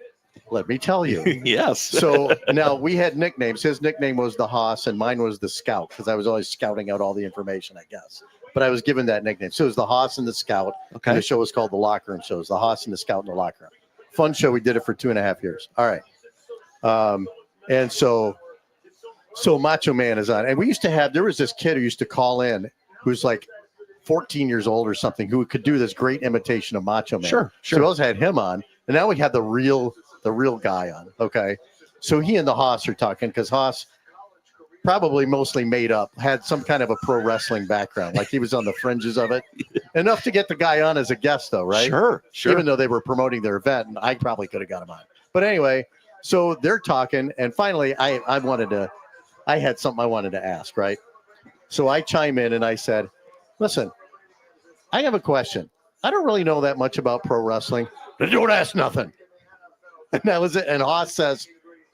let me tell you. Yes. So now we had nicknames. His nickname was the Hoss, and mine was the Scout because I was always scouting out all the information, I guess. But I was given that nickname. So it was the Hoss and the Scout. Okay. And the show was called The Locker Room Show. It was the Hoss and the Scout in the Locker Room. Fun show. We did it for 2.5 years. All right. And so Macho Man is on. And we used to have, there was this kid who used to call in who's like 14 years old or something who could do this great imitation of Macho Man. Sure. So we always had him on. And now we have the real guy on. Okay. So he and the Hoss are talking because Hoss probably mostly made up, had some kind of a pro wrestling background. Like he was on the fringes of it. Enough to get the guy on as a guest though, right? Sure. Even though they were promoting their event, and I probably could have got him on. But anyway, so they're talking, and finally I had something I wanted to ask, right? So I chime in and I said, listen, I have a question. I don't really know that much about pro wrestling. Don't ask nothing. And that was it. And Hoss says,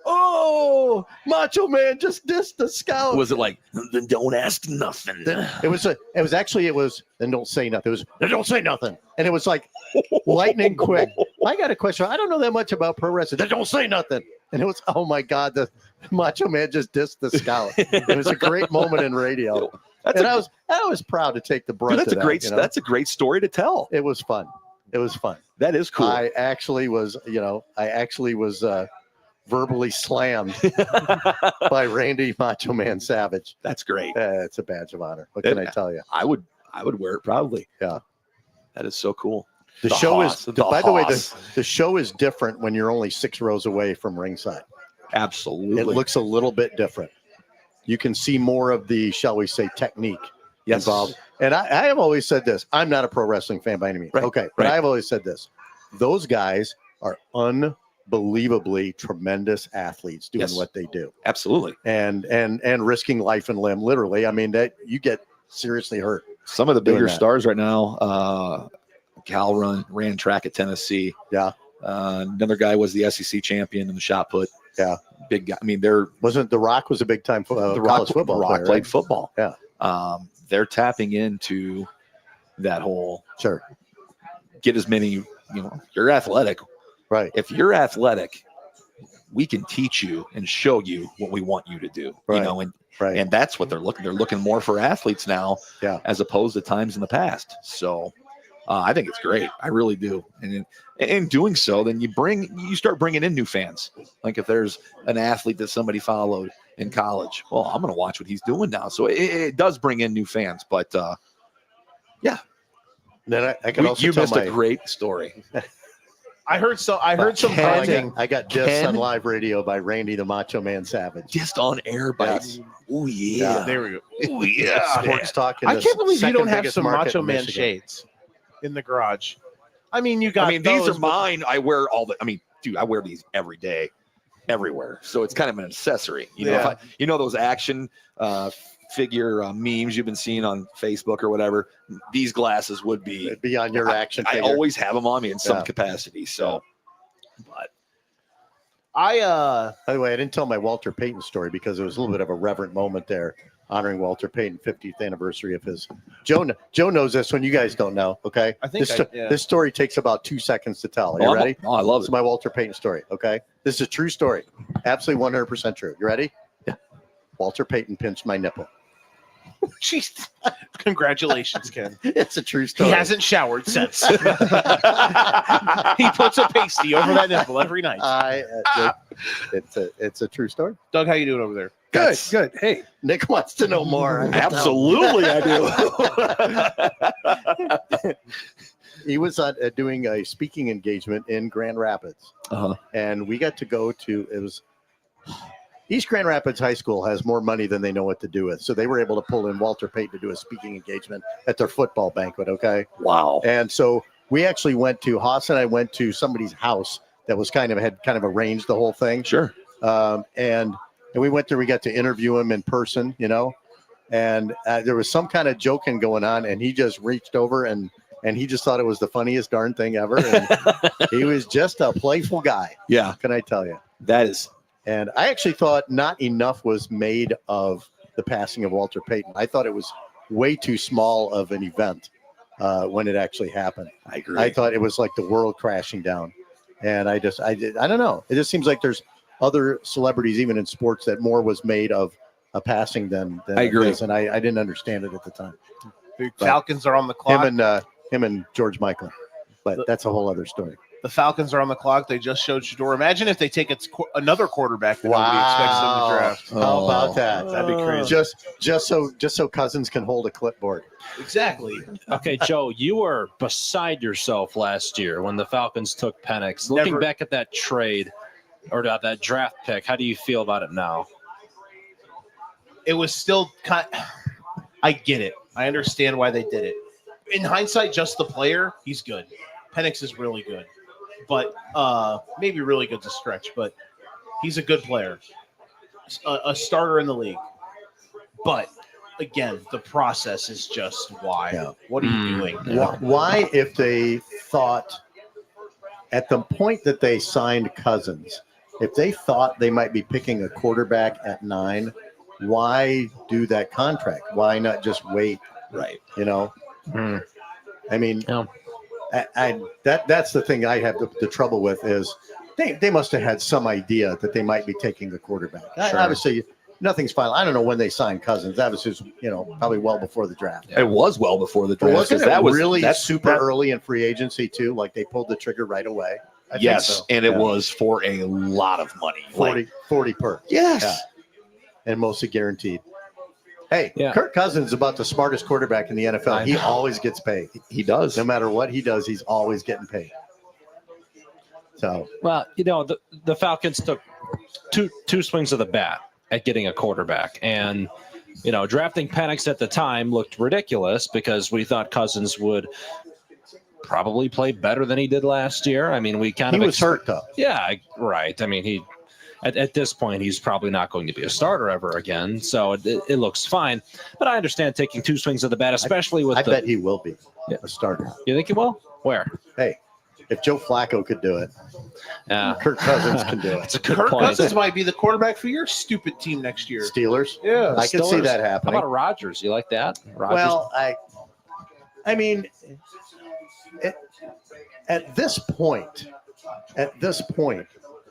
oh, Macho Man just dissed the Scout. Was it like, then don't ask nothing? It was then don't say nothing. It was, then don't say nothing. And it was like lightning quick. I got a question. I don't know that much about pro wrestling. Then don't say nothing. And it was, oh my God, the Macho Man just dissed the Scout. It was a great moment in radio. I was proud to take the brunt. That's of a that, great. you know? That's a great story to tell. It was fun. It was fun. That is cool. I actually was, verbally slammed by Randy Macho Man Savage. That's great. It's a badge of honor. What can I tell you? I would wear it proudly. Yeah. That is so cool. The show is, by the way, the show is different when you're only 6 rows away from ringside. Absolutely. It looks a little bit different. You can see more of the, shall we say, technique involved. And I have always said this. I'm not a pro wrestling fan by any means. Right. Okay. But I have always said this. Those guys are unbelievably tremendous athletes doing what they do. Absolutely. And risking life and limb, literally. I mean, that you get seriously hurt. Some of the bigger stars right now, Cal ran track at Tennessee. Yeah. Another guy was the SEC champion in the shot put. Yeah. Big guy. I mean, wasn't The Rock was a big time college football The Rock player, played right? football. Yeah. They're tapping into that whole get as many, you're athletic. Right. If you're athletic, we can teach you and show you what we want you to do. Right. And that's what they're looking. They're looking more for athletes now, as opposed to times in the past. So I think it's great. I really do. And in doing so, then you start bringing in new fans. Like if there's an athlete that somebody followed in college, well, I'm going to watch what he's doing now. So it does bring in new fans. But yeah. Then I can also you tell missed a great story. I heard some bragging. I got dissed on live radio by Randy the Macho Man Savage. Just on air by oh yeah. There we go. Oh yeah. Sports talk. I can't believe you don't have biggest some market Macho in Man Michigan. shades in the garage. I mean, you got. These are mine. I wear dude, I wear these every day, everywhere. So it's kind of an accessory. You know those action figure memes you've been seeing on Facebook or whatever. These glasses would be on your action I figure. always have them on me in some capacity. So, but by the way, I didn't tell my Walter Payton story because it was a little bit of a reverent moment there, honoring Walter Payton 50th anniversary of his. Joe knows this when you guys don't know. Okay, I think this story takes about 2 seconds to tell. Are you ready? I love it. This is my Walter Payton story. Okay, this is a true story, absolutely 100% true. You ready? Yeah. Walter Payton pinched my nipple. Jeez. Congratulations, Ken. It's a true story. He hasn't showered since. He puts a pasty over that nipple every night. It's a true story. Doug, how you doing over there? Good. Hey, Nick wants to know more. Absolutely, I do. He was doing a speaking engagement in Grand Rapids, and we got to go to. It was East Grand Rapids High School has more money than they know what to do with, so they were able to pull in Walter Payton to do a speaking engagement at their football banquet. Okay, wow. And so we actually Haas and I went to somebody's house that was had arranged the whole thing. Sure. And we went there. We got to interview him in person, and there was some kind of joking going on, and he just reached over and he just thought it was the funniest darn thing ever. And he was just a playful guy. Yeah. Can I tell you? That is. And I actually thought not enough was made of the passing of Walter Payton. I thought it was way too small of an event when it actually happened. I agree. I thought it was like the world crashing down. And I don't know. It just seems like there's other celebrities, even in sports, that more was made of a passing than I agree. And I didn't understand it at the time. The Falcons are on the clock. Him and George Michael. But that's a whole other story. The Falcons are on the clock. They just showed Shador. Imagine if they take another quarterback that nobody expects them to draft. How about that? That'd be crazy. Just so Cousins can hold a clipboard. Exactly. Okay, Joe, you were beside yourself last year when the Falcons took Penix. Looking back at that trade or that draft pick, how do you feel about it now? It was still I get it. I understand why they did it. In hindsight, just the player, he's good. Penix is really good. But maybe really good's a stretch, but he's a good player, a starter in the league. But again, the process is just why. Yeah. What are you doing? Why, if they thought at the point that they signed Cousins, if they thought they might be picking a quarterback at 9, why do that contract? Why not just wait? Right. I mean. That's the thing I have the trouble with is they must have had some idea that they might be taking the quarterback. Sure. Obviously, nothing's final. I don't know when they signed Cousins. That was just probably well before the draft. It was well before the But draft. wasn't it that was really that's super early in free agency too? Like they pulled the trigger right away. I think Yes, so. and it Yeah. was for a lot of money. 40 per. Yes. Yeah. And mostly guaranteed. Hey, Yeah. Kirk Cousins is about the smartest quarterback in the NFL. I He know. always gets paid. He does. No matter what he does, he's always getting paid. So Well, the Falcons took two swings of the bat at getting a quarterback, and drafting Penix at the time looked ridiculous because we thought Cousins would probably play better than he did last year. I mean, we kind he of was hurt though. Yeah, right. I mean, at this point, he's probably not going to be a starter ever again. So it looks fine. But I understand taking two swings of the bat, especially with I bet he will be a starter. You think he will? Where? Hey, if Joe Flacco could do it, Yeah, Kirk Cousins can do it. that's a good Kirk point. Cousins might be the quarterback for your stupid team next year. Steelers. Yeah. I can see Steelers. that How happening. about Rodgers? You like that? Rodgers? Well, I mean, at this point,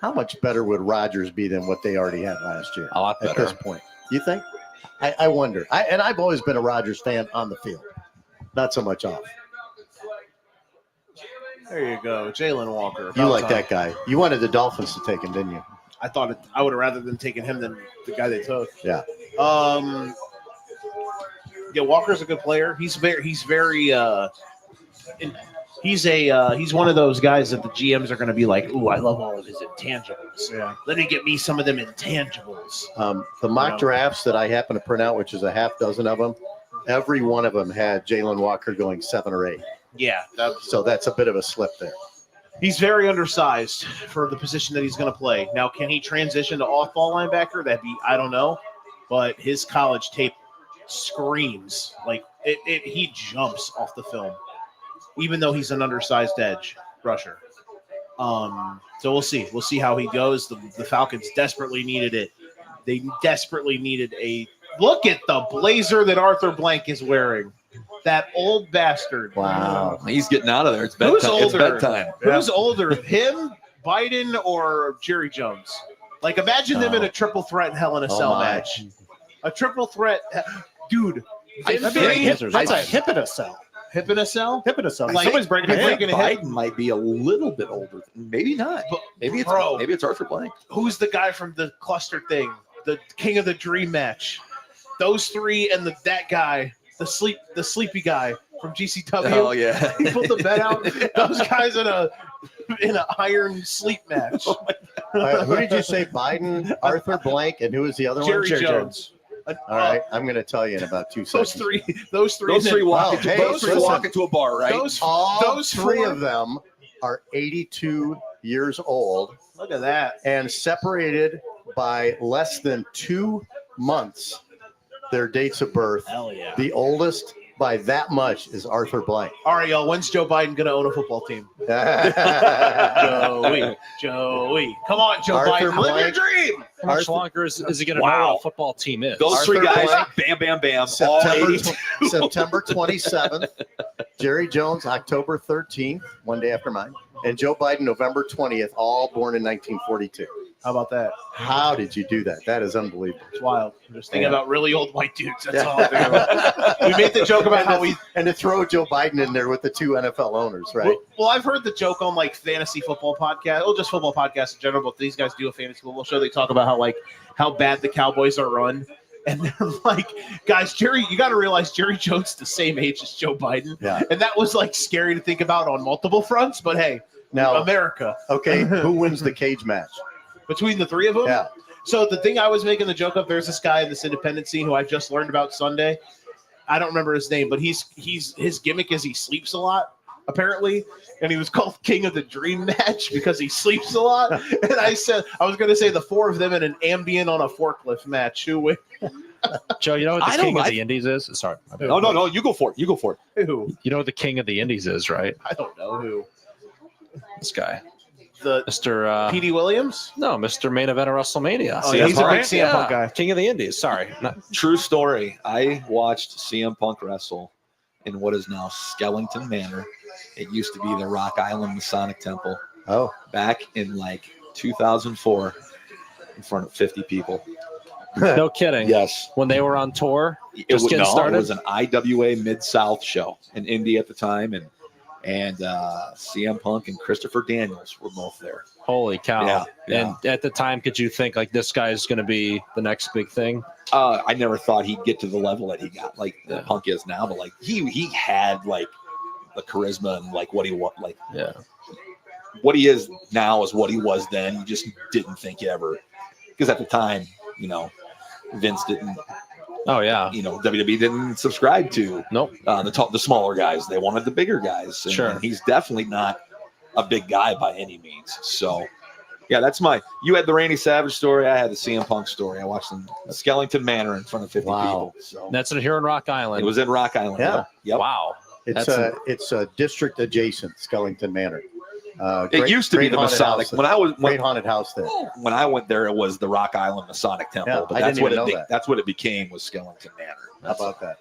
how much better would Rodgers be than what they already had last year? a lot At better. this point, you think? I wonder. And I've always been a Rodgers fan on the field, not so much off. There you go, Jalen Walker. You About like time. that guy? You wanted the Dolphins to take him, didn't you? I thought I would have rather than taken him than the guy they took. Yeah. Yeah, Walker's a good player. He's one of those guys that the GMs are going to be like, "Ooh, I love all of his intangibles. Yeah. Let me get me some of them intangibles." The mock Yeah. drafts that I happen to print out, which is a half dozen of them, every one of them had Jalen Walker going 7 or 8. Yeah, So that's a bit of a slip there. he's very undersized for the position that he's going to play. Now, can he transition to off-ball linebacker? I don't know, but his college tape screams like he jumps off the film, even though he's an undersized edge rusher. So we'll see. We'll see how he goes. The Falcons desperately needed it. They desperately needed a look at the blazer that Arthur Blank is wearing. That old bastard. Wow. He's getting out of there. It's Who's bedtime. It's older? bedtime. Who's older, him, Biden, or Jerry Jones? Like, imagine them in a triple threat in Hell in a Oh, Cell my. match. A triple threat, dude. That's a hip in a cell. Hip in a cell? Hip in a cell. Like, Somebody's breaking I a think hip. breaking a hip. Biden might be a little bit older. Maybe not. But, Maybe it's bro. maybe it's Arthur Blank. Who's the guy from the cluster thing? The King of the Dream match. Those three and that guy, the sleepy guy from GCW. Oh yeah. He pulled the bet out. Those guys in a iron sleep match. Who did you say? Biden, Arthur Blank, and who was the other Jerry one? Jones. All right, I'm going to tell you in about 2 seconds. Those three Wow, walk into hey, those three listen. walk into a bar, right? Those three four- of them are 82 years old Look at that. and separated by less than 2 months their dates of birth. Hell yeah. The oldest by that much is Arthur Blank. All right, y'all. When's Joe Biden going to own a football team? Joey. Come on, Joe Arthur Biden. Live your Blank. dream. How much Arthur- longer is he going to know Wow. what a football team is? Those Arthur three guys, Blank. bam, bam, bam, all September, 82. September 27th. Jerry Jones, October 13th, one day after mine. And Joe Biden, November 20th, all born in 1942. How about that? How did you do that? That is unbelievable. It's wild. I'm just thinking Yeah. about really old white dudes. That's all I'm thinking about. We made the joke about how we. And to throw Joe Biden in there with the 2 NFL owners, right? Well, I've heard the joke on like fantasy football podcast, or just football podcasts in general. But these guys do a fantasy football show. They talk about how bad the Cowboys are run, and they're like, guys, you got to realize Jerry Jones is the same age as Joe Biden, Yeah. and that was like scary to think about on multiple fronts. But hey, Now, America okay, who wins the cage match? between the three of them. Yeah. So the thing I was making the joke of, there's this guy in this independent scene who I just learned about Sunday. I don't remember his name, but his gimmick is he sleeps a lot, apparently. And he was called King of the Dream Match because he sleeps a lot. And I was going to say the 4 of them in an Ambien on a forklift match. Who would? Joe, you know what I the don't king of like- the Indies is? Sorry. No. You go for it. You go for it. Who? You know what the king of the Indies is, right? I don't know who. This guy. The Mr. P.D. Williams? No, Mr. Main Event of WrestleMania. Oh, yeah, he's a big CM Punk Yeah, guy. King of the Indies. Sorry. True story. I watched CM Punk wrestle in what is now Skellington Manor. It used to be the Rock Island Masonic Temple Oh, back in like 2004 in front of 50 people. No kidding. Yes. When they were on tour, It just was, getting no, started. it was an IWA Mid-South show in Indy at the time. And and CM Punk and Christopher Daniels were both there. Holy cow. Yeah. And at the time, could you think like this guy's going to be the next big thing? I never thought he'd get to the level that he got, like Punk is now, but like he had like the charisma and like what he was like. Yeah. What he is now is what he was then. You just didn't think you ever, because at the time, Vince didn't. Oh yeah. WWE didn't subscribe to the smaller guys. They wanted the bigger guys. And, Sure. and he's definitely not a big guy by any means. So, yeah, that's you had the Randy Savage story. I had the CM Punk story. I watched them at Skellington Manor in front of 50 people. So That's here in Rock Island. it was in Rock Island. Yeah. Yep. Wow. It's a district adjacent, Skellington Manor. It used to be the Masonic. Great haunted house there. When I went there, it was the Rock Island Masonic Temple. Yeah, but I that's didn't what even know that. That's what it became, was Skellington Manor. How about that?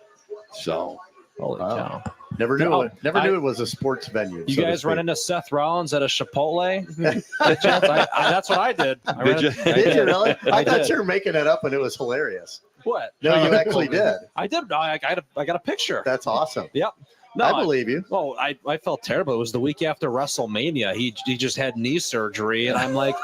So Holy cow. Never knew Oh, it. Never knew it was a sports venue. You so to guys run speak. into Seth Rollins at a Chipotle? That's what I did. Did you? Did you really? I thought did. you were making it up and it was Hilarious. What? No, you actually did. I did. I got a picture. That's awesome. Yep. No, I believe you. Well, I felt terrible. It was the week after WrestleMania. He just had knee surgery, and I'm like,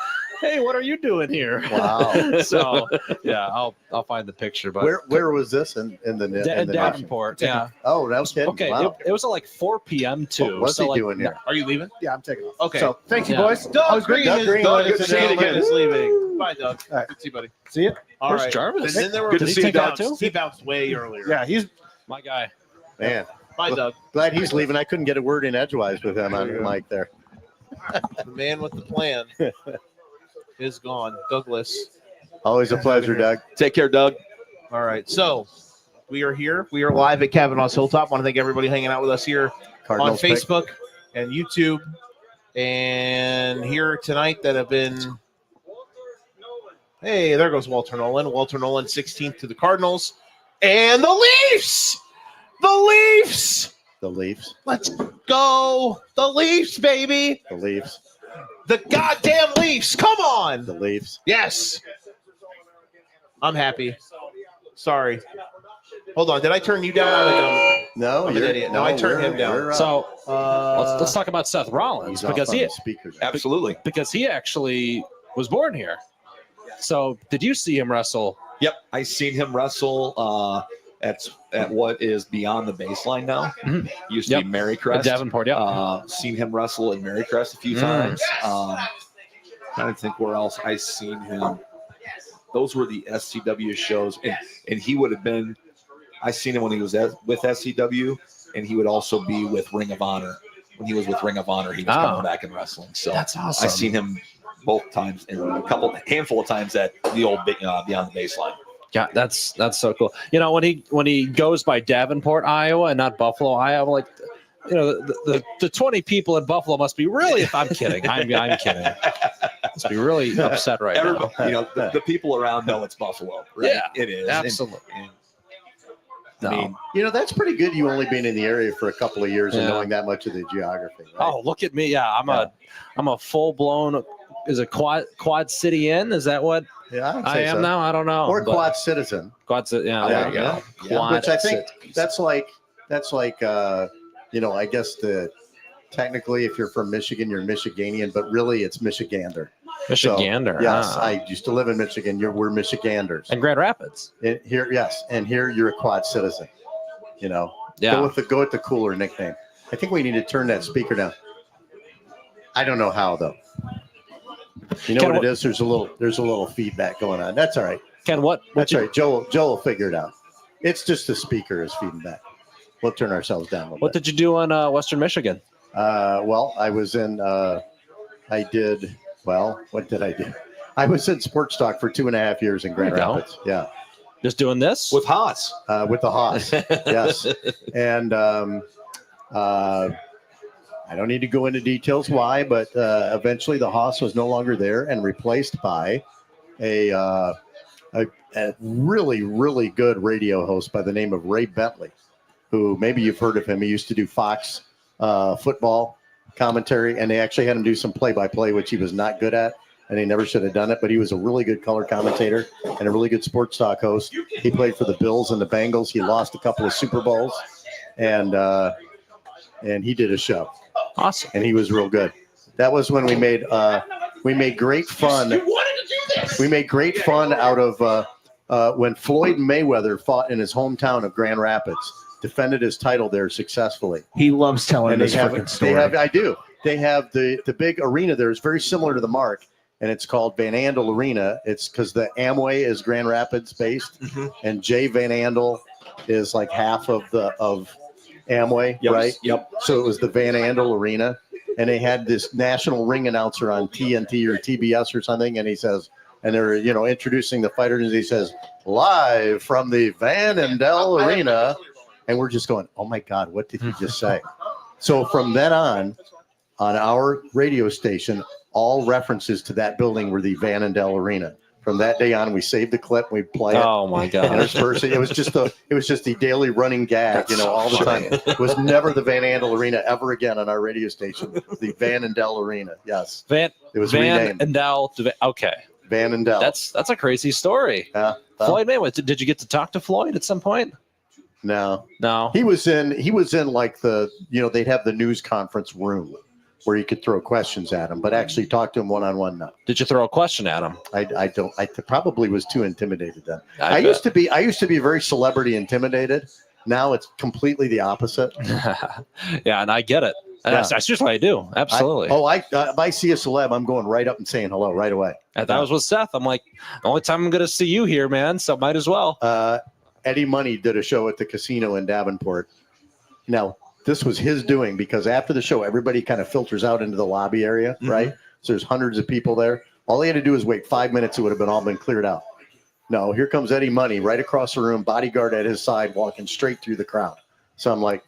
hey, what are you doing here? Wow. So yeah, I'll find the picture. But Where was this in the Davenport? Yeah. Oh, that was kidding. Okay. Wow. It was at like 4 p.m. too. What's so he like, doing here? Are you leaving? Yeah, I'm taking off. Okay. So thank you, Yeah. boys. Doug Green, Doug Green, ladies is and gentlemen. leaving. Bye, Doug. All right. Good to see you, buddy. See you. All Where's right. Jarvis? And then there were Good to see you, Doug. He bounced way earlier. Yeah, he's My guy. Man, Bye, Doug. glad he's leaving. I couldn't get a word in edgewise with him on the mic there. The man with the plan is gone. Douglas. Always a pleasure, Doug. Take care, Doug. All right. So we are here. We are live at Kavanaugh's Hilltop. Want to thank everybody hanging out with us here Cardinals on pick. Facebook and YouTube, and here tonight that have been. Hey, there goes Walter Nolan. Walter Nolan, 16th to the Cardinals, and the Leafs. The Leafs. The Leafs. Let's go. The Leafs, baby. The Leafs. The goddamn Leafs. Come on. The Leafs. Yes. I'm happy. Sorry. Hold on. Did I turn you down? No, I'm an idiot. No, I turned him down. So let's talk about Seth Rollins because Absolutely. he actually was born here. So did you see him wrestle? Yep, I seen him wrestle at what is Beyond the Baseline now. Mhm. Used to be Marycrest. At Davenport, yeah. Seen him wrestle in Marycrest a few times. Trying to think where else I seen him. Those were the SCW shows, and he would have been. I seen him when he was with SCW, and he would also be with Ring of Honor. When he was with Ring of Honor, he was coming back and wrestling. So That's awesome. I seen him both times and a handful of times at the old Beyond the Baseline. Yeah, that's so cool. When he goes by Davenport, Iowa, and not Buffalo, Iowa, like the 20 people in Buffalo must be really. If I'm kidding, I'm kidding. Must be really upset right now. The people around know it's Buffalo. Right? Yeah, it is absolutely. I mean, that's pretty good. You only been in the area for a couple of years and Yeah. knowing that much of the geography. Right? Oh, look at me! Yeah, I'm a full blown. Is it Quad City Inn? Is that what yeah, I'd I say am so. now? I don't know. Or but- Quad Citizen. Quad City. Yeah, there you go. Yeah. Quad Which I think Cities. that's like I guess technically if you're from Michigan, you're Michiganian, but really it's Michigander. Michigander. So, yes, ah. I used to live in Michigan. We're Michiganders. And Grand Rapids. And here you're a Quad Citizen. Yeah. Go with the cooler nickname. I think we need to turn that speaker down. I don't know how though. You know Ken, what it is? There's a little feedback going on. That's all right. Ken, what That's you, all right. Joel will figure it out. It's just the speaker is feeding back. We'll turn ourselves down a little What bit. did you do in Western Michigan? Well, I was in. What did I do? I was in Sports Talk for 2.5 years in Grand There you go. Rapids. Yeah, Just doing this? with Haas. with the Haas. Yes, and I don't need to go into details why, but eventually the Haas was no longer there and replaced by a really, really good radio host by the name of Ray Bentley, who maybe you've heard of him. He used to do Fox football commentary, and they actually had him do some play-by-play, which he was not good at, and he never should have done it, but he was a really good color commentator and a really good sports talk host. He played for the Bills and the Bengals. He lost a couple of Super Bowls, and and he did a show, Awesome. and he was real good. That was when we made great fun. We made great fun out of when Floyd Mayweather fought in his hometown of Grand Rapids, defended his title there successfully. He loves telling And this freaking story. I do. They have the big arena there is very similar to the Mark, and it's called Van Andel Arena. It's because the Amway is Grand Rapids based, and Jay Van Andel is like half of Amway, right? Yep. So it was the Van Andel Arena, and they had this national ring announcer on TNT or TBS or something, and he says, and they're introducing the fighters, and he says, live from the Van Andel Arena, and we're just going, oh my God, what did he just say? So from then on our radio station, all references to that building were the Van Andel Arena. From that day on, we saved the clip, we play it. Oh my God. Interspersed. It was just the daily running gag, all the time. It was never the Van Andel Arena ever again on our radio station. The Van Andel Arena. Yes. It was Van renamed. Andel. Okay. Van Andel. That's a crazy story. Floyd Mayweather. Did you get to talk to Floyd at some point? No. No. He was in like the, they'd have the news conference room where you could throw questions at him, but actually talk to him one-on-one. No. Did you throw a question at him? I probably was too intimidated then. I used to be very celebrity intimidated. Now it's completely the opposite. Yeah, and I get it. And Yeah. that's just what I do. Absolutely. If I see a celeb, I'm going right up and saying hello right away. And that was with Seth. I'm like, the only time I'm going to see you here, man, so might as well. Eddie Money did a show at the casino in Davenport. Now, this was his doing because after the show, everybody kind of filters out into the lobby area, right? So there's hundreds of people there. All he had to do was wait 5 minutes. It would have all been cleared out. No, here comes Eddie Money right across the room, bodyguard at his side, walking straight through the crowd. So I'm like,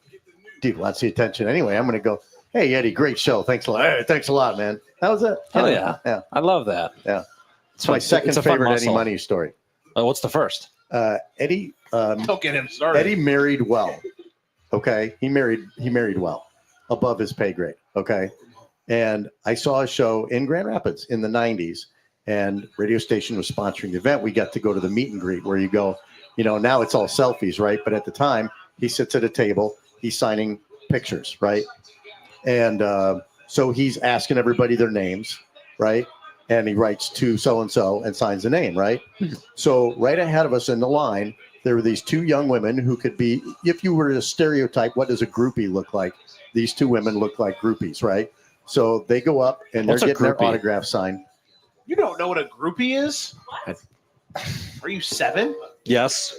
dude, wants the attention. Anyway, I'm going to go, hey, Eddie, great show. Thanks a lot. Hey, thanks a lot, man. That was it. Hell yeah. Yeah. I love that. Yeah. It's my second a fun favorite Eddie muscle. Money story. What's the first? Eddie Don't get him started. Eddie married well. Okay. He married well above his pay grade. Okay. And I saw a show in Grand Rapids in the 90s, and radio station was sponsoring the event. We got to go to the meet and greet where you go, now it's all selfies, right? But at the time, he sits at a table, he's signing pictures, right? And so he's asking everybody their names, right? And he writes to so-and-so and signs the name, right? So right ahead of us in the line, there were these two young women who could be, if you were to stereotype, what does a groupie look like? These two women look like groupies, right? So they go up and What's a they're getting their groupie? autograph signed. You don't know what a groupie is? Are you 7? Yes.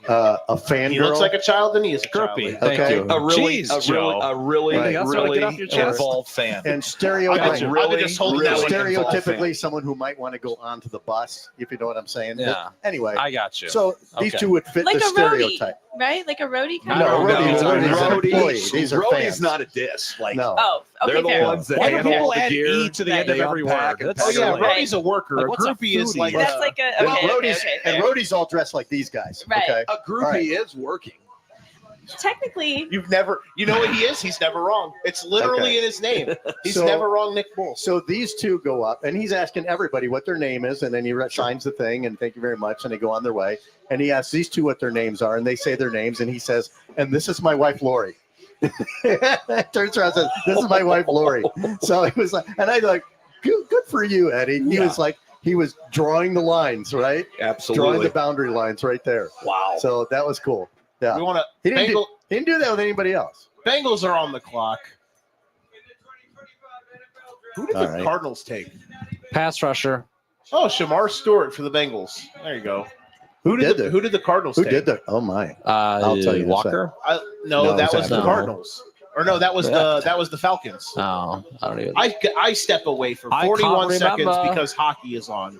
A He fangirl. looks like a child, and he is a child. Groupie. Thank Okay. you. A really, Jeez, Joe. really That's what I get off your chest. involved fan. And I've stereotype. been, I've been just holding that one involved. Stereotypically, someone who might want to go onto the bus, if you know what I'm saying. Yeah. But anyway, I got you. so these Okay. two would fit Like the a roadie, stereotype. right? Like a roadie kind No, of. roadie's no, an Roadie- employee. These are Roadie's fans. not a diss. Like, No. Oh, okay, they're the fair. ones that Why do handle all people the add gear. E to the end of They every unpack word? and Oh, pack yeah, it away. Roadie's a worker. Like, a what's a groupie is foodie? like That's like a And okay, roadies, okay, and fair. roadies all dressed like these guys. Right. Okay. A groupie is working. Technically, You've never, you know what he is? He's never wrong. It's literally Okay. in his name. He's So- never wrong, Nick Bull. So these two go up, and he's asking everybody what their name is, and then he signs the thing, and thank you very much, and they go on their way. And he asks these two what their names are, and they say their names, and he says, "And this is my wife, Lori." Turns around and says, "This is my wife, Lori." So it was like, and I like, good for you, Eddie. He was like, he was drawing the lines, right? Drawing Absolutely. the boundary lines right there. Wow. So that was cool. Yeah. We want to. He didn't do that with anybody else. Bengals are on the clock. Who did All the right. Cardinals take? Pass rusher. Oh, Shamar Stewart for the Bengals. There you go. Who did the Who did the Cardinals Who take? did the? Oh my! I'll tell you in a Walker. No, No, that it was the after. Cardinals. Or no, that was the Falcons. Oh, I don't even. I step away for I 41 can't seconds remember. because hockey is on,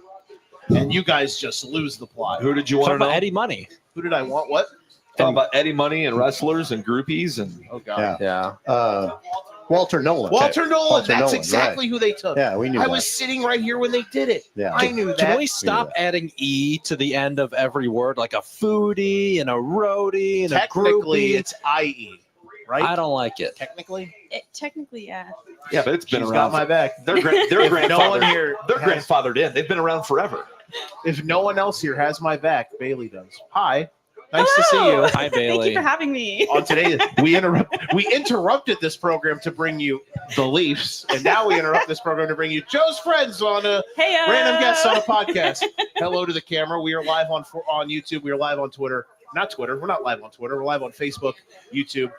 and you guys just lose the plot. Who did you Talking want to about know? Eddie Money. Who did I want? What? Talking about Eddie Money and wrestlers and groupies and Oh God. Yeah. Yeah. Walter Nolan. Walter Nolan. Walter That's Nolan, exactly who they took. Yeah, we knew I that. was sitting right here when they did it. Yeah. I knew that. Can we stop adding E to the end of every word, like a foodie and a roadie and a Technically, groupie? it's IE, right? I don't like it. Technically, technically, yeah. yeah, but it's been she's around. got my back. They're If no one grandfathered. here They're has- grandfathered in. They've been around forever. If no one else here has my back, Bailey does. Hi. Nice to see you. Hi, Thank Bailey. you for having me. On today, we interrupted this program to bring you the Leafs, and now we interrupt this program to bring you Joe's friends on a Hey, random guests on a podcast. Hello to the camera. We are live on YouTube. We are live on Twitter. Not Twitter. We're not live on Twitter. We're live on Facebook, YouTube.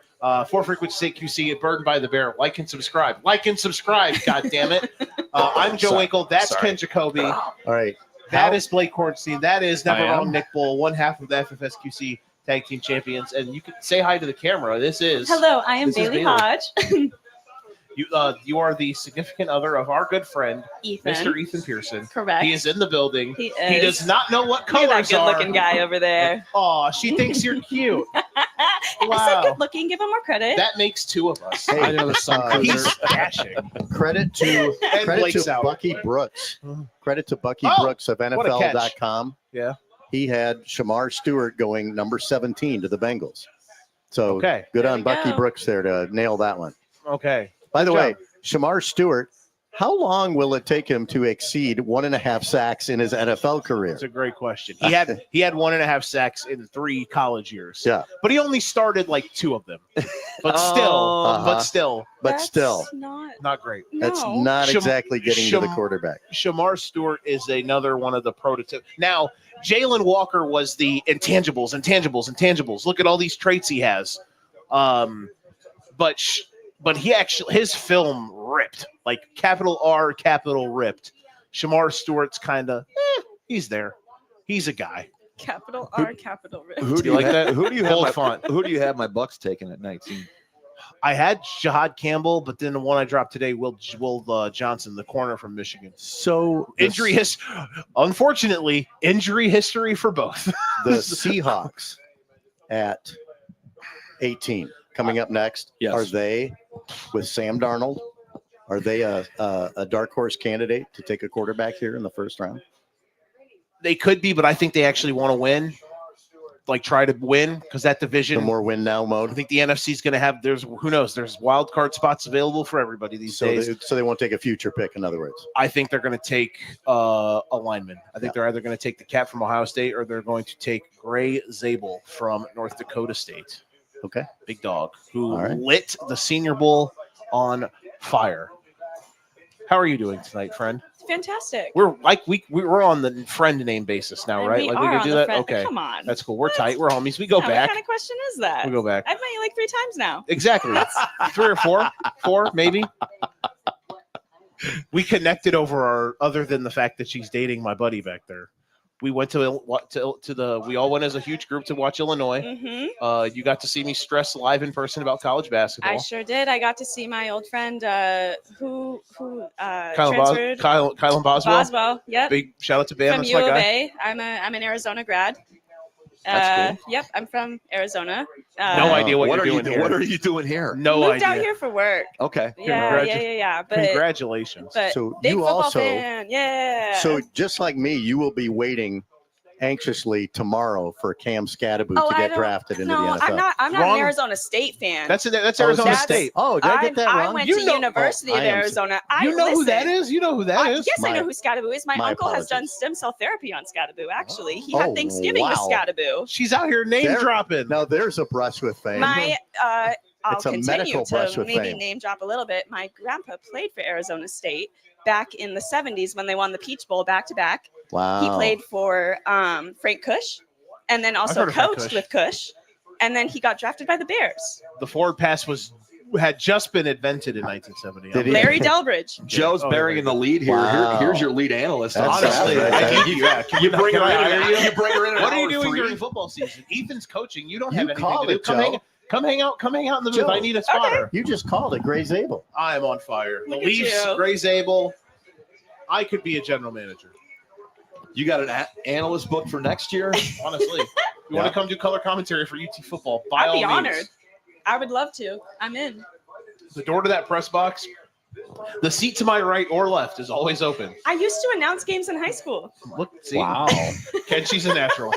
For frequency sake, QC, Burdened by the Bear. Like and subscribe. Like and subscribe. God damn it. I'm Joe Winkle. That's Ken Jacoby. All right. That is Blake Kornstein. That is Never I am. Wrong Nick Bull, one half of the FFSQC Tag Team Champions. And you can say hi to the camera. This is Hello, I am This is Bailey Bailey. Hodge. you are the significant other of our good friend, Ethan. Mr. Ethan Pearson. Correct. He is in the building. He He is. does not know what Look at colors that are. good-looking guy over there. Aw, she thinks you're cute. I Wow. said good-looking. Give him more credit. That makes two of us. Hey, I know there's some He's cruiser. dashing. Credit to And Blake's out. Bucky Brooks. Credit to Bucky Oh, Brooks of what a catch. NFL.com. Yeah. He had Shamar Stewart going number 17 to the Bengals. So Okay. good There on we Bucky go. Brooks there to nail that one. Okay. By the Good way, job. Shamar Stewart, how long will it take him to exceed 1.5 sacks in his NFL career? That's a great question. He had 1.5 sacks in 3 college years. Yeah. But he only started like 2 of them. But still, Uh-huh. but still, But That's still, not great. that's no. not Sham- exactly getting to the Sham- quarterback. Shamar Stewart is another one of the prototypes. Now, Jalen Walker was the intangibles. Look at all these traits he has. But he actually, his film ripped, like capital R, capital ripped. Shamar Stewart's kind of, he's there. He's a guy. Capital R, capital Rift. Who do You like that? Who do you have? Bold My, font. who do you have my Bucks taking at 19? I had Jahad Campbell, but then the one I dropped today, Will Johnson, the corner from Michigan. So Unfortunately, injury history for both. the Seahawks at 18 coming up next. Yes. Are they with Sam Darnold? Are they a dark horse candidate to take a quarterback here in the first round? They could be, but I think they actually want to win, like try to win, because that The division. more win now I mode. think the NFC is going to have. There's who knows. There's wild card spots available for everybody these days. So they won't take a future pick. In other words, I think they're going to take a lineman. I think they're either going to take the cat from Ohio State or they're going to take Gray Zabel from North Dakota State. okay. Big dog who All right. lit the Senior Bowl on fire. How are you doing tonight, friend? Fantastic. We're we're on the friend name basis now, And right? we Like are we can on do the that. friend- Okay, Come on. that's cool. We're What? tight. We're homies. We go Yeah, back. What kind of question is that? We go back. I've met you like 3 times now. Exactly. 3 or 4 maybe. We connected over our, other than the fact that she's dating my buddy back there. We went to the. We all went as a huge group to watch Illinois. Mm-hmm. You got to see me stress live in person about college basketball. I sure did. I got to see my old friend who Kylan transferred. Boswell. Boswell. Yep. Big shout out to Bam. From That's U my of guy. A. I'm an Arizona grad. That's Yep, I'm from Arizona. No idea what, What you're are you doing doing? here. What are you doing here? No Moved idea. out here for work. Okay. Yeah. But Congratulations. So big you football also- fan. Yeah. So just like me, you will be waiting anxiously tomorrow for Cam Scadaboo Oh, to I get don't- drafted into no, the NFL. I'm not Wrong. an Arizona State fan. That's Oh, Arizona that's- State. Oh, did I get that I wrong? went You to know- University Oh, of I am- Arizona. You know who that listen. is? You know who that is? Yes, I My- know who Scadaboo is. My my uncle has done apologies. stem cell therapy on Scadaboo, actually. He Oh, had Thanksgiving with wow. Scadaboo. She's out here name There- dropping. Now there's a brush with fame. I'll It's a continue medical brush to with maybe fame. name drop a little bit. My grandpa played for Arizona State back in the 70s when they won the Peach Bowl back to back. Wow. He played for Frank Cush and then also heard of Frank coached Cush. with Cush. And then he got drafted by the Bears. The forward pass had just been invented in 1970. Did he? Larry Delbridge. Joe's Oh, burying the lead here. Wow. Here's your lead analyst. That's Honestly, sad, I right? think you bring her in. You bring her in. What are you doing during football season? Ethan's coaching. You don't You have anything called to do. it, Joe. Come hang out in the booth. Joe. I need a spotter. You just called it Gray Zabel. I am on fire. Look the at Leafs, you. Gray Zabel. I could be a general manager. You got an analyst book for next year? Honestly, you want to come do color commentary for UT football? By I'd all be means. honored. I would love to. I'm in. The door to that press box, the seat to my right or left is always open. I used to announce games in high school. Look, see, Wow. Ken, she's a natural.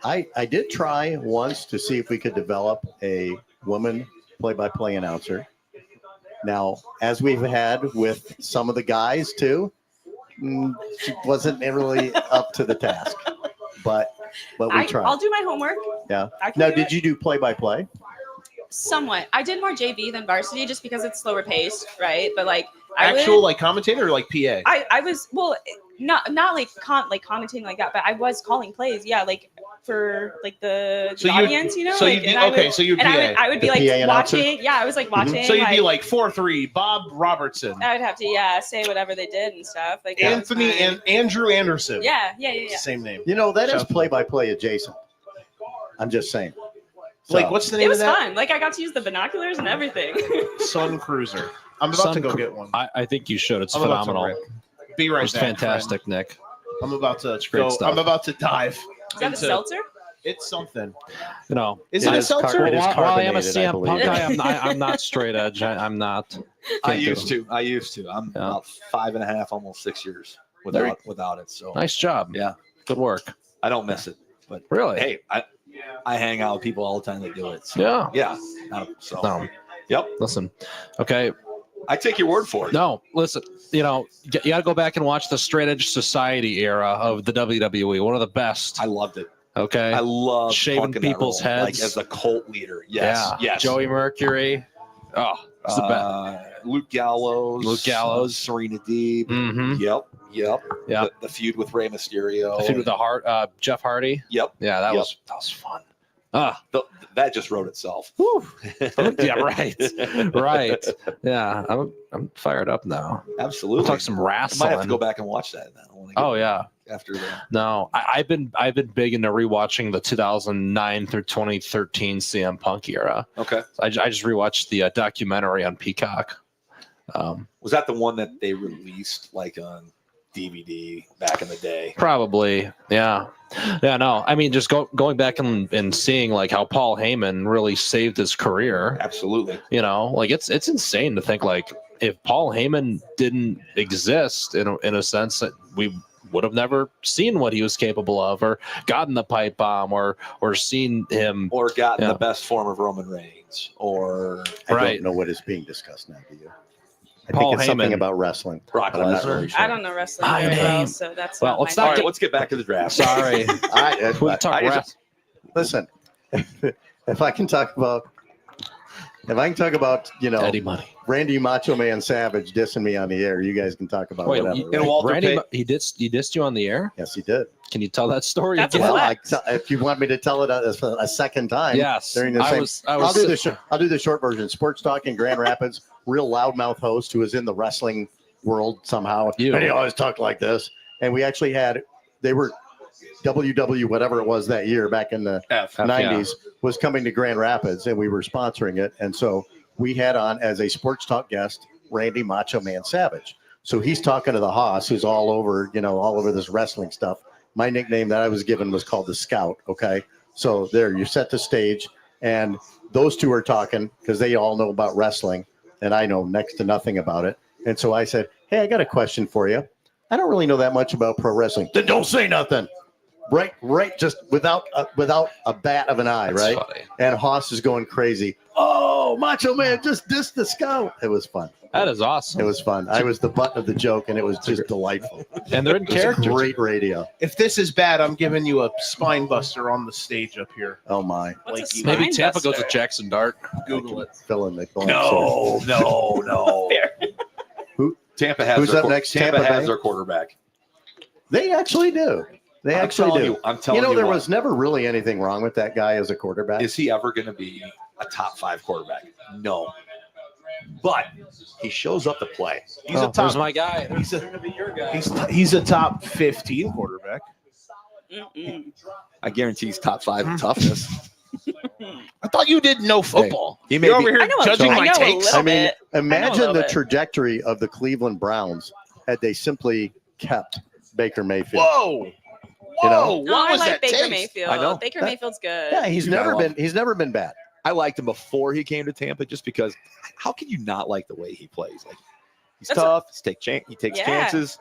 I did try once to see if we could develop a woman play-by-play announcer. Now, as we've had with some of the guys too, She wasn't really up to the task, but we tried. I'll do my homework. Yeah. I can Now, do did it. you do play-by-play? Somewhat. I did more JV than varsity just because it's slower paced, right? But like Actual like commentator or like PA? I was not like commentating like that, but I was calling plays. Yeah, like for like the So you- audience, you know. so like, you'd be- and I okay, would- so you'd and PA. I would be The like PA announcer? watching. Yeah, I was like watching. So you'd be like 4-3, Bob Robertson, I would have to say whatever they did and stuff. Like that was Anthony fine. and Andrew Anderson. Yeah. Same name. You know, that is Shout- play-by-play adjacent. I'm just saying. Like, So- what's the It name was of that? fun. Like I got to use the binoculars and everything. Sun Cruiser. I'm about to go Sun- get one. I think you should. It's I'm about to phenomenal. rip. Be right It's back. fantastic, Nick. friend. I'm about to great go. stuff. I'm about to dive. Is that a into- seltzer? It's something. You know, Is It it a is seltzer? It is while I am a carbonated, I CM believe. Punk guy, I'm not straight edge. I'm not. I Can't do used it. to. I'm Yeah. about 5.5, almost 6 years Very- without it. So Nice job. Yeah. Good work. I don't miss it. But Really? hey, I hang out with people all the time that do it. So, Yeah. yeah. So No. Yep. Listen. Okay. I take your word for it. No. Listen. You know, you got to go back and watch the Straight Edge Society era of the WWE. One of the best. I loved it. Okay. I love Shaving Punk in that people's role, heads. like as a cult leader. Yes. Yeah. Yes. Joey Mercury. Oh, it's the best. Luke Gallows. Luke Gallows. Serena Deeb. Mm-hmm. Yep. Yeah. The feud with Rey Mysterio. The feud with the Jeff Hardy. Yep. Yeah, that Yep. was fun. That just wrote itself. Yeah, right. Right. Yeah, I'm fired up now. Absolutely. We'll talk some I wrestling. might have to go back and watch that now. I wanna get Oh yeah. After that. No, I've been big into rewatching the 2009 through 2013 CM Punk era. Okay. I just rewatched the documentary on Peacock. Was that the one that they released like on DVD back in the day? Probably, yeah. No, I mean, just going back and seeing like how Paul Heyman really saved his career. Absolutely. You know, like it's insane to think like if Paul Heyman didn't exist in a sense that we would have never seen what he was capable of, or gotten the pipe bomb, or seen him, or gotten the best form of Roman Reigns, or I Right. don't know what is being discussed now, do you? I Paul think it's something Heyman. about wrestling. Brock but I'm not Lesnar. really sure. I don't know wrestling My very well, name. so that's Well, not let's my not all right, get- let's get back to the draft. sorry, we'll talk I just- rest. Listen, if I can talk about, Eddie Money. Randy Macho Man Savage dissing me on the air, you guys can talk about Wait, whatever. you- right? And Walter Randy, Payton. he dissed you on the air. Yes, he did. Can you tell that story That's again? a Well, if you want me to tell it a second time, Yes, during the I same, was. I'll do the short version. Sports Talk in Grand Rapids, real loudmouth host who was in the wrestling world somehow. You. And he always talked like this. And we actually they were WW whatever it was that year back in the F. 90s was coming to Grand Rapids, and we were sponsoring it. And so we had on as a Sports Talk guest Randy Macho Man Savage. So he's talking to the Haas, who's all over this wrestling stuff. My nickname that I was given was called the Scout. Okay. So there, you set the stage, and those two are talking because they all know about wrestling, and I know next to nothing about it. And so I said, "Hey, I got a question for you. I don't really know that much about pro wrestling." Then don't say nothing. Right, just without a bat of an eye, That's right? funny. And Haas is going crazy. Oh, Macho Man just dissed the Scout. It was fun. That is awesome. It was fun. I was the butt of the joke, and it was just delightful. And they're in It was character. great radio. If this is bad, I'm giving you a spine buster on the stage up here. Oh my! What's a Like, spine Maybe Tampa goes buster? with Jackson Dart. Google it. Fill in the blanks. No. Tampa has Who's their up next? Tampa Tampa has Bay? their quarterback. They actually do. They I'm actually telling do. you- I'm telling You know, you there what. was never really anything wrong with that guy as a quarterback. Is he ever going to be a top 5 quarterback? No. But he shows up to play. He's a There's top. my guy. He's a top 15 quarterback. Mm-mm. I guarantee he's top 5 in toughness. I thought you didn't know football. He may You're be- over here I know a- judging I my know a takes. little I mean, bit. I know a imagine little the bit. trajectory of the Cleveland Browns had they simply kept Baker Mayfield. Whoa. You know? Whoa. No, What I was like that Baker taste? Mayfield. I know. Baker Mayfield's good. Yeah, he's Dude, I never love been bad. I liked him before he came to Tampa just because how can you not like the way he plays? Like he's That's tough, he takes Yeah. chances.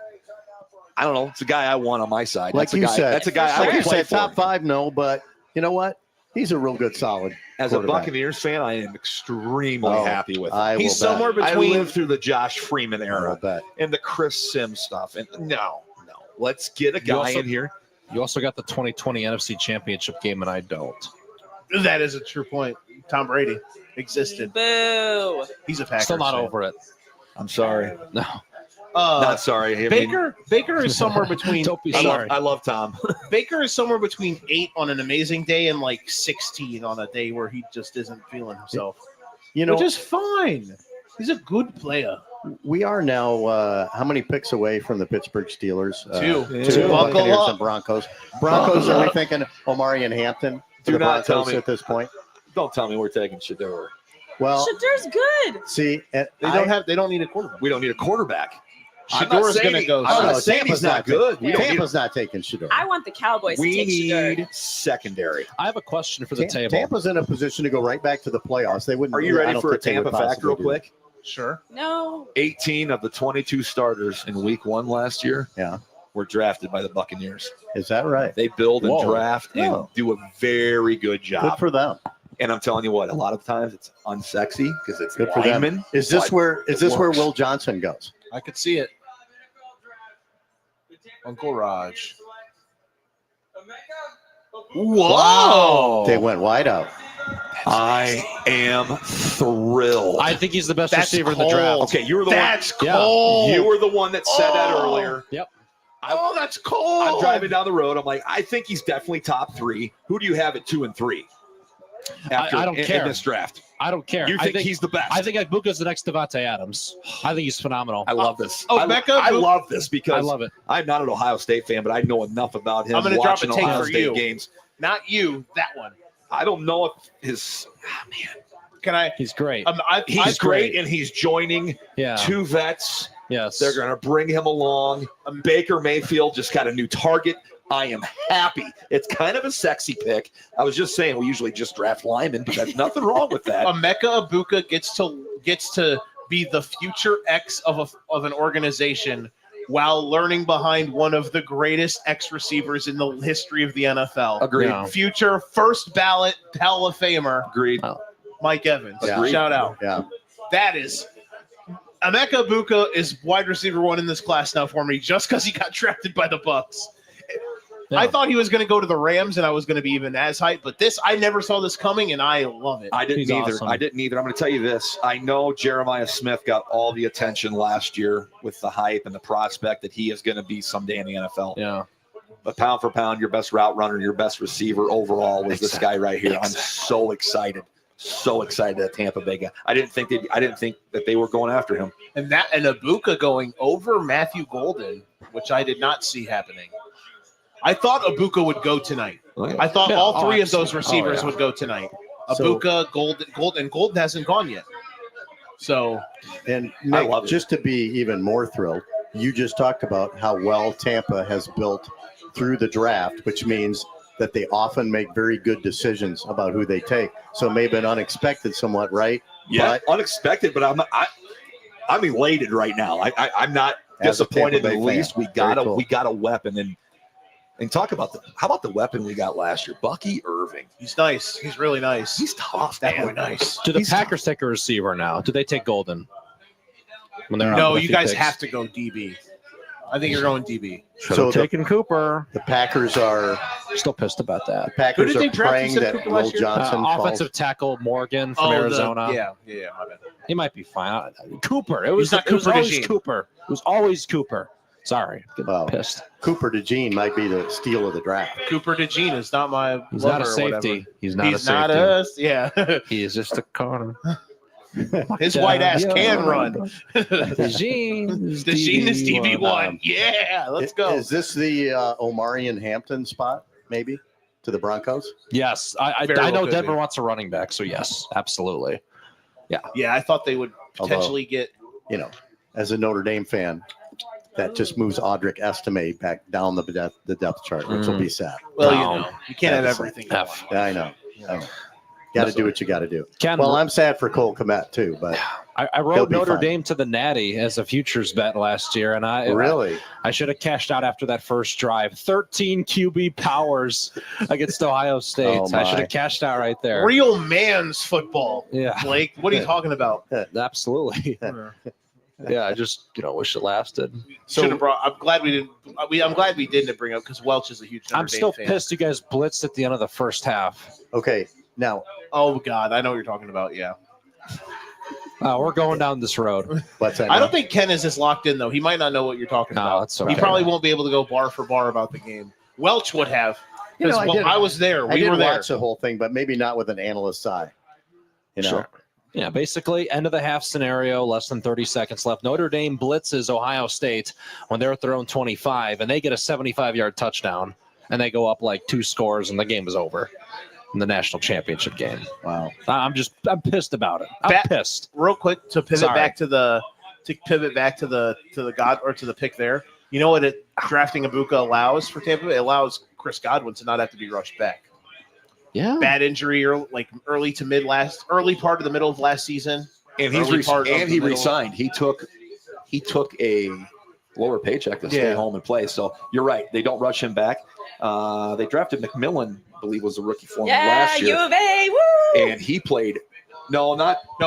I don't know. It's a guy I want on my side. Like That's a you guy. said, That's a guy I Like would you play said, for. top 5, no, but you know what? He's a real good, solid. As a quarterback. Buccaneers fan, I am extremely Oh, happy with him. I He's will somewhere bet. I between. lived through the Josh Freeman I will era bet. and the Chris Sims stuff. And no. Let's get a guy also- in here. You also got the 2020 NFC Championship game, and I don't. That is a true point. Tom Brady existed. Boo. He's a Packers Still not fan. over it. I'm sorry. No. Not sorry. I mean, Baker is somewhere between. Don't be I sorry. love Tom. Baker is somewhere between 8 on an amazing day and like 16 on a day where he just isn't feeling himself. You know, Which is fine. He's a good player. we are now how many picks away from the Pittsburgh Steelers? Two. Buckle Buccaneers up. and Broncos. Broncos, are we thinking Omari and Hampton for Do the not tell Broncos me. at this point? Don't tell me we're taking Shador. Well, Shadur's good. see, They don't need a quarterback. We don't need a quarterback. I'm not Shador's saying going to go. I'm no, not saying he's not good. We don't need Tampa's not taking Shador. I want the Cowboys to We take Shadur. need secondary. I have a question for the table. Tampa's in a position to go right back to the playoffs. They wouldn't. Are you I ready don't for a think they would Tampa fact possibly real do quick? Sure. No. 18 of the 22 starters in week 1 last year Yeah. were drafted by the Buccaneers. that. Is that right? They build and Whoa. draft and Oh. do a very good Good job. for them. And I'm telling you what, a lot of times it's unsexy because it's Good for them. linemen. Is this but where it where works. Will Johnson goes? I could see it. Uncle Raj. Whoa. They went wide out. I am thrilled. I think he's the best That's receiver in the cold. draft. Okay, you were the That's one. cold. You were the one that said that Oh. earlier. Yep. Oh, that's cold. I'm driving down the road. I'm like, I think he's definitely top 3. Who do you have at 2 and 3? I don't in care. this draft. I don't care. You I think he's the best? I think Ibuka's the next Devontae Adams. I think he's phenomenal. I love this. Oh, I, Becca, I Book- love this because I love it. I'm not an Ohio State fan, but I know enough about him. I'm gonna drop a watching take Ohio for State you. games. Not you. That one. I don't know if his Can I? He's great. he's great, and he's joining Yeah. 2 vets. Yes. They're going to bring him along. Baker Mayfield just got a new target. I am happy. It's kind of a sexy pick. I was just saying we usually just draft linemen, but there's nothing wrong with that. Emeka Ibuka gets to be the future X of an organization while learning behind one of the greatest X receivers in the history of the NFL. Agreed. Yeah. Future first ballot Hall of Famer Agreed. Mike Evans. Yeah. Shout out. Yeah. That is. Emeka Ibuka is wide receiver 1 in this class now for me just because he got drafted by the Bucks. Yeah. I thought he was going to go to the Rams and I was going to be even as hyped, but I never saw this coming and I love it. I didn't He's either. awesome. I didn't either. I'm going to tell you this. I know Jeremiah Smith got all the attention last year with the hype and the prospect that he is going to be someday in the NFL. Yeah. But pound for pound, your best route runner, your best receiver overall was this guy right here. I'm so excited. So excited that Tampa Bay guy. I didn't think that they were going after him. And Ibuka going over Matthew Golden, which I did not see happening. I thought Ibuka would go tonight. I thought Yeah. all Oh, 3 of those absolutely. receivers Oh, yeah. would go tonight. So- Ibuka, Golden hasn't gone yet. So And I Nick, love it. just to be even more thrilled, you just talked about how well Tampa has built through the draft, which means that they often make very good decisions about who they take. So it may have been unexpected somewhat, right? Yeah, But unexpected, but I'm elated right now. I'm not As a disappointed Tampa in the Bay fan, least. We very got cool. a weapon and talk about how about the weapon we got last year? Bucky Irving. he's nice. He's really nice. He's tough, that man. boy nice. Do the He's Packers take a receiver now? Do they take Golden? When they're No, up with a you few guys picks? have to go DB. I think you're going DB. So the, taking Cooper. the Packers are Still pissed about that. Who did they are draft praying instead of that Cooper Will last year? Johnson falls. Offensive tackle Morgan from Arizona. Yeah, my bad. He might be fine. Cooper. It was not it was Cooper always DeJean. Cooper. It was always Cooper. Sorry, getting Wow. pissed. Cooper DeJean might be the steal of the draft. Cooper DeJean is not my He's lover not a or safety. whatever. He's not a He's safety. not us. Yeah. He is just a corner. His white ass Yeah. can run. DeJean is DeJean is DB1. DB1. Yeah, let's go. Is this the Omari and Hampton spot, maybe, to the Broncos? Yes, I Very well know could Denver be. wants a running back, so yes, absolutely. Yeah, I thought they would potentially get. You know, as a Notre Dame fan, that just moves Audric Estime back down the depth chart, which will be sad. Well, No. you can't have That's everything. F. Yeah, I know. I know. Got to do what you got to do. Ken, Well, I'm sad for Cole Kmet too, but I he'll rode be Notre fine. Dame to the Natty as a futures bet last year, and I should have cashed out after that first drive. 13 QB powers against Ohio State. Oh, I should my. have cashed out right there. Real man's football. Yeah, Blake, what are you talking about? absolutely. Yeah, I just wish it lasted. Should have brought. I'm glad we didn't. I'm glad we didn't bring up because Welch is a huge Notre I'm Dame still fan. pissed you guys blitzed at the end of the first half. Okay, now Oh God, I know what you're talking about. Yeah, We're going down this road. what's that? I now? don't think Ken is as locked in though. He might not know what you're talking No, about. that's okay. He probably won't be able to go bar for bar about the game. Welch would have. You know, Because I was there. I We did were there. watch the whole thing, but maybe not with an analyst's eye. You know, Sure. Yeah, basically, end of the half scenario, less than 30 seconds left. Notre Dame blitzes Ohio State when they're at their own 25, and they get a 75-yard touchdown, and they go up like 2 scores, and the game is over in the national championship game. wow. I'm pissed about it. I'm pissed. Real quick to pivot Sorry. back to the God or to the pick there. You know what drafting Ibuka allows for Tampa Bay? It allows Chris Godwin to not have to be rushed back. Yeah. Bad injury or like early part of the middle of last season. And Early he part of the middle. resigned. He took a lower paycheck to stay Yeah. home and play. So you're right. They don't rush him back. They drafted McMillan, I believe, was the rookie for him last year. U of A, woo! And he played. No,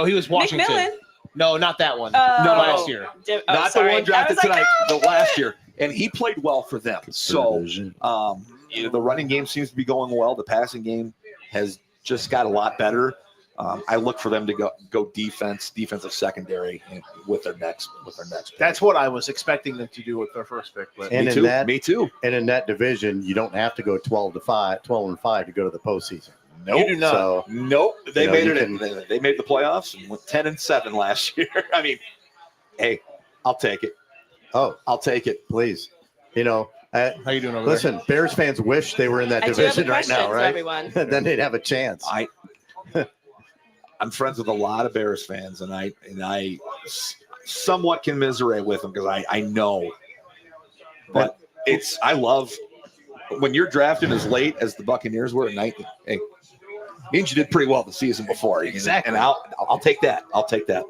he was Washington. McMillan. No, not that one. Oh. Last year. not sorry. the one drafted I was like, tonight. The last year, and he played well for them. So the running game seems to be going well. The passing game has just got a lot better. I look for them to go defensive secondary with their next. Pick. That's what I was expecting them to do with their first pick. But And Me too. And in that division, you don't have to go 12 and 5 to go to the postseason. Nope. You do not. So Nope. They You know, made you it. can- They made the playoffs and went 10-7 last year. I mean, hey, I'll take it. I'll take it. please, you know, How you doing over listen, Bears fans wish they were in that I do have a division right question now, for right? everyone. Then they'd have a chance. I'm friends with a lot of Bears fans, and I somewhat commiserate with them because I know. But I love when you're drafted as late as the Buccaneers were at 19. Hey, means you did pretty well the season before. Exactly. And I'll take that. I'll take that.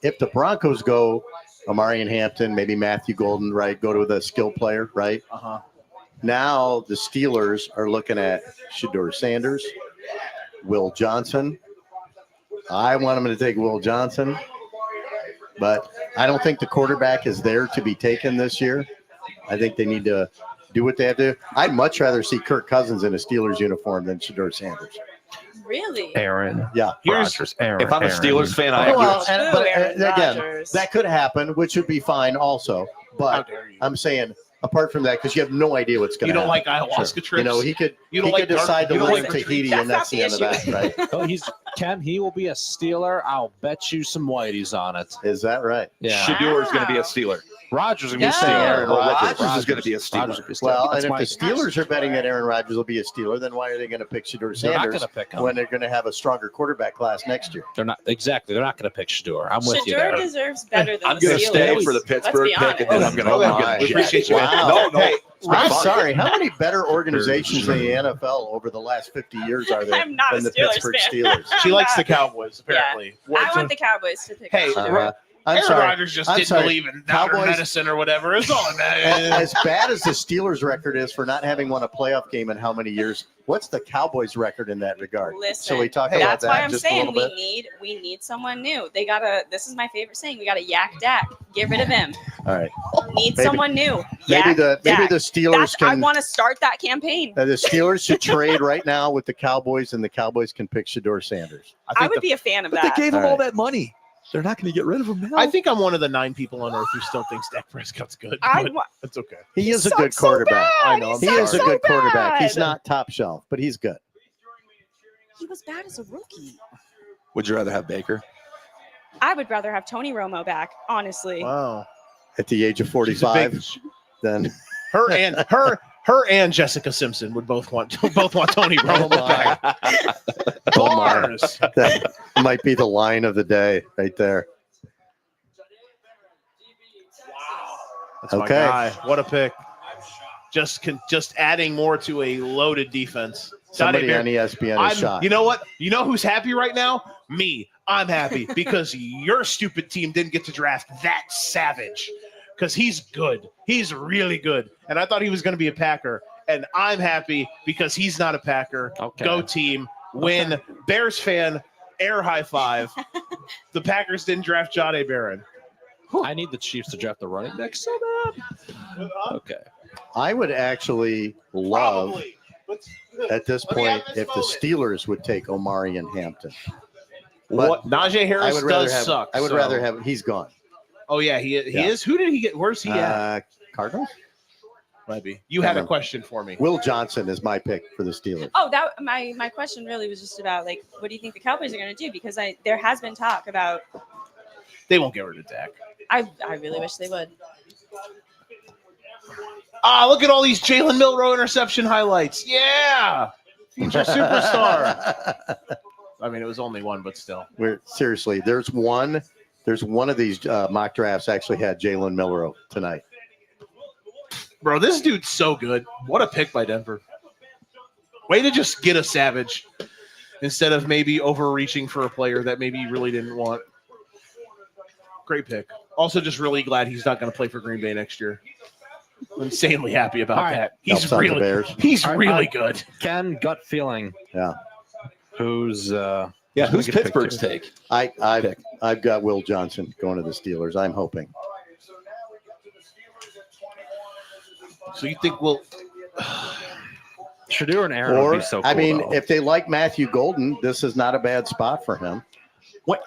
If the Broncos go Amarian Hampton, maybe Matthew Golden, right? Go to the skill player, right? Uh-huh. Now the Steelers are looking at Shedeur Sanders, Will Johnson. I want them to take Will Johnson, but I don't think the quarterback is there to be taken this year. I think they need to do what they have to do. I'd much rather see Kirk Cousins in a Steelers uniform than Shedeur Sanders. Really? Aaron. Yeah. If I'm a Steelers fan, I agree. Well, Aaron again, Rodgers. that could happen, which would be fine also. How But dare you? I'm saying, apart from that, because you have no idea what's going You to don't happen. like ayahuasca trips. You know, he could decide to you don't live like in Tahiti, That's and that's not the end of the that, right? Oh, he will be a Steeler. I'll bet you some whiteys on it. Is that right? Yeah. Shedeur is going to be a Steeler. Rodgers is going to be a Yeah. Steeler. Aaron Rodgers is going to be a Steeler. Rodgers will be a Steeler. Well, That's and if my the guess. Steelers are betting that Aaron Rodgers will be a Steeler, then why are they going to pick Shedeur They're not Sanders going to pick him. when they're going to have a stronger quarterback class next year? They're not exactly. They're not going to pick Shedeur. I'm with you Shedeur there. deserves better than I'm the going to stay Steelers. for the Pittsburgh Let's be pick, and then I'm honest. going to. my. We appreciate you. Wow. No. Hey, I'm fun. sorry. How many better organizations in the NFL over the last 50 years are there I'm not than a the Steelers Pittsburgh fan. Steelers? She likes the Cowboys, apparently. I want the Cowboys to pick Hey, Shedeur. I'm Aaron sorry. Rodgers just I'm didn't sorry. believe in outer Cowboys- medicine or whatever. It's all that. As bad as the Steelers' record is for not having won a playoff game in how many years, what's the Cowboys' record in that regard? Listen, Shall we talk about that's that why I'm just a saying little bit? we need someone new. They gotta. This is my favorite saying. We gotta yak Dak. Get rid of him. All right. Need Maybe- someone new. Maybe Yak the Dak. Steelers I can. want to start that campaign. The Steelers should trade right now with the Cowboys, and the Cowboys can pick Shedeur Sanders. I would be a fan of But that. they gave him All all right. that money. They're not going to get rid of him now. I think I'm one of the 9 people on earth who still thinks Dak Prescott's good. I but wa- That's okay. He is a sucks good so quarterback. bad. I know, I'm He sorry. is a so good quarterback. He's bad. not top shelf, but he's good. He was bad as a rookie. Would you rather have Baker? I would rather have Tony Romo back, honestly. Wow. At the age of She's a 45, big- then Her and Jessica Simpson would both want Tony Romo back. Oh my. Bars. that might be the line of the day right there. That's my Okay. guy. What a pick. Just adding more to a loaded defense. Somebody Bear. on ESPN is shocked. You know what? You know who's happy right now? Me. I'm happy because your stupid team didn't get to draft that savage because he's good. He's really good. And I thought he was going to be a Packer. And I'm happy because he's not a Packer. Okay. Go team. Win. Bears fan, air high five. The Packers didn't draft John A. Barron. I need the Chiefs to draft the running back so bad. Okay. I would actually love Probably. at this Let me have point this if the moment. Steelers would take Omari and Hampton. What? Najee I Harris would rather does have. suck. I would so- rather have. He's gone. Oh, yeah, he Yeah. is. Who did he get? Where's he at? Cardinals. Maybe. You had a question for me. Will Johnson is my pick for the Steelers. Oh, that my question really was just about like, what do you think the Cowboys are going to do? Because there has been talk about. They won't get rid of Dak. I really wish they would. Look at all these Jalen Milroe interception highlights. Yeah. Future superstar. I mean, it was only one, but still. We're seriously. There's one of these mock drafts actually had Jalen Milroe tonight. Bro, this dude's so good. What a pick by Denver. Way to just get a savage instead of maybe overreaching for a player that maybe you really didn't want. Great pick. Also, just really glad he's not going to play for Green Bay next year. I'm insanely happy about All right. that. Helps out the Bears. He's All right, really all right. good. Ken, gut feeling. Yeah. Who's Yeah, who's who's gonna get Pittsburgh's picked take? I've got Will Johnson going to the Steelers. I'm hoping. So you think we'll Shadur and Aaron Or would be so cool. I mean, though. if they like Matthew Golden, this is not a bad spot for him. What?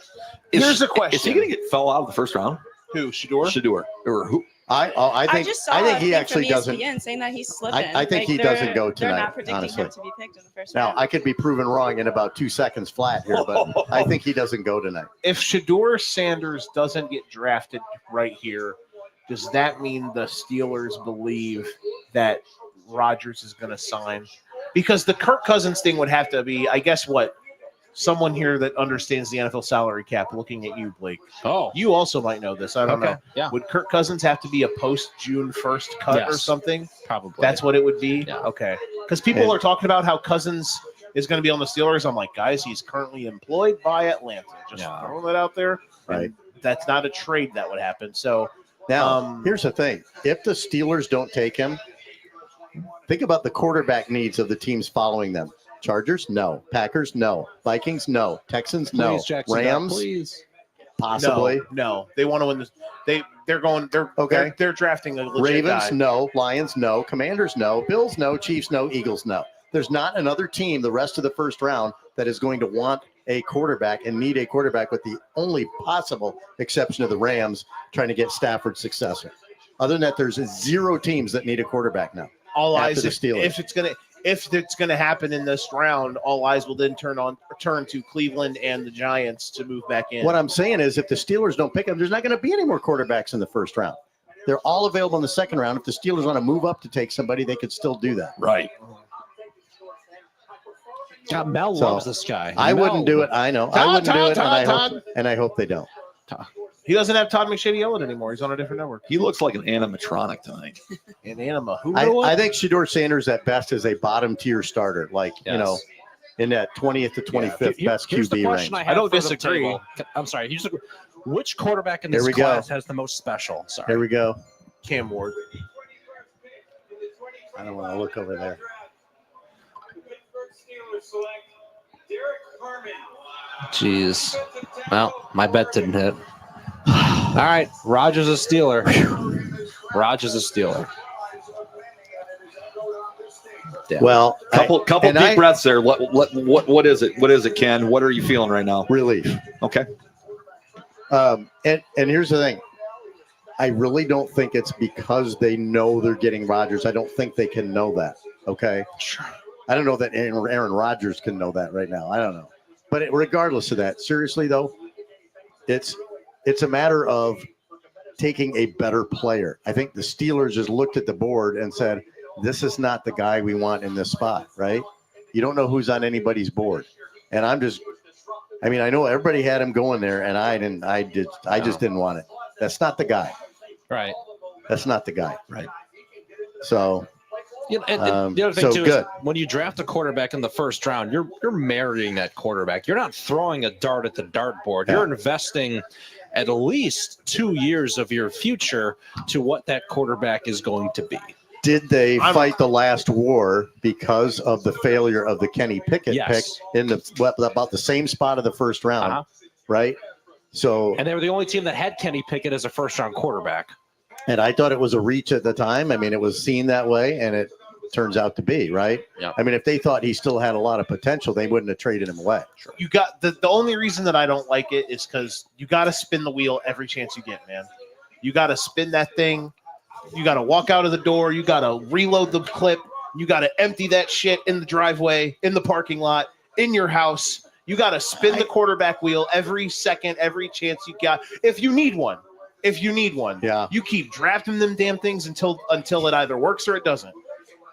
Here's the question. Is he going to get fell out of the first round? who? Shador? Shador. Or who? I think just saw I think a he thing actually from doesn't. ESPN saying that he's slipping. I think he doesn't go They're tonight, not predicting honestly. him to be picked in the first Now round. I could be proven wrong in about 2 seconds flat here, but I think he doesn't go tonight. If Shador Sanders doesn't get drafted right here, does that mean the Steelers believe that Rodgers is going to sign? Because the Kirk Cousins thing would have to be, I guess, what? Someone here that understands the NFL salary cap looking at you, Blake. Oh, You also might know this. I don't okay. know. Yeah, Would Kirk Cousins have to be a post-June 1st cut or Yes. something? probably. That's what it would be? Yeah. Okay. Because people And- are talking about how Cousins is going to be on the Steelers. I'm like, guys, he's currently employed by Atlanta. Just Yeah. throwing that out there. Right. And that's not a trade that would happen. So Now, here's the thing: if the Steelers don't take him, think about the quarterback needs of the teams following them. Chargers, no. Packers, no. Vikings, no. Texans, no. Please, Jackson, Rams, please. possibly. no, they want to win this. They're Okay. They're drafting a legit Ravens, guy. no. Lions, no. Commanders, no. Bills, no. Chiefs, no. Eagles, no. There's not another team the rest of the first round that is going to want a quarterback and need a quarterback, with the only possible exception of the Rams trying to get Stafford's successor. Other than that, there's 0 teams that need a quarterback now. All after eyes the Steelers. if it's gonna happen in this round, all eyes will then turn to Cleveland and the Giants to move back in. What I'm saying is, if the Steelers don't pick him, there's not going to be any more quarterbacks in the first round. They're all available in the second round. If the Steelers want to move up to take somebody, they could still do that. Right. God, Mel So, loves this guy. I Mel. wouldn't do it. I know. I wouldn't do it, and I hope they don't. He doesn't have Todd McShady anymore. He's on a different network. He looks like an animatronic tonight. An anima. Who I think Shador Sanders at best is a bottom tier starter, like in that 20th to 25th best Here's the QB question range. I don't for the disagree. table. I'm sorry. Which quarterback in Here this we go. class has the most special? Sorry. Here we go. Cam Ward. I don't want to look over there. Jeez. Well, my bet didn't hit. All right. Rodgers a Steeler. Rodgers a Steeler. Yeah. Well, Couple and deep breaths there. What is it? What is it, Ken? What are you feeling right now? relief. Okay. And here's the thing. I really don't think it's because they know they're getting Rodgers. I don't think they can know that. Okay. Sure. I don't know that Aaron Rodgers can know that right now. I don't know. But regardless of that, seriously though, it's a matter of taking a better player. I think the Steelers just looked at the board and said, this is not the guy we want in this spot, right? You don't know who's on anybody's board. And I know everybody had him going there, and I just didn't want it. That's not the guy. Right. That's not the guy. Right. So And the other thing So too good. is when you draft a quarterback in the first round, you're marrying that quarterback. You're not throwing a dart at the dartboard. Yeah. You're investing at least 2 years of your future to what that quarterback is going to be. Did they fight the last war because of the failure of the Kenny Pickett pick in about the same spot of the first round, right? So, and they were the only team that had Kenny Pickett as a first-round quarterback. And I thought it was a reach at the time. I mean, it was seen that way, and it turns out to be, right? Yeah. I mean, if they thought he still had a lot of potential, they wouldn't have traded him away. You got the only reason that I don't like it is because you got to spin the wheel every chance you get, man. You got to spin that thing. You got to walk out of the door. You got to reload the clip. You got to empty that shit in the driveway, in the parking lot, in your house. You got to spin the quarterback wheel every second, every chance you got. If you need one, you keep drafting them damn things until it either works or it doesn't.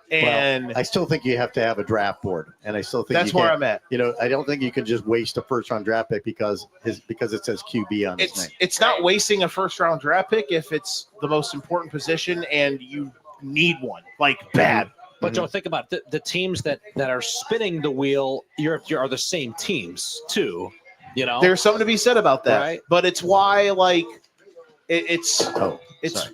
And I still think you have to have a draft board, and I still think that's where I'm at. You know, I don't think you can just waste a first-round draft pick because it says QB on his name. It's not wasting a first-round draft pick if it's the most important position and you need one, like bad. But Joe, think about it. The teams that are spinning the wheel, are the same teams too. You know, there's something to be said about that. Right? But it's why, like, it's. Sorry,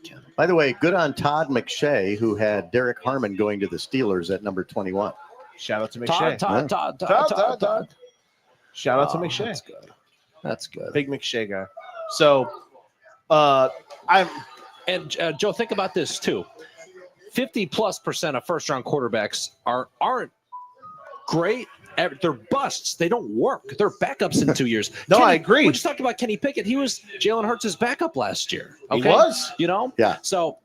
Ken. By the way, good on Todd McShay, who had Derek Harmon going to the Steelers at number 21. Shout out to McShay. Todd. Shout out to McShay. That's good. That's good. Big McShay guy. So, Joe, think about this too. 50+% of first-round quarterbacks aren't great. They're busts. They don't work. They're backups in 2 years. No, I agree. We just talked about Kenny Pickett. He was Jalen Hurts' backup last year. Okay? He was. You know? Yeah. So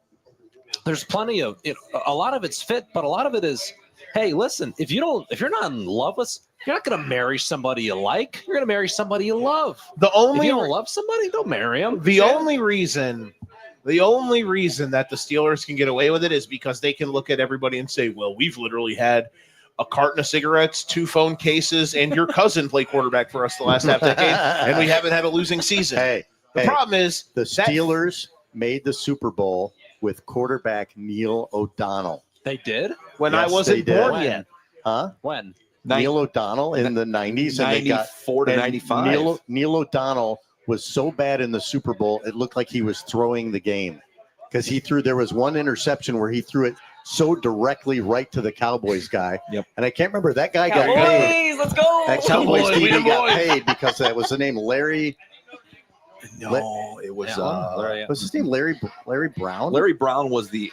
there's plenty of it. A lot of it's fit, but a lot of it is, hey, listen, if you're not in love with, you're not going to marry somebody you like. You're going to marry somebody you love. If you don't love somebody, don't marry them. The only reason that the Steelers can get away with it is because they can look at everybody and say, well, we've literally had a carton of cigarettes, 2 phone cases, and your cousin play quarterback for us the last half decade, and we haven't had a losing season. The problem is the Steelers made the Super Bowl with quarterback Neil O'Donnell. They did? When I wasn't born yet. Huh? When? Neil O'Donnell in the 90s. 94 to 95. Neil O'Donnell was so bad in the Super Bowl, it looked like he was throwing the game. Because there was one interception where he threw it so directly right to the Cowboys guy. Yep. And I can't remember, that guy Cowboys, got paid. let's go. That Cowboys Boys, team we the got boys. paid because that was the name Larry. No, it was Was his name Larry Brown? Larry Brown was the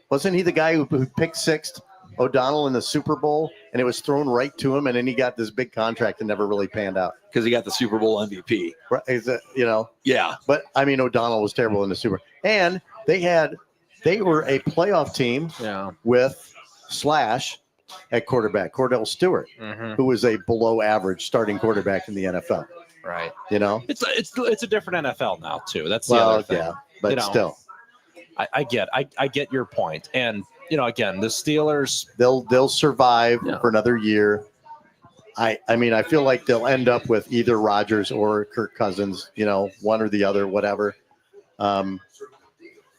Wasn't he the guy who picked sixth O'Donnell in the Super Bowl, and it was thrown right to him, and then he got this big contract and never really panned out because he got the Super Bowl MVP. Right? Is that, Yeah. But I mean, O'Donnell was terrible in the Super Bowl, and they were a playoff team with Slash at quarterback, Cordell Stewart, who was a below average starting quarterback in the NFL. Right. It's a different NFL now too. That's the other thing. Yeah, but still, I get your point. And again, the Steelers, they'll survive for another year. I mean, I feel like they'll end up with either Rodgers or Kirk Cousins, one or the other, whatever. And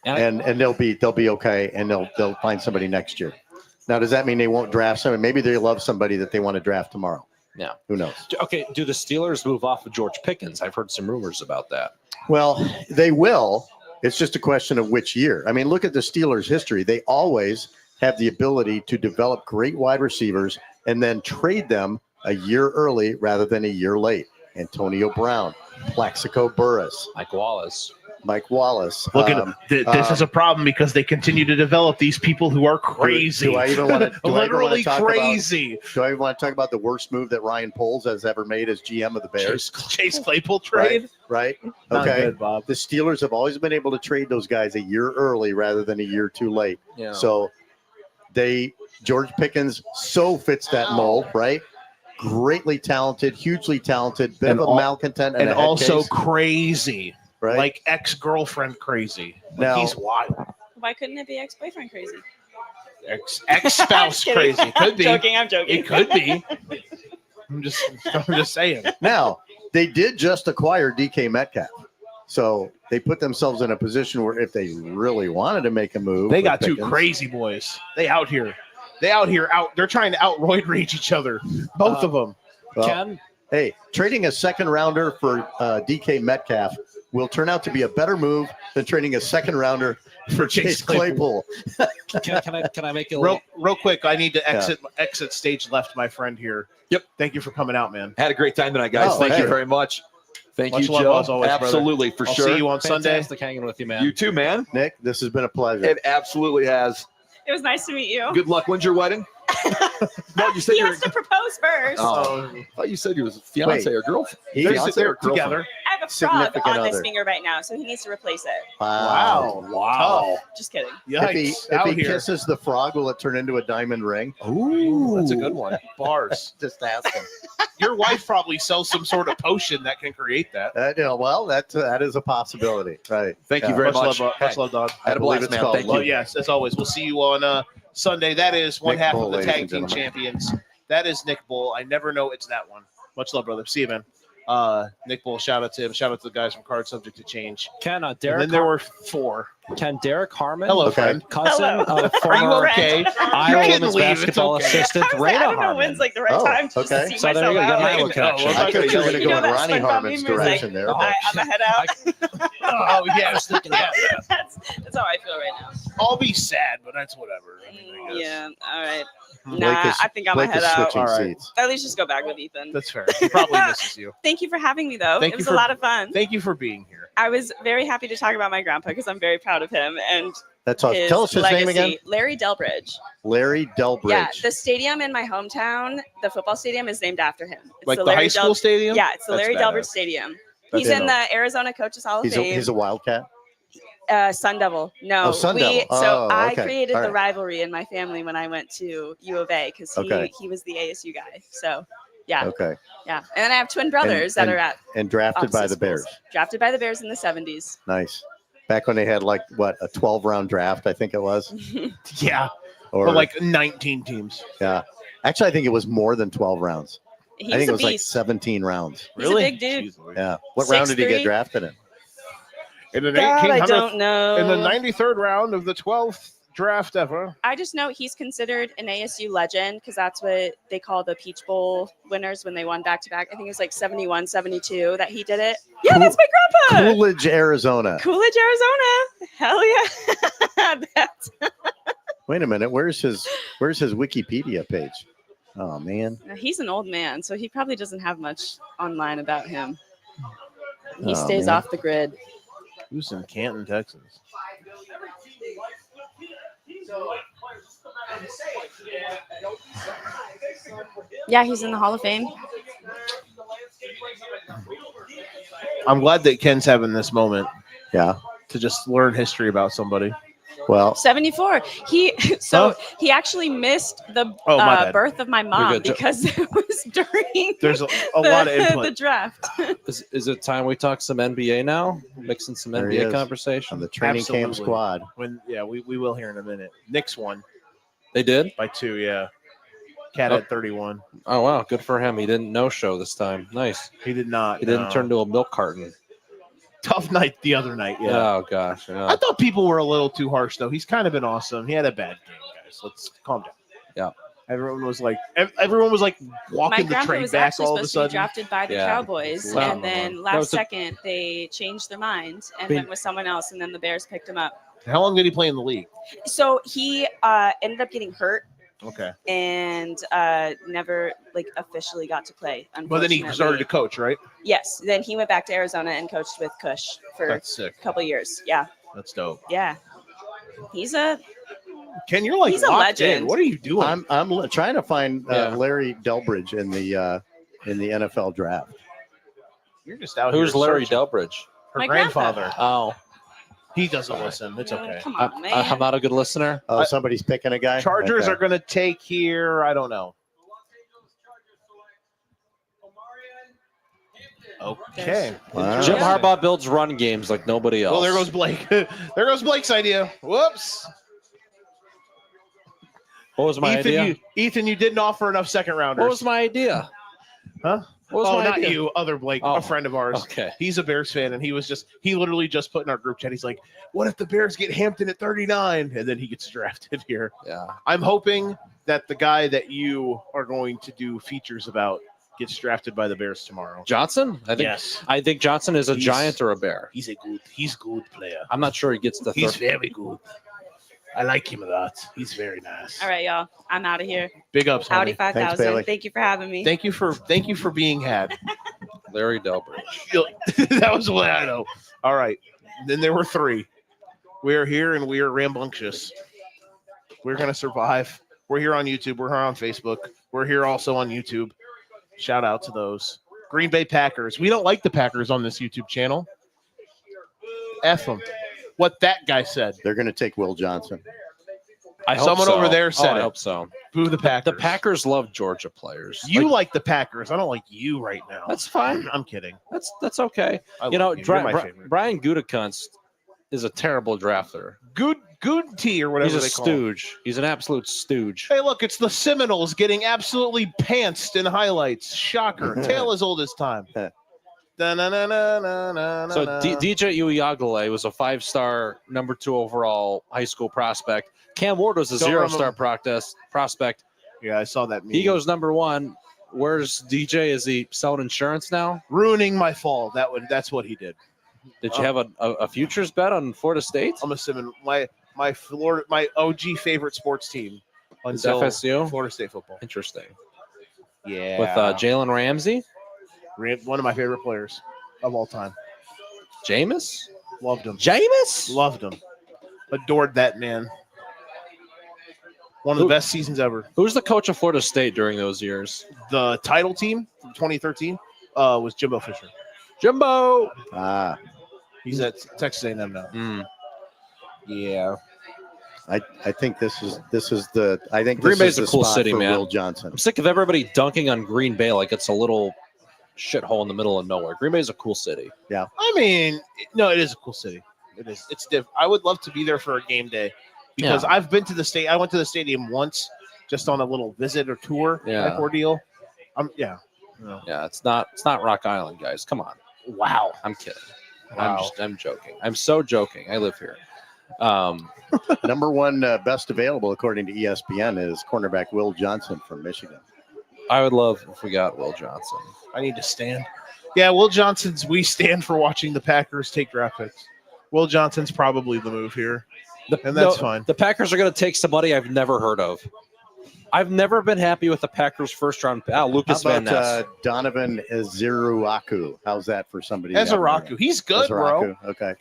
they'll be okay, and they'll find somebody next year. Now, does that mean they won't draft somebody? Maybe they love somebody that they want to draft tomorrow. Yeah. Who knows? Okay. Do the Steelers move off of George Pickens? I've heard some rumors about that. Well, they will. It's just a question of which year. I mean, look at the Steelers' history. They always have the ability to develop great wide receivers and then trade them a year early rather than a year late. Antonio Brown, Plaxico Burress, Mike Wallace. Look at this is a problem because they continue to develop these people who are crazy. Do I even want to literally crazy? Do I even want to talk about the worst move that Ryan Poles has ever made as GM of the Bears? Chase Claypool trade? Right? Not Okay. good, Bob. The Steelers have always been able to trade those guys a year early rather than a year too late. Yeah. So George Pickens so fits that mold, right? Greatly talented, hugely talented, bit of a malcontent, and a head also case, crazy. right? Like ex-girlfriend crazy. Now- He's wild. Why couldn't it be ex-boyfriend crazy? Ex-spouse I'm kidding. crazy. Could be. I'm joking. It could be. I'm just saying. now they did just acquire DK Metcalf. So they put themselves in a position where if they really wanted to make a move, They with got two Pickens- crazy boys. They're trying to outroid rage each other. Both of them. Well, Ken, hey, trading a second rounder for DK Metcalf will turn out to be a better move than trading a second rounder for Chase Claypool. can I make it a little? Real quick, I need to exit stage left, my friend here. Yep. Thank you for coming out, man. Had a great time tonight, guys. Oh, Thank hey. you very much. Thank Much you, love Joe. as always, brother. Absolutely, for I'll sure. see you on Sunday. Fantastic hanging with you, man. You too, man. Nick, this has been a pleasure. It absolutely has. It was nice to meet you. Good luck. When's your wedding? No, you said He you were. has to propose first. Oh, I thought you said you was fiance or girlfriend. He's Fiance or girlfriend? together. I have a frog significant on this other. finger right now, so he needs to replace it. Wow. Just kidding. Yikes. If out he here. kisses the frog, will it turn into a diamond ring? Ooh, that's a good one. Bars. Just asking. Your wife probably sells some sort of potion that can create that. Well, that is a possibility. Right. Thank you very much. Much love, dog. Had a believe blast, it's man. called Thank love. you. Well, yes, as always. We'll see you on Sunday. That is one Nick half Bull, of the ladies tag and team gentlemen. champions. That is Nick Bull. I never know it's that one. Much love, brother. See you, man. Nick Bull, shout out to him. Shout out to the guys from Card Subject to Change. Ken, And Derek. then there were four. Ken Derek Harmon. Hello, Okay. friend. Cousin Hello. of Are you former okay? Iowa You can women's leave, it's basketball okay. assistant I was like, I Rayna don't know Harmon. when's like the right Oh, time to okay. just see So there you myself go. You got out. an Iowa I connection. know. I thought you were going to You go know in that Ronnie SpongeBob Harmon's meme where he's direction like, there. All right, I'm gonna head out. Oh, yes. That's how I feel right now. I'll be sad, but that's whatever. I mean, I guess. Yeah. All right. Blake Nah, is- I think I'm gonna Blake head is out. switching All right. seats. At least just go back with Ethan. That's fair. He probably misses you. Thank you for having me, though. Thank It you was for- a lot of fun. Thank you for being here. I was very happy to talk about my grandpa because I'm very proud of him and That's awesome. his Tell us his legacy. name again. Larry Delbridge. Larry Delbridge. Yeah, the stadium in my hometown, the football stadium, is named after him. It's Like the Larry high school stadium? Yeah, it's the That's Larry badass. Delbridge Stadium. He's That's in the Arizona Coaches Hall of He's Fame. a Wildcat. Sun Devil. No, Oh, Sun Devil. So Oh, I okay. created All the right. rivalry in my family when I went to U of A because he was the ASU guy. So yeah, Okay. yeah. And then I have twin brothers that and- are at And drafted by opposite the schools. Bears. Drafted by the Bears in the 70s. Nice. Back when they had like what a 12-round draft, I think it was. Yeah. Or Or like 19 teams. yeah. Actually, I think it was more than 12 rounds. He's I think a it was like beast. 17 rounds. He's a big dude. Jeez Louise. Yeah. What round did he 6'3". get drafted in? In the God, I 1800th don't know. in the 93rd round of the 12th draft ever. I just know he's considered an ASU legend because that's what they call the Peach Bowl winners when they won back to back. I think it was like 71, 72 that he did it. Yeah, that's my grandpa. Coolidge, Arizona. Coolidge, Arizona. Hell yeah. That's, Wait a minute. Where's his Wikipedia page? Oh man. he's an old man, so he probably doesn't have much online about him. He Oh, stays man. off the grid. Who's in Canton, Texas? Yeah, he's in the Hall of Fame. I'm glad that Ken's having this moment Yeah. to just learn history about somebody. Well, 74. He actually missed the Oh, my bad. birth of my mom good, Joe. because it was during There's a lot of the input. draft. Is it time we talk some NBA now? Mixing some There he NBA is. conversation. on the training camp Absolutely. squad. We will here in a minute. Knicks won They did? by 2, yeah. Cat Oh. at 31. Oh wow, good for him. He didn't no show this time. Nice. He did not. He didn't no. turn to a milk carton. Tough night the other night, yeah. Oh gosh. Yeah. I thought people were a little too harsh, though. He's kind of been awesome. He had a bad game, guys. Let's calm down. Yeah. Everyone was like My walking the grandpa train was back actually all of a supposed to be sudden. drafted by the Yeah. Cowboys, Wow. and then That last was a- second they changed their mind and Been- went with someone else, and then the Bears picked him up. How long did he play in the league? So he ended up getting hurt Okay. and never like officially got to play. But then he unfortunately. started to coach, right? Yes. Then he went back to Arizona and coached with Kush for That's sick. a couple years. Yeah. That's dope. Yeah. He's a Ken, you're like He's a locked in. legend. What are you doing? I'm trying to find Yeah. Larry Delbridge in the NFL draft. You're just out Who's here. Larry searching. Delbridge? Her My grandfather. Oh, He doesn't listen. It's okay. Come on, man. I'm not a good listener. Oh, somebody's picking a guy. Chargers Okay. are going to take here. I don't know. Okay. Wow. Jim Yeah. Harbaugh builds run games like nobody else. Well, there goes Blake. there goes Blake's idea. Whoops. What was my idea? Ethan, you didn't offer enough second rounders. What was my idea? Huh? What was Oh, my not idea? you, other Blake, Oh, a friend of ours. Okay. He's a Bears fan, and he literally just put in our group chat. He's like, "What if the Bears get Hampton at 39?" And then he gets drafted here. Yeah. I'm hoping that the guy that you are going to do features about gets drafted by the Bears tomorrow. Johnson? Yes, I think Johnson is a He's- giant or a bear. he's good player. I'm not sure he gets the He's third. very good. I like him a lot. He's very nice. All right, y'all. I'm out of here. Big ups, Howdy homie. 5000. Bailey. Thank you for having me. Thank you for being had. Larry Delbridge. That was what I know. All right. Then there were 3. We are here and we are rambunctious. We're gonna survive. We're here on YouTube. We're here on Facebook. We're here also on YouTube. Shout out to those. Green Bay Packers. We don't like the Packers on this YouTube channel. F them. What that guy said. They're going to take Will Johnson. I hope Someone so. over there said I it. hope so. Boo the Packers. The Packers love Georgia players. You like the Packers. I don't like you right now. That's fine. I'm kidding. That's okay. I You know, love You're my favorite. Brian Gutekunst is a terrible drafter. Good tea or whatever He's a they call him. stooge. He's an absolute stooge. Hey, look, it's the Seminoles getting absolutely pantsed in highlights. Shocker. Tale as old as time. So So DJ Uiagalelei was a 5-star, number 2 overall high school prospect. Cam Ward was a Don't 0-star prospect. yeah, I saw that meme. He goes number 1. Where's DJ? Is he selling insurance now? ruining my fall. That's what he did. Did you have a futures bet on Florida State? I'm assuming my OG favorite sports team Is until FSU? Florida State football. Interesting. Yeah, With Jalen Ramsey, one of my favorite players of all time. Jameis, Loved him. Jameis. Loved him. Adored that man. One of the best seasons ever. Who was the coach of Florida State during those years? The title team from 2013 was Jimbo Fisher. Jimbo. Ah, He's at Texas A&M now. Mm. Yeah. I think this is the I think Green this Bay's is a the cool spot city, for man. Will Johnson. I'm sick of everybody dunking on Green Bay like it's a little shithole in the middle of nowhere. Green Bay's a cool city. I mean, no, it is a cool city. It is. It's different. I would love to be there for a game day because Yeah. I've been to the state. I went to the stadium once, just on a little visit or tour type ordeal. Yeah. Yeah, it's not Rock Island, guys. Come on. Wow. I'm kidding. Wow. I'm joking. I'm so joking. I live here. Number 1 best available according to ESPN is cornerback Will Johnson from Michigan. I would love if we got Will Johnson. I need to stand. Yeah, Will Johnson's. We stand for watching the Packers take draft picks. Will Johnson's probably the move here, and that's fine. The Packers are going to take somebody I've never heard of. I've never been happy with the Packers' first round. Lucas How Van Ness. about Donovan Ezeruaku? How's that for somebody? you haven't heard Ezeraku. of? He's good, bro. Ezeruaku, okay.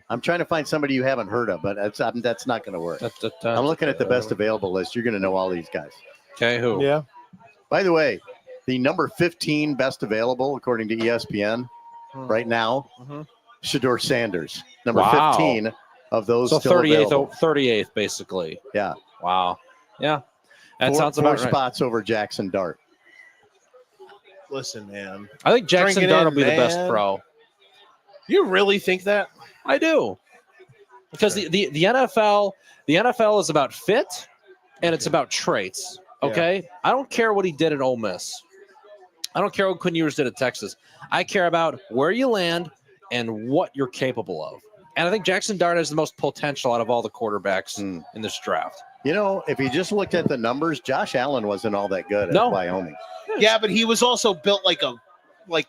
I'm trying to find somebody you haven't heard of, but that's not going to work. I'm looking at the best available list. You're going to know all these guys. Okay, who? Yeah. By the way, the number 15 best available according to ESPN right now, Shador Sanders. Number Wow. 15 of those So still 38th, available. 38th, basically. Yeah. Wow. Yeah. That Four sounds about right. spots over Jackson Dart. Listen, man. I think Jackson Bring it Dart in, will be the best man. pro. You really think that? I do. Because the NFL is about fit and it's about traits. Okay. I don't care what he did at Ole Miss. I don't care what Quinn Ewers did at Texas. I care about where you land and what you're capable of. And I think Jackson Dart has the most potential out of all the quarterbacks in this draft. You know, if you just looked at the numbers, Josh Allen wasn't all that good No. at Wyoming. Yeah, but he was also built like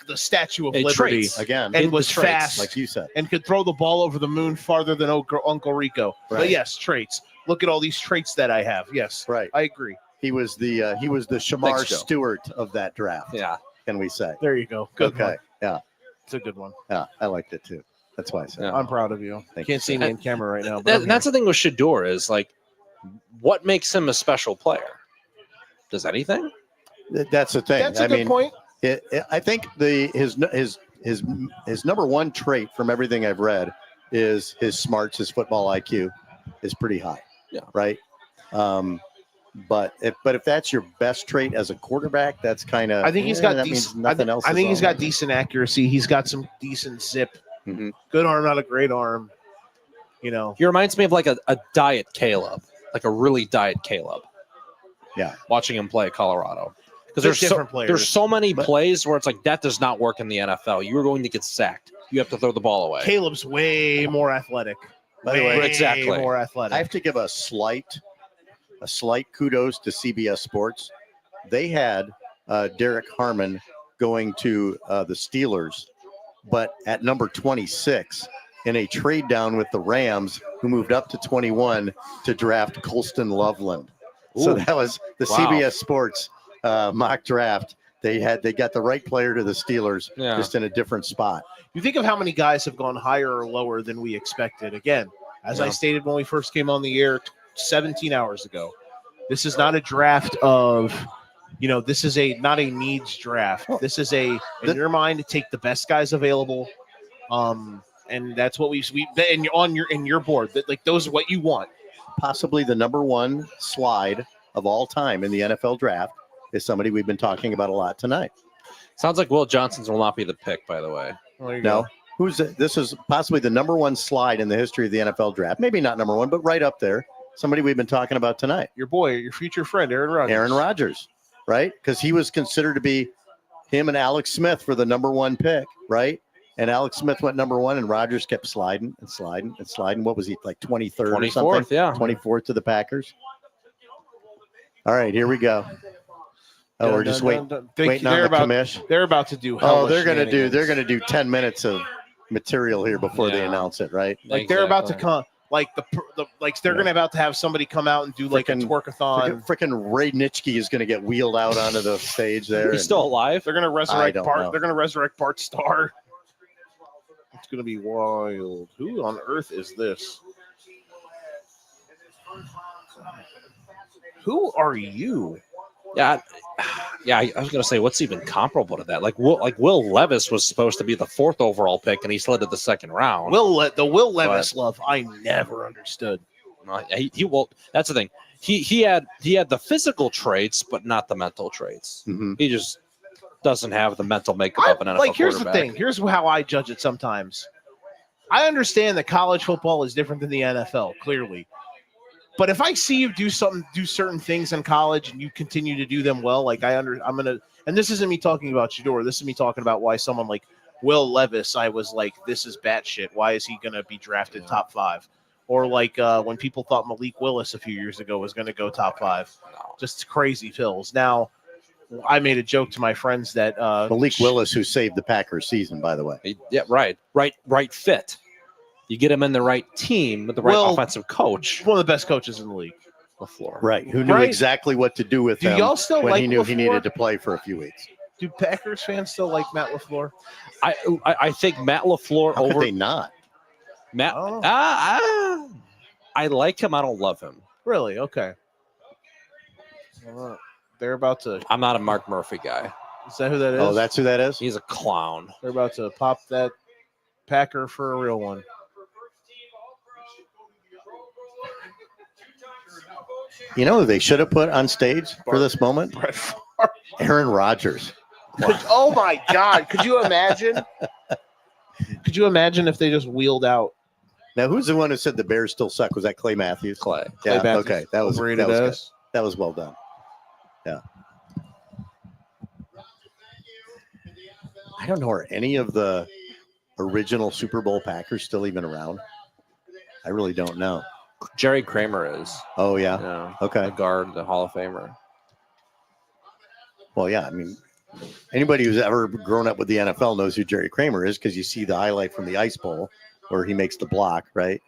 the Statue of Hey, Liberty, traits. Again, and the was traits, fast, like you said. and could throw the ball over the moon farther than Uncle Rico. But Right. yes, traits. Look at all these traits that I have. Yes, Right. I agree. He was the Shamar Thanks, Joe. Stewart of that draft. Yeah. Can we say? There you go. Good Okay. one. Yeah. It's a good one. Yeah. I liked it too. That's why I said. Yeah. I'm proud of you. Thank Can't you. see me in camera right now. But I'm That's the thing with Shador is like, what makes him a special player? Does anything? That's the thing. here. That's a I good mean, point. I think his number 1 trait from everything I've read is his smarts, his football IQ is pretty high. Yeah. Right. But if that's your best trait as a quarterback, that's kind of. I think he's got that means decent. nothing else. I is think he's on got there. decent accuracy. He's got some decent zip. Mhm. Good arm, not a great arm. You know. He reminds me of like a diet Caleb, like a really diet Caleb. Yeah. Watching him play at Colorado. Because different players. there's so many plays where it's like that does not work in the NFL. You are going to get sacked. You have to throw the ball away. Caleb's way more athletic. By the way, exactly. More athletic. I have to give a slight kudos to CBS Sports. They had Derek Harmon going to the Steelers, but at number 26 in a trade down with the Rams, who moved up to 21 to draft Colston Loveland. So that was the CBS Sports mock draft. They got the right player to the Steelers, just in a different spot. You think of how many guys have gone higher or lower than we expected. Again, as I stated when we first came on the air 17 hours ago, this is not a draft of, this is not a needs draft. This is in your mind to take the best guys available. And that's what we in your board, that like those are what you want. Possibly the number one slide of all time in the NFL draft is somebody we've been talking about a lot tonight. Sounds like Will Johnson's will not be the pick, by the way. No. This is possibly the number one slide in the history of the NFL draft. Maybe not number one, but right up there. Somebody we've been talking about tonight. Your boy, your future friend, Aaron Rodgers. Aaron Rodgers, right? Because he was considered to be him and Alex Smith for the number one pick, right? And Alex Smith went number one, and Rodgers kept sliding and sliding and sliding. What was he, like 23rd or something? 24th to the Packers. All right, here we go. Oh, we're just waiting on the commish. They're about to do. They're gonna do 10 minutes of material here before they announce it, right? Like they're about to come. Like they're gonna about to have somebody come out and do like a twerkathon. Freaking Ray Nitschke is gonna get wheeled out onto the stage there. He's still alive. They're gonna resurrect Bart. They're gonna resurrect Bart Starr. It's gonna be wild. Who on earth is this? Who are you? Yeah, I was gonna say, what's even comparable to that? Like Will Levis was supposed to be the 4th overall pick, and he slid to the 2nd round. Will Levis love I never understood. He will. That's the thing. He had the physical traits, but not the mental traits. Mm-hmm. He just doesn't have the mental makeup of an NFL Like, here's the quarterback. thing. Here's how I judge it sometimes. I understand that college football is different than the NFL, clearly. But if I see you do certain things in college and you continue to do them well, like and this isn't me talking about Shador. This is me talking about why someone like Will Levis, I was like, this is batshit. Why is he going to be drafted top 5? Or like when people thought Malik Willis a few years ago was going to go top 5. Just crazy pills. Now, I made a joke to my friends that Malik Willis, who saved the Packers season, by the way. Yeah, right fit. You get him in the right team with the right offensive coach. One of the best coaches in the league, LaFleur. Right, who knew exactly what to do with him y'all still when like he knew LaFleur? he needed to play for a few weeks. Do Packers fans still like Matt LaFleur? I think Matt LaFleur How could they not? Matt. I like him. I don't love him. Really? Okay. They're about to. I'm not a Mark Murphy guy. Is that who that is? Oh, that's who that is? He's a clown. They're about to pop that Packer for a real one. You know who they should have put on stage for this moment? Aaron Rodgers. Oh my God! Could you imagine? Could you imagine if they just wheeled out? Now, who's the one who said the Bears still suck? Was that Clay Matthews? Clay. Yeah. Matthews. Okay. That was Overrated good. ass. That was well done. Yeah. I don't know, are any of the original Super Bowl Packers still even around? I really don't know. Jerry Kramer is. Oh, yeah. Yeah. Okay. The guard, the Hall of Famer. Well, yeah. I mean, anybody who's ever grown up with the NFL knows who Jerry Kramer is because you see the highlight from the Ice Bowl where he makes the block, right?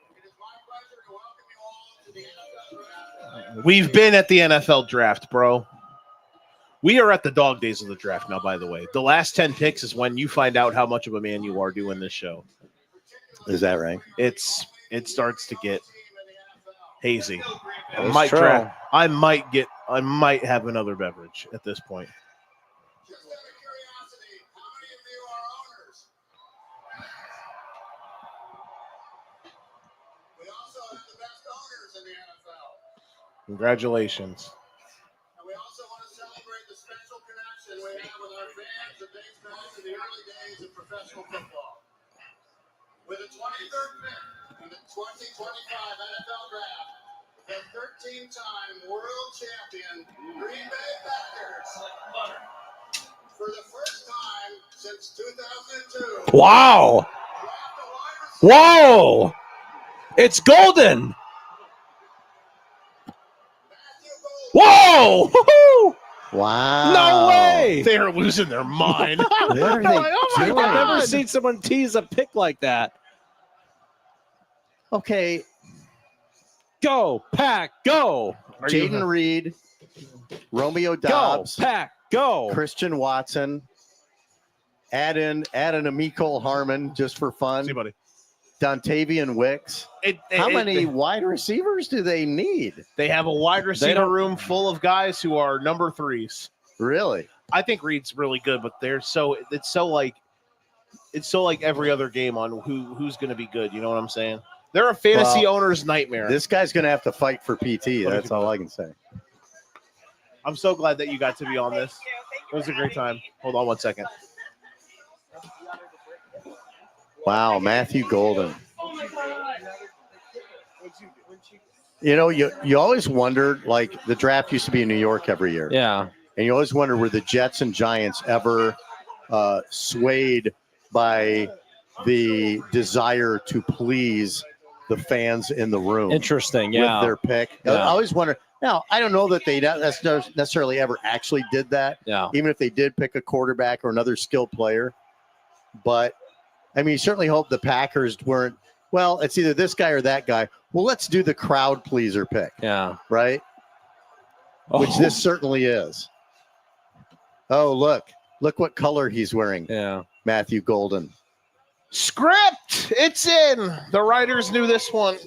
We've been at the NFL draft, bro. We are at the dog days of the draft now, by the way. The last 10 picks is when you find out how much of a man you are doing this show. Is that right? It starts to get hazy. True. I might have another beverage at this point. Congratulations. And we also want to celebrate the special connection we have with our fans that dates back to the early days of professional football. With the 23rd pick in the 2025 NFL Draft, the 13-time world champion Green Bay Packers Wow. Whoa. It's Golden. Whoa. Woo-hoo! Wow. No way. They are losing their mind. What are they Oh my doing? I've never God. seen someone tease a pick like that. Okay, Go, Pack, go. Jaden Reed, Romeo Go, Dobbs, Pack, go. Christian Watson. Add in a Mecole Harmon just for fun. See, buddy. Dontavian Wicks. How many wide receivers do they need? They have a wide receiver don't- room full of guys who are number 3s. Really? I think Reed's really good, but it's so like every other game on who's going to be good. You know what I'm saying? They're a fantasy owner's nightmare. This guy's going to have to fight for PT. That's all I can say. I'm so glad that you got to be on this. It was a great time. Hold on one second. Wow, Matthew Golden. You know, you always wondered, like, the draft used to be in New York every year. Yeah. And you always wonder, were the Jets and Giants ever swayed by the desire to please the fans in the room? Interesting. Yeah. With their pick. Yeah. I always wonder. Now, I don't know that they necessarily ever actually did that. Yeah. Even if they did pick a quarterback or another skilled player. But, I mean, you certainly hope the Packers weren't, well, it's either this guy or that guy. Well, let's do the crowd pleaser pick. Yeah. Right? Which this certainly is. Oh, look what color he's wearing. Yeah. Matthew Golden. Script. It's in. The writers knew this one.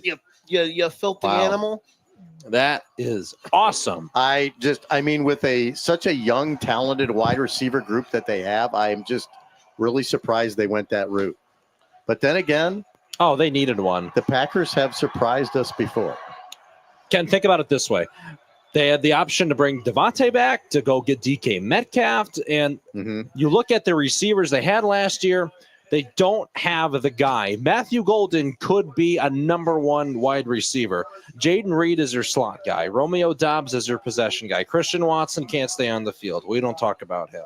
You filthy animal. That is awesome. I mean, with such a young, talented wide receiver group that they have, I'm just really surprised they went that route. But then again, they needed one. The Packers have surprised us before. Ken, think about it this way. They had the option to bring Devontae back, to go get DK Metcalf, and you look at the receivers they had last year, they don't have the guy. Matthew Golden could be a number 1 wide receiver. Jaden Reed is their slot guy. Romeo Dobbs is their possession guy. Christian Watson can't stay on the field. We don't talk about him.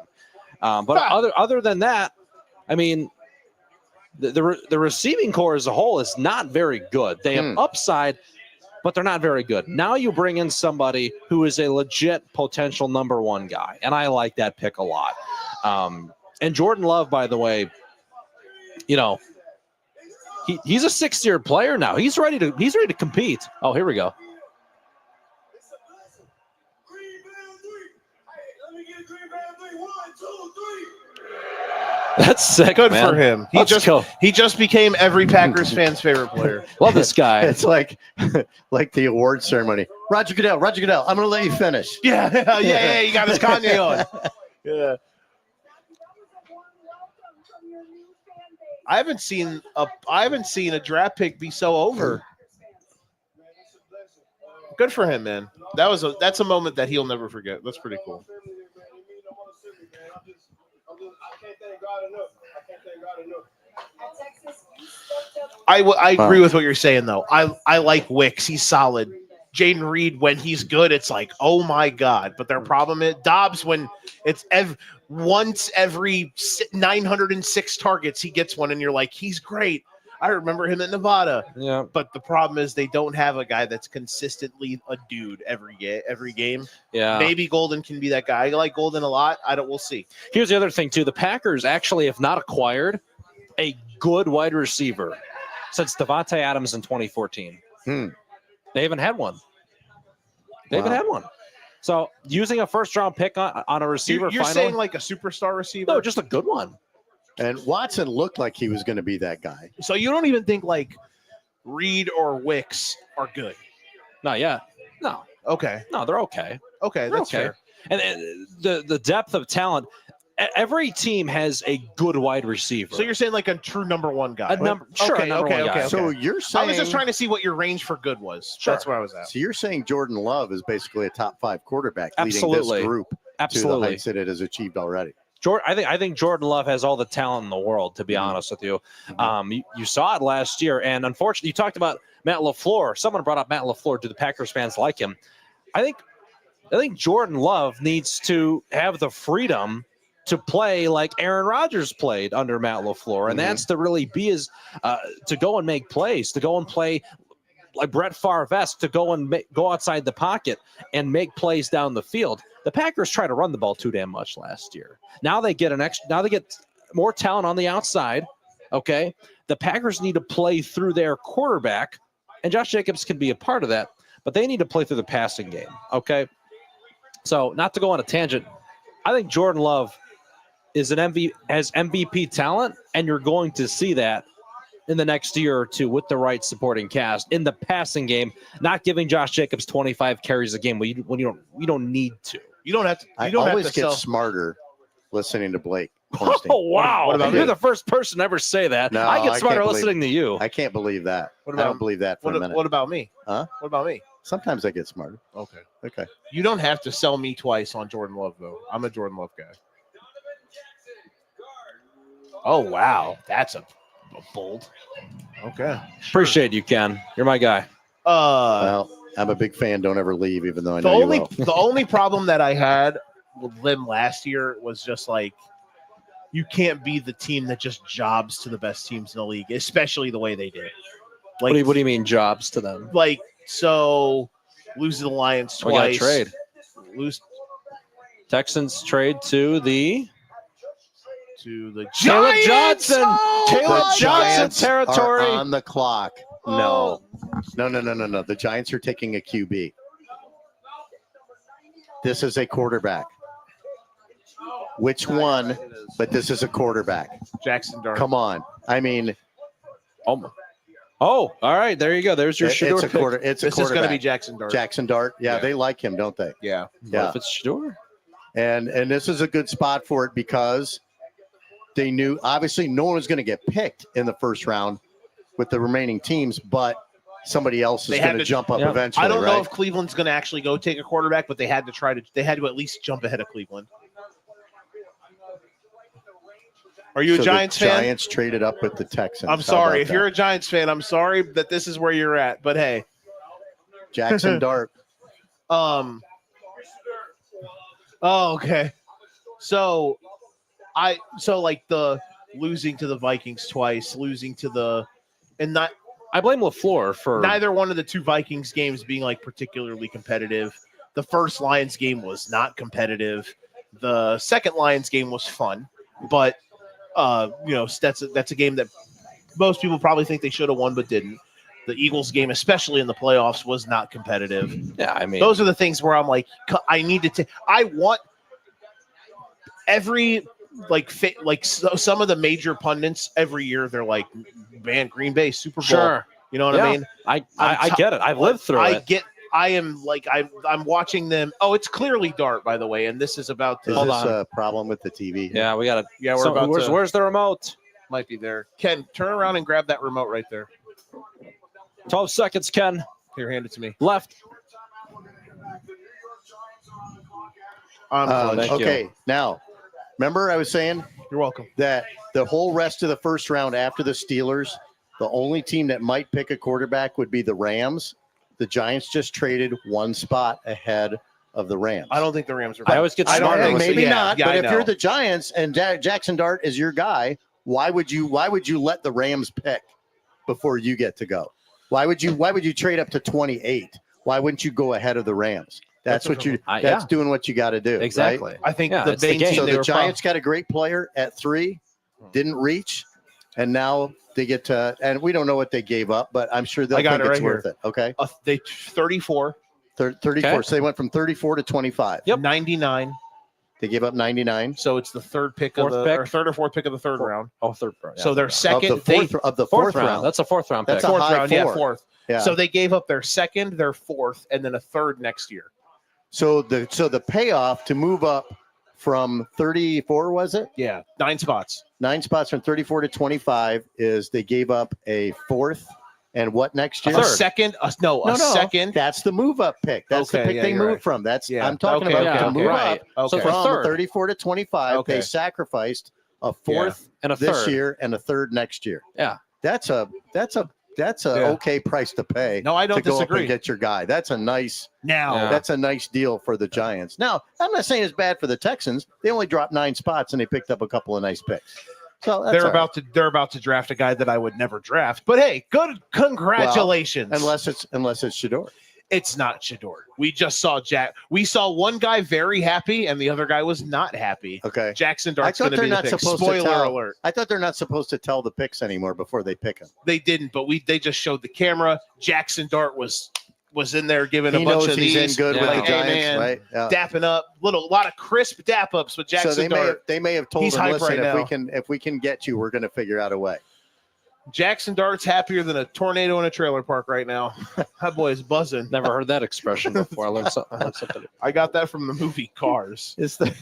But other than that, I mean, the receiving core as a whole is not very good. They have upside, but they're not very good. Now you bring in somebody who is a legit potential number 1 guy, and I like that pick a lot. And Jordan Love, by the way, you know, he's a 6th-year player now. He's ready to compete. Oh, here we go. That's sick. Good man. for him. He just became every Packers fan's favorite player. Love this guy. It's like the award ceremony. Roger Goodell, I'm going to let you finish. Yeah. You got his Kanye on. Yeah. I haven't seen a draft pick be so over. Good for him, man. That's a moment that he'll never forget. That's pretty cool. I agree with what you're saying, though. I like Wicks. He's solid. Jaden Reed, when he's good, it's like, oh my God. But their problem is Dobbs, when it's once every 906 targets, he gets one, and you're like, he's great. I remember him in Nevada. Yeah. But the problem is they don't have a guy that's consistently a dude every game. Yeah. Maybe Golden can be that guy. I like Golden a lot. We'll see. Here's the other thing, too. The Packers actually have not acquired a good wide receiver since Devontae Adams in 2014. They haven't had one. So using a first-round pick on a receiver, You're saying like a superstar receiver? No, just a good one. And Watson looked like he was going to be that guy. So you don't even think like Reed or Wicks are good? Not yet. No. Okay. No, they're okay. Okay, that's fair. And the depth of talent. Every team has a good wide receiver. So you're saying like a true number 1 guy? Okay. So you're saying I was just trying to see what your range for good was. Sure. That's where I was at. So you're saying Jordan Love is basically a top 5 quarterback leading Absolutely. this group to Absolutely. the heights that it has achieved already. I think Jordan Love has all the talent in the world, to be honest with you. You saw it last year, and unfortunately, you talked about Matt LaFleur. Someone brought up Matt LaFleur. Do the Packers fans like him? I think Jordan Love needs to have the freedom to play like Aaron Rodgers played under Matt LaFleur, and that's to really be to go and make plays, to go and play like Brett Favre-esque, to go and go outside the pocket and make plays down the field. The Packers tried to run the ball too damn much last year. Now they get more talent on the outside. Okay, the Packers need to play through their quarterback, and Josh Jacobs can be a part of that, but they need to play through the passing game. Okay, so not to go on a tangent, I think Jordan Love is has MVP talent, and you're going to see that in the next year or two with the right supporting cast in the passing game, not giving Josh Jacobs 25 carries a game when you don't need to. You don't have to. I always get smarter listening to Blake. Oh, wow. What about You're you? the first person to ever say that. No, I get smarter can't listening to you. I can't believe that. What I about- don't believe that for a minute. What about me? Huh? What about me? Sometimes I get smarter. Okay. Okay. You don't have to sell me twice on Jordan Love, though. I'm a Jordan Love guy. Oh, wow. That's a bold. Okay. Appreciate you, Ken. You're my guy. Well, I'm a big fan. Don't ever leave, even though I know you will. The only problem that I had with them last year was just like, you can't be the team that just jobs to the best teams in the league, especially the way they did. Like, What do you mean jobs to them? like so lose to the Lions We got twice. to trade. Lose Texans trade to the Caleb Caleb Johnson. Oh, Caleb The Johnson Giants territory. are on the clock. No. No. The Giants are taking a QB. This is a quarterback. Which one? But this is a quarterback. Jackson Dart. Come on. I mean, Oh, all right. There you go. There's your Shador it's a pick. quarter. It's a This is quarterback. going to be Jackson Dart. Jackson Dart. Yeah, Yeah. they like him, don't they? Yeah. What Yeah. if it's Shador? And this is a good spot for it because they knew obviously no one was going to get picked in the first round with the remaining teams, but somebody else is They had going to to- jump up yeah. eventually. I don't right? know if Cleveland's going to actually go take a quarterback, but they had to at least jump ahead of Cleveland. Are you a So Giants the fan? Giants traded up with the Texans. I'm How sorry. about If that? you're a Giants fan, I'm sorry that this is where you're at. But hey, Jackson Dart. oh, okay. So like the losing to the Vikings twice, losing to the I blame LaFleur for neither one of the two Vikings games being like particularly competitive. The first Lions game was not competitive. The second Lions game was fun, but that's a game that most people probably think they should have won but didn't. The Eagles game, especially in the playoffs, was not competitive. Yeah, I mean, Those are the things where I'm like, I want every some of the major pundits every year. They're like, man, Green Bay Super Bowl. sure. You know what I mean? I get it. I've lived through it. I'm watching them. Oh, it's clearly Dart, by the way, and this is about Is to. Hold this on. a problem with the TV? Yeah, we got to. Yeah, we're about to. Where's the remote? Might be there. Ken, turn around and grab that remote right there. 12 seconds, Ken. Here, hand it to me. Left. Thank you. Okay, now, remember I was saying You're welcome. that the whole rest of the first round after the Steelers, the only team that might pick a quarterback would be the Rams. The Giants just traded one spot ahead of the Rams. I don't think the Rams are. I always get I don't smart. think so. Maybe Yeah, not, yeah, but I if know. you're the Giants and Jackson Dart is your guy, why would you let the Rams pick before you get to go? Why would you trade up to 28? Why wouldn't you go ahead of the Rams? That's what you. Yeah. That's doing what you got to do. Exactly. I think Yeah, the it's the main game. team So they the were Giants got a great player at 3, didn't reach, and now they get to. And we don't know what they gave up, but I'm sure they'll I got think it it's right worth it. Okay, they 34, 34. Okay. So they went from 34 to 25. Yep. 99. They gave up 99 So it's the third pick Fourth of the pick. or third or fourth pick of the third round. Oh, third round. So they're of second. the fourth round. That's a fourth round pick. That's a fourth high round, yeah, four. fourth. Yeah. So they gave up their second, their fourth, and then a third next year. So the payoff to move up from 34 was it? Yeah, 9 spots. 9 spots from 34 to 25 is they gave up a fourth and what next year? A second? No, second. That's the move up pick. That's Okay, the pick yeah, they you're moved right. from. That's Yeah, I'm talking okay, about okay, to move right. up Okay. So from third. 34 to 25. Okay. They sacrificed a fourth and a this third. year and a third next year. Yeah. That's a that's a Yeah. okay price to pay. No, I don't to go up disagree. and get your guy. That's a nice Now, that's a nice deal for the Giants. Now, I'm not saying it's bad for the Texans. They only dropped 9 spots and they picked up a couple of nice picks. So that's they're all right. they're about to draft a guy that I would never draft. But hey, good congratulations. unless it's Shador. It's not Shador. We just saw Jack. We saw one guy very happy, and the other guy was not happy. Okay. Jackson I Dart's thought going to they're be the not pick. supposed to Spoiler tell. alert. I thought they're not supposed to tell the picks anymore before they pick them. They didn't, but they just showed the camera. Jackson Dart was in there giving He a bunch knows of he's these. in good with like, the hey, Giants, man, right? Yeah. dapping up, lot of crisp dap ups with Jackson So Dart. they may have told He's him, hype listen, right now. if we can get you, we're going to figure out a way. Jackson Dart's happier than a tornado in a trailer park right now. That boy is buzzing. Never heard that expression before. I learned something. I got that from the movie Cars. Is the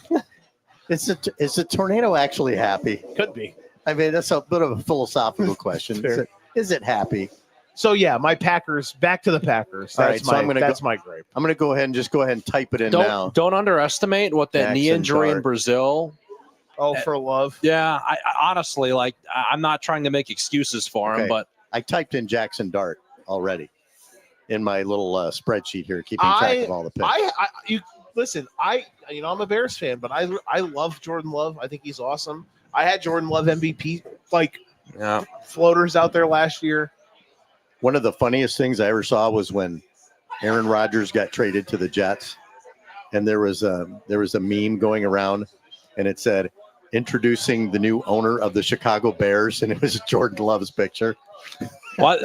tornado actually happy? Could be. I mean, that's a bit of a philosophical question. Fair. Is it happy? So yeah, my Packers. Back to the Packers. All That's right, so that's my gripe. I'm going to go ahead and type it in now. Don't underestimate what that knee Jackson injury in Dart. Brazil. Oh, for love. Yeah, I honestly, like, I'm not trying to make excuses for him, Okay. but I typed in Jackson Dart already in my little spreadsheet here, keeping track of all the picks. You listen. I'm a Bears fan, but I love Jordan Love. I think he's awesome. I had Jordan Love MVP yeah, floaters out there last year. One of the funniest things I ever saw was when Aaron Rodgers got traded to the Jets, and there was a meme going around, and it said, "Introducing the new owner of the Chicago Bears," and it was Jordan Love's picture. well,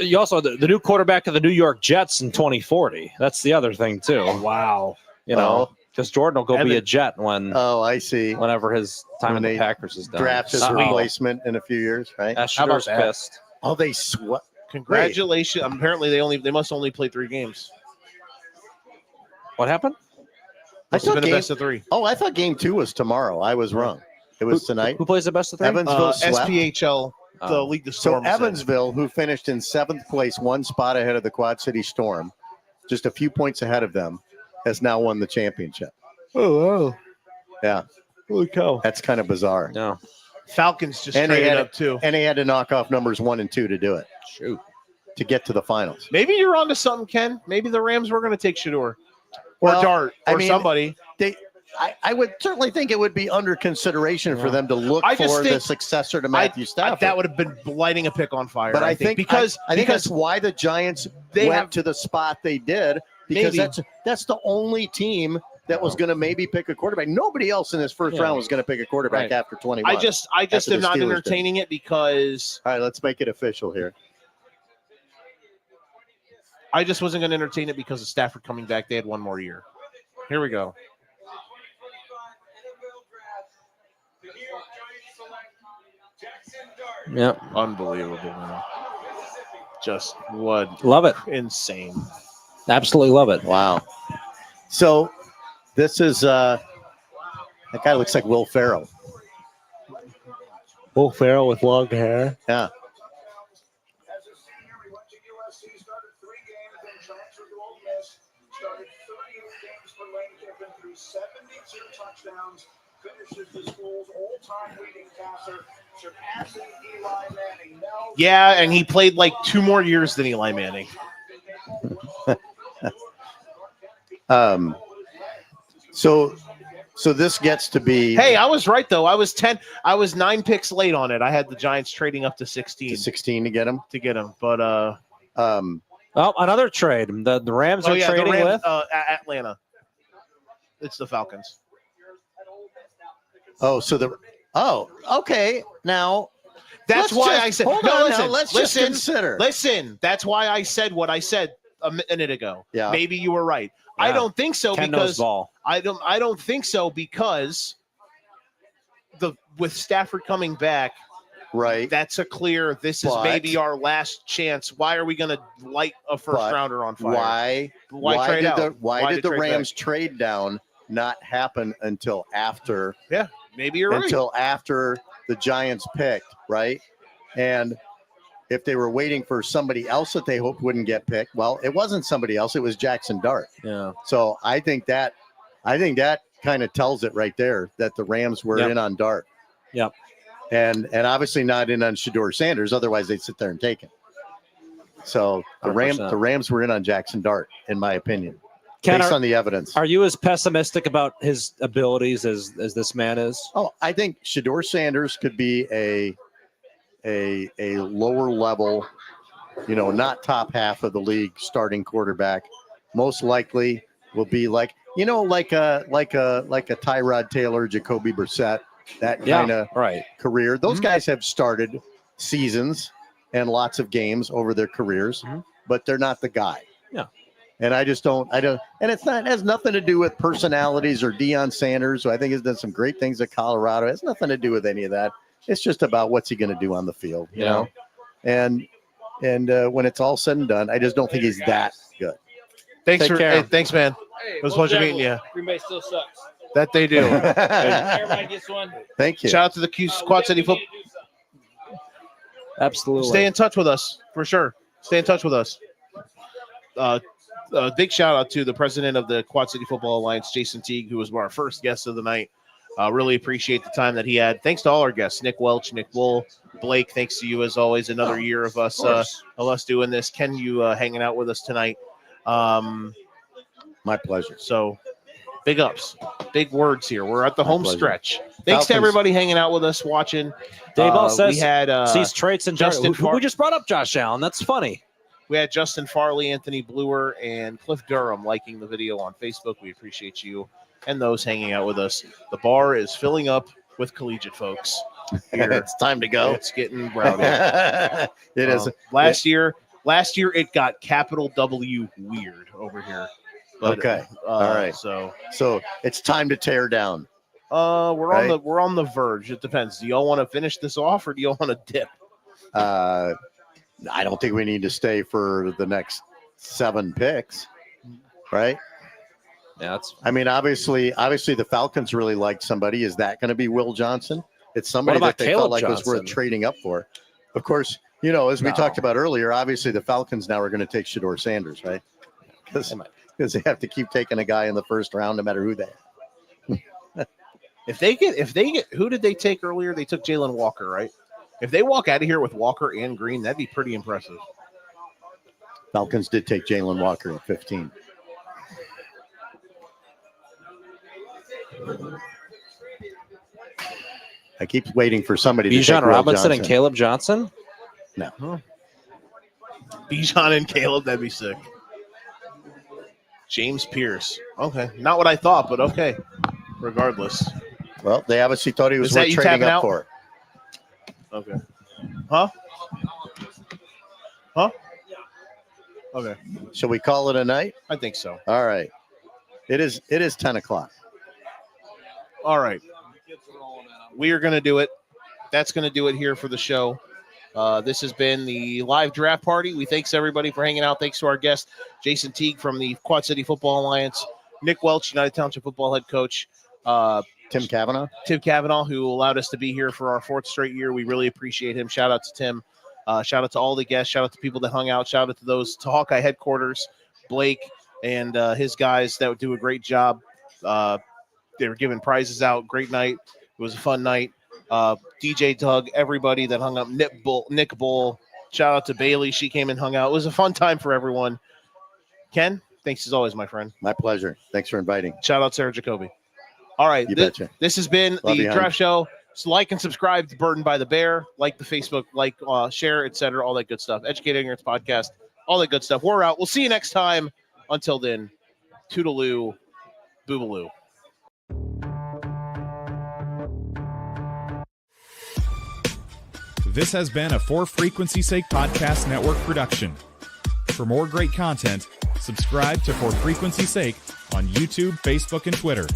you also the new quarterback of the New York Jets in 2040. That's the other thing too. Wow. You know, because Jordan will go be Evan- a Jet when Oh, I see. whenever his time When in the they Packers is done. Draft his Uh-oh. replacement in a few years, right? How about Shador's that? pissed. Oh, they sweat. Congratulations. Apparently, they must only play 3 games. What happened? Must have thought been a game- best of 3. Oh, I thought game 2 was tomorrow. I was wrong. It was tonight. Who plays the best of 3? Evansville swept. SPHL, the Oh. league. The So Storm. Evansville, who finished in 7th place, 1 spot ahead of the Quad City Storm, just a few points ahead of them, has now won the championship. Oh, wow. Yeah, Holy cow. that's kind of bizarre. No. Falcons just And they traded had up too. And they had to knock off numbers 1 and 2 to do it, Shoot. to get to the finals. Maybe you're onto something, Ken. Maybe the Rams were going to take Shador or Well, Dart I or mean, somebody. I would certainly think it would be under consideration for them to look I just for the think- successor to Matthew Stafford. That would have been lighting a pick on fire. But I think because I think that's why the Giants they went have- to the spot they did, because Maybe. that's the only team that was going to maybe pick a quarterback. Nobody else in this first Yeah. round was going to pick a quarterback Right. after 21. I just after am the not Steelers did. entertaining it because All right, let's make it official here. I just wasn't going to entertain it because of Stafford coming back. They had one more year. Here we go. Yeah. Unbelievable, man. Just what Love it. insane. Absolutely love it. Wow. So this is that guy looks like Will Ferrell. Will Ferrell with long hair. Yeah. As a senior, he went to USC, started 3 games, then transferred to Ole Miss, started 38 games for Lane Kiffin, threw 72 touchdowns, finishes the school's all-time leading passer, surpassing Eli Manning. Now, Yeah, and he played like 2 more years than Eli Manning. So this gets to be Hey, I was right though. I was 9 picks late on it. I had the Giants trading up to 16 to 16 to get him. But Oh, another trade. The Rams are the trading Rams, with. Atlanta. It's the Falcons. Okay. Now That's let's why just- I said hold no. on Listen, now, let's listen, just consider. Listen, that's why I said what I said a minute ago. Yeah. Maybe you were right. I Yeah. don't think so Ken knows because ball. I don't think so because with Stafford coming back, Right. that's a clear. This is But- maybe our last chance. Why are we going to light a first But rounder on fire? Why trade did out? why did the trade Rams trade down not happen until after back? Maybe you're right. until after the Giants picked, right? And if they were waiting for somebody else that they hoped wouldn't get picked, well, it wasn't somebody else, it was Jackson Dart. Yeah. So I think that kind of tells it right there that the Rams were Yep. in on Dart. Yep. And obviously not in on Shador Sanders, otherwise they'd sit there and take him. So the 100%. Rams were in on Jackson Dart, in my opinion, Ken, based on the evidence. Are you as pessimistic about his abilities as this man is? Oh, I think Shedeur Sanders could be a lower level, not top half of the league starting quarterback. Most likely will be like a Tyrod Taylor, Jacoby Brissett, that kind of career. Those guys have started seasons and lots of games over their careers, but they're not the guy. Yeah. And I don't, and it has nothing to do with personalities or Deion Sanders, who I think has done some great things at Colorado. It has nothing to do with any of that. It's just about what's he going to do on the field, you know? And when it's all said and done, I just don't think he's that good. Thanks Take care. Hey, thanks, man. Hey, It was a pleasure meeting you. Green Bay still sucks. That they do. Everybody gets one. Thank you. Shout out to the Quad City football. Absolutely. Stay in touch with us for sure. Stay in touch with us. Big shout out to the president of the Quad City Football Alliance, Jason Teague, who was our first guest of the night. Really appreciate the time that he had. Thanks to all our guests, Nick Welch, Nick Bull, Blake. Thanks to you as always. Another year of us doing this. Ken, you hanging out with us tonight. My pleasure. So big ups, big words here. We're at the home pleasure. stretch. Thanks Falcons. to everybody hanging out with us, watching. Dave Ball says we had sees traits in Justin. we just brought up Josh Allen. That's funny. We had Justin Farley, Anthony Bluer, and Cliff Durham liking the video on Facebook. We appreciate you and those hanging out with us. The bar is filling up with collegiate folks. Here. It's time to go. It's getting rowdy. It is. Last year it got capital W weird over here. But, Okay. All right. So it's time to tear down. we're on the verge. It depends. Do y'all want to finish this off or do y'all want to dip? I don't think we need to stay for the next 7 picks, right? Yeah, I mean, obviously, the Falcons really liked somebody. Is that going to be Will Johnson? It's somebody What about that they Caleb felt like was worth Johnson? trading up for. Of course, as we talked about earlier, obviously the Falcons now are going to take Shedeur Sanders, right? Because they have to keep taking a guy in the first round, no matter who they are. If they get who did they take earlier? They took Jalen Walker, right? If they walk out of here with Walker and Green, that'd be pretty impressive. Falcons did take Jalen Walker at 15. I keep waiting for somebody to take Bijan Will Robinson Johnson. and Caleb Johnson? No. Bijan and Caleb, that'd be sick. James Pierce. Okay. Not what I thought, but okay. Regardless. Well, they obviously thought he was Is that worth you trading tapping up out? for. Okay. Huh? Huh? Okay. Shall we call it a night? I think so. All right. It is 10 o'clock. All right. We are going to do it. That's going to do it here for the show. This has been the live draft party. We thanks everybody for hanging out. Thanks to our guest, Jason Teague from the Quad City Football Alliance, Nick Welch, United Township Football head coach, Tim Kavanaugh, who allowed us to be here for our 4th straight year. We really appreciate him. Shout out to Tim. Shout out to all the guests. Shout out to people that hung out. Shout out to those to Hawkeye headquarters, Blake and his guys that would do a great job. They were giving prizes out. Great night. It was a fun night. DJ Doug, everybody that hung up, Nick Bull. Shout out to Bailey. She came and hung out. It was a fun time for everyone. Ken, thanks as always, my friend. My pleasure. Thanks for inviting. Shout out Sarah Jacoby. All right. You betcha. This has been Love the you, draft hon. show. So like and subscribe to Burdened by the Bear. Like the Facebook, share, etc. All that good stuff. Educate Ignorance Podcast. All that good stuff. We're out. We'll see you next time. Until then, toodaloo, boobaloo. This has been a For Frequency's Sake Podcast Network production. For more great content, subscribe to For Frequency's Sake on YouTube, Facebook, and Twitter.